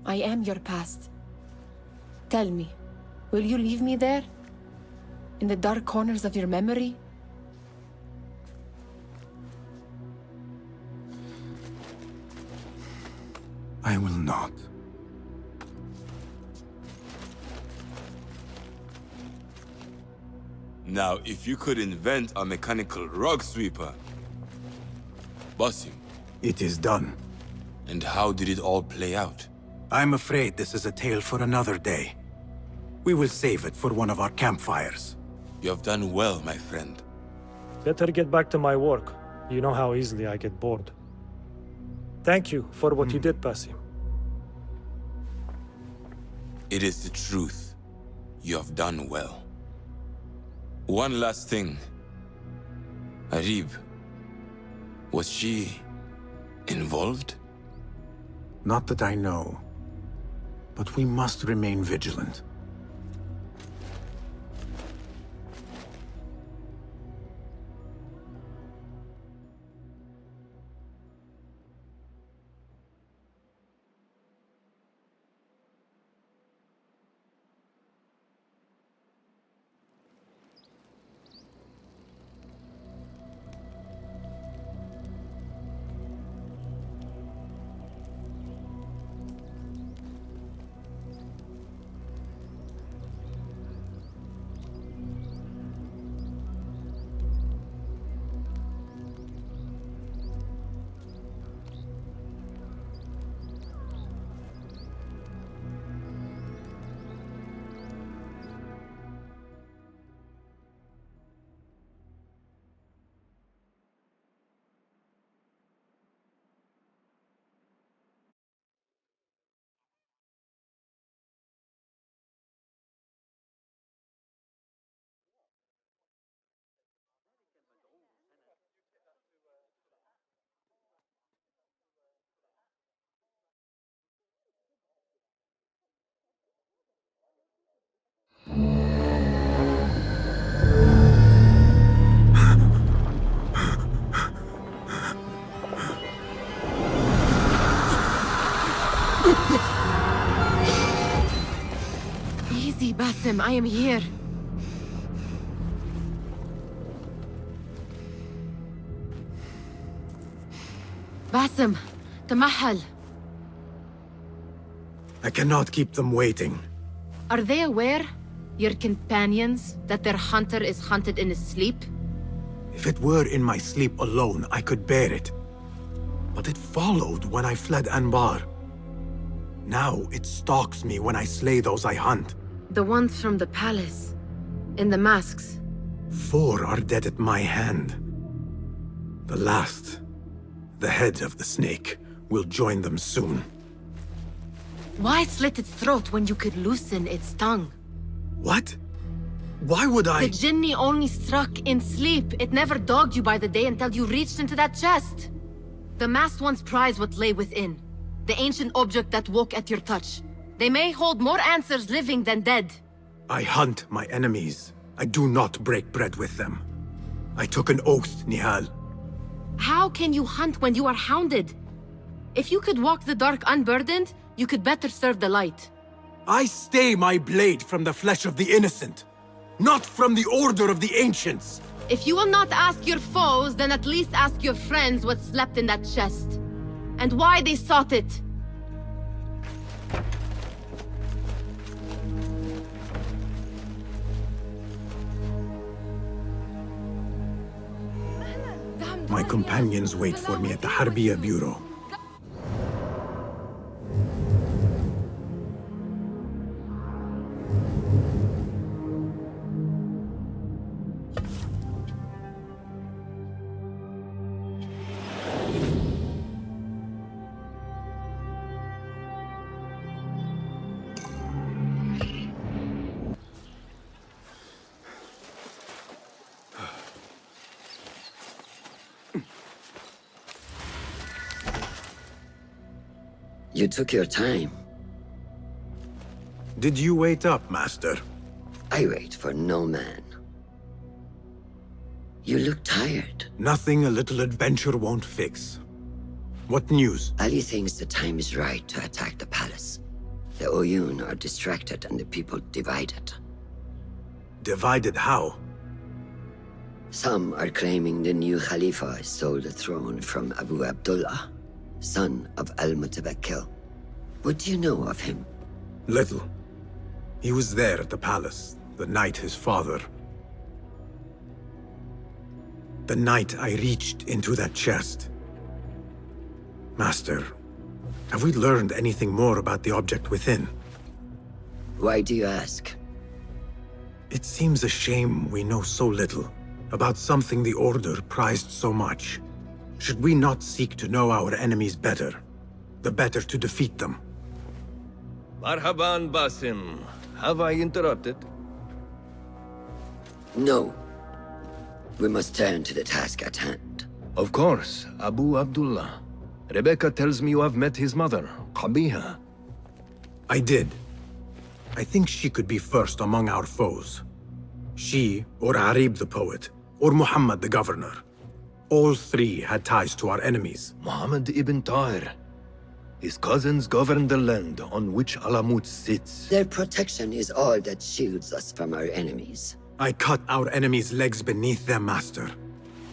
I am your past. Tell me, will you leave me there? In the dark corners of your memory? I will not. Now, if you could invent a mechanical rug sweeper, Basim, It is done. and how did it all play out? I'm afraid this is a tale for another day. We will save it for one of our campfires. You have done well, my friend. Better get back to my work. You know how easily I get bored. Thank you for what you did, Basim. It is the truth. You have done well. One last thing. Arib, was she involved? Not that I know. But we must remain vigilant. Easy, Basim, I am here. Basim, تمهل. I cannot keep them waiting. Are they aware, your companions, that their hunter is hunted in his sleep? If it were in my sleep alone, I could bear it. But it followed when I fled Anbar. Now it stalks me when I slay those I hunt. The ones from the palace, in the masks. 4 are dead at my hand. The last, the head of the snake, will join them soon. Why slit its throat when you could loosen its tongue? What? Why would I? The Jinni only struck in sleep. It never dogged you by the day until you reached into that chest. The masked ones prize what lay within. The ancient object that woke at your touch. They may hold more answers living than dead. I hunt my enemies. I do not break bread with them. I took an oath, Nihal. How can you hunt when you are hounded? If you could walk the dark unburdened, you could better serve the light. I stay my blade from the flesh of the innocent, not from the order of the ancients. If you will not ask your foes, then at least ask your friends what slept in that chest. And why they sought it. My companions wait for me at the Harbiya Bureau. You took your time. Did you wait up, Master? I wait for no man. You look tired. Nothing a little adventure won't fix. What news? Ali thinks the time is right to attack the palace. The Oyun are distracted and the people divided. Divided how? Some are claiming the new Khalifa stole the throne from Abu Abdullah, son of Al-Mutabakkil. What do you know of him? Little. He was there at the palace, the night his father... The night I reached into that chest. Master, have we learned anything more about the object within? Why do you ask? It seems a shame we know so little about something the Order prized so much. Should we not seek to know our enemies better, the better to defeat them? Marhaban, Basim. Have I interrupted? No. We must turn to the task at hand. Of course, Abu Abdullah. Rebecca tells me you have met his mother, Qabiha. I did. I think she could be first among our foes. She, or Arib the poet, or Muhammad the governor. All three had ties to our enemies. Muhammad ibn Tahir. His cousins govern the land on which Alamut sits. Their protection is all that shields us from our enemies. I cut our enemies' legs beneath them, Master.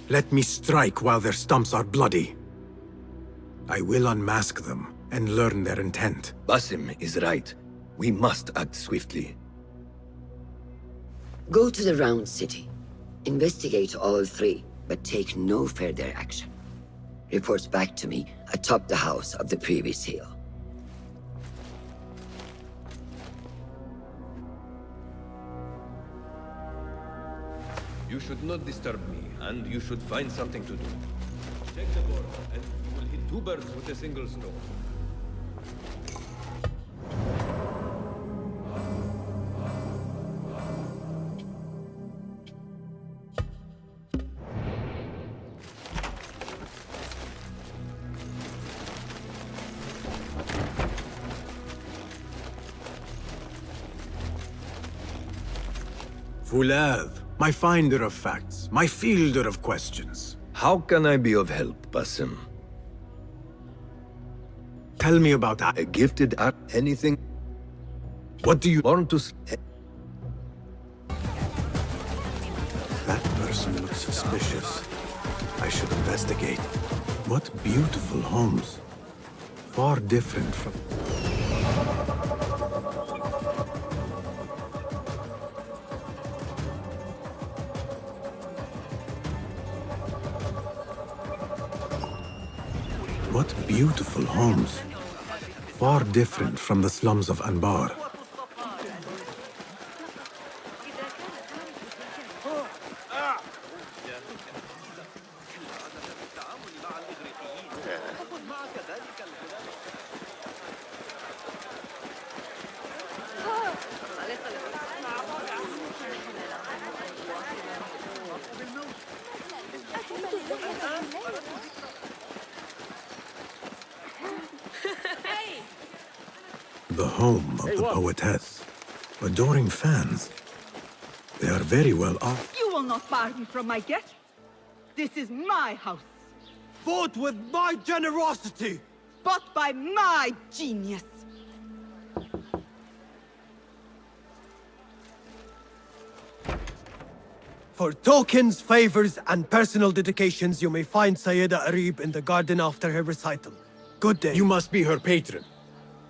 Let me strike while their stumps are bloody. I will unmask them and learn their intent. Basim is right. We must act swiftly. Go to the Round City. Investigate all three, but take no further action. Reports back to me atop the house of the previous hill. You should not disturb me, and you should find something to do. Check the board, and you will hit 2 birds with a single stone. Fulav, my finder of facts, my fielder of questions. How can I be of help, Basim? Tell me about a gifted at anything. What do you want to That person looks suspicious. I should investigate. What beautiful homes. Far different from... What beautiful homes. Far different from the slums of Anbar. The home of the poetess. Adoring fans. They are very well off. You will not bar me from my guest. This is my house. Bought with my generosity. Bought by my genius. For tokens, favors, and personal dedications, you may find Sayyida Arib in the garden after her recital. Good day. You must be her patron.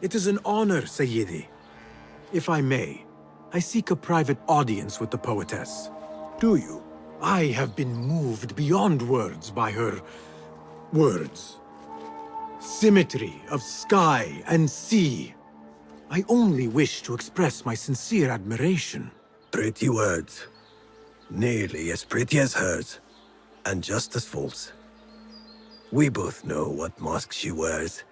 It is an honor, Sayyidi. If I may, I seek a private audience with the poetess. Do you? I have been moved beyond words by her... words. Symmetry of sky and sea. I only wish to express my sincere admiration. Pretty words. Nearly as pretty as hers, and just as false. We both know what mask she wears,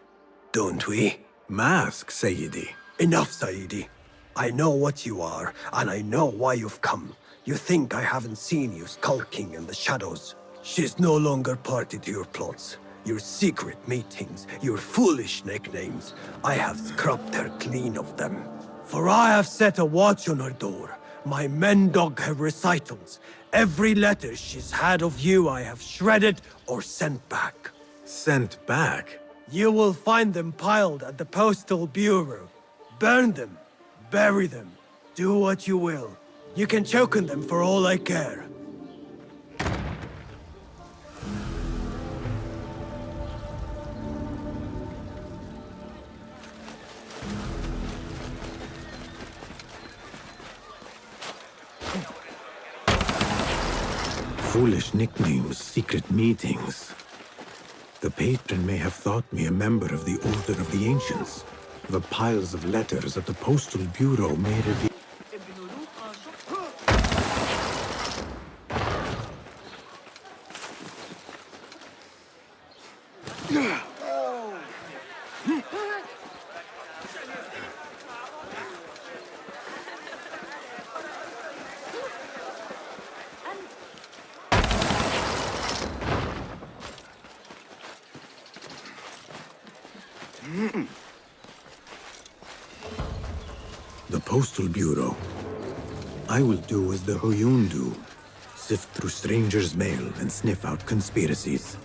don't we? Mask, Sayyidi. Enough, Sayyidi. I know what you are, and I know why you've come. You think I haven't seen you skulking in the shadows. She's no longer party to your plots, your secret meetings, your foolish nicknames. I have scrubbed her clean of them. For I have set a watch on her door. My men dog her recitals. Every letter she's had of you I have shredded or sent back. Sent back? You will find them piled at the Postal Bureau. Burn them, bury them, do what you will. You can choke on them for all I care. Foolish nicknames, secret meetings. The patron may have thought me a member of the Order of the Ancients. The piles of letters at the Postal Bureau may reveal... The Postal Bureau. I will do as the Huyun do. Sift through strangers' mail and sniff out conspiracies.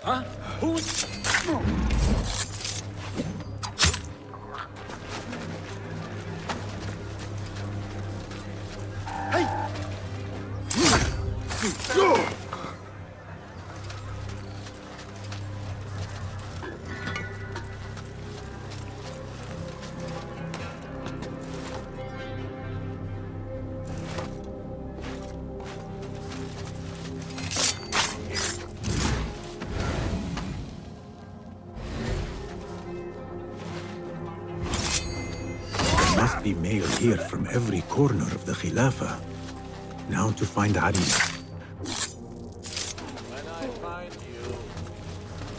Huh? Who's... Hey! Must be mail here from every corner of the Khilafah. Now to find Ali. When I find you,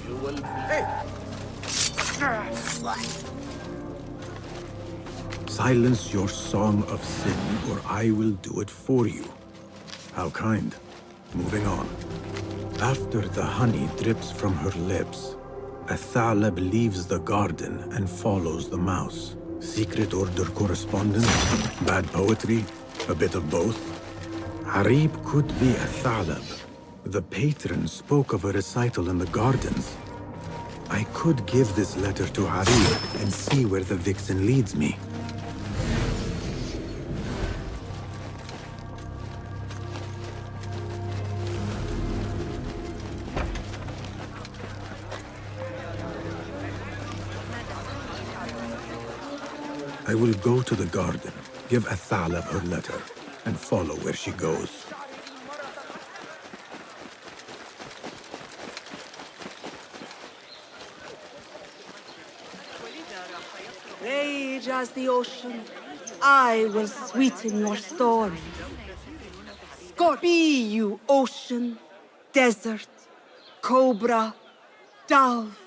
you will... Hey! Silence your song of sin, or I will do it for you. How kind. Moving on. After the honey drips from her lips, a thalib leaves the garden and follows the mouse. Secret Order correspondence? Bad poetry? A bit of both? Harib could be a thalib. The patron spoke of a recital in the gardens. I could give this letter to Harib and see where the vixen leads me. I will go to the garden, give Athalab her letter, and follow where she goes. Rage as the ocean, I will sweeten your storm. Be you ocean, desert, cobra, dove,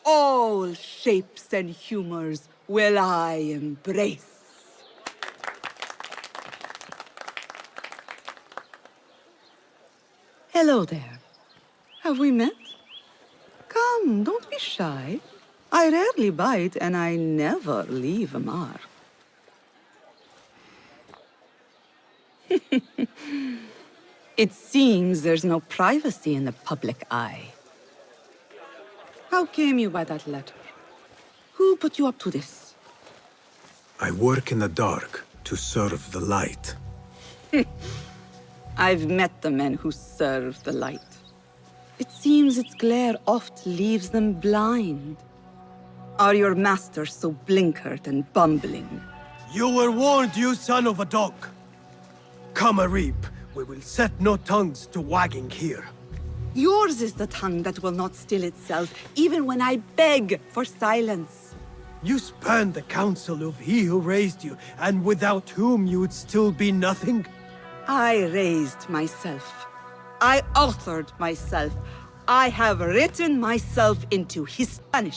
all shapes and humors will I embrace. Hello there. Have we met? Come, don't be shy. I rarely bite and I never leave a mark. It seems there's no privacy in the public eye. How came you by that letter? Who put you up to this? I work in the dark to serve the light. I've met the men who serve the light. It seems its glare oft leaves them blind. Are your masters so blinkered and bumbling? You were warned, you son of a dog. Come, Arib. We will set no tongues to wagging here. Yours is the tongue that will not still itself, even when I beg for silence. You spurn the counsel of he who raised you, and without whom you would still be nothing? I raised myself. I authored myself. I have written myself into his Spanish.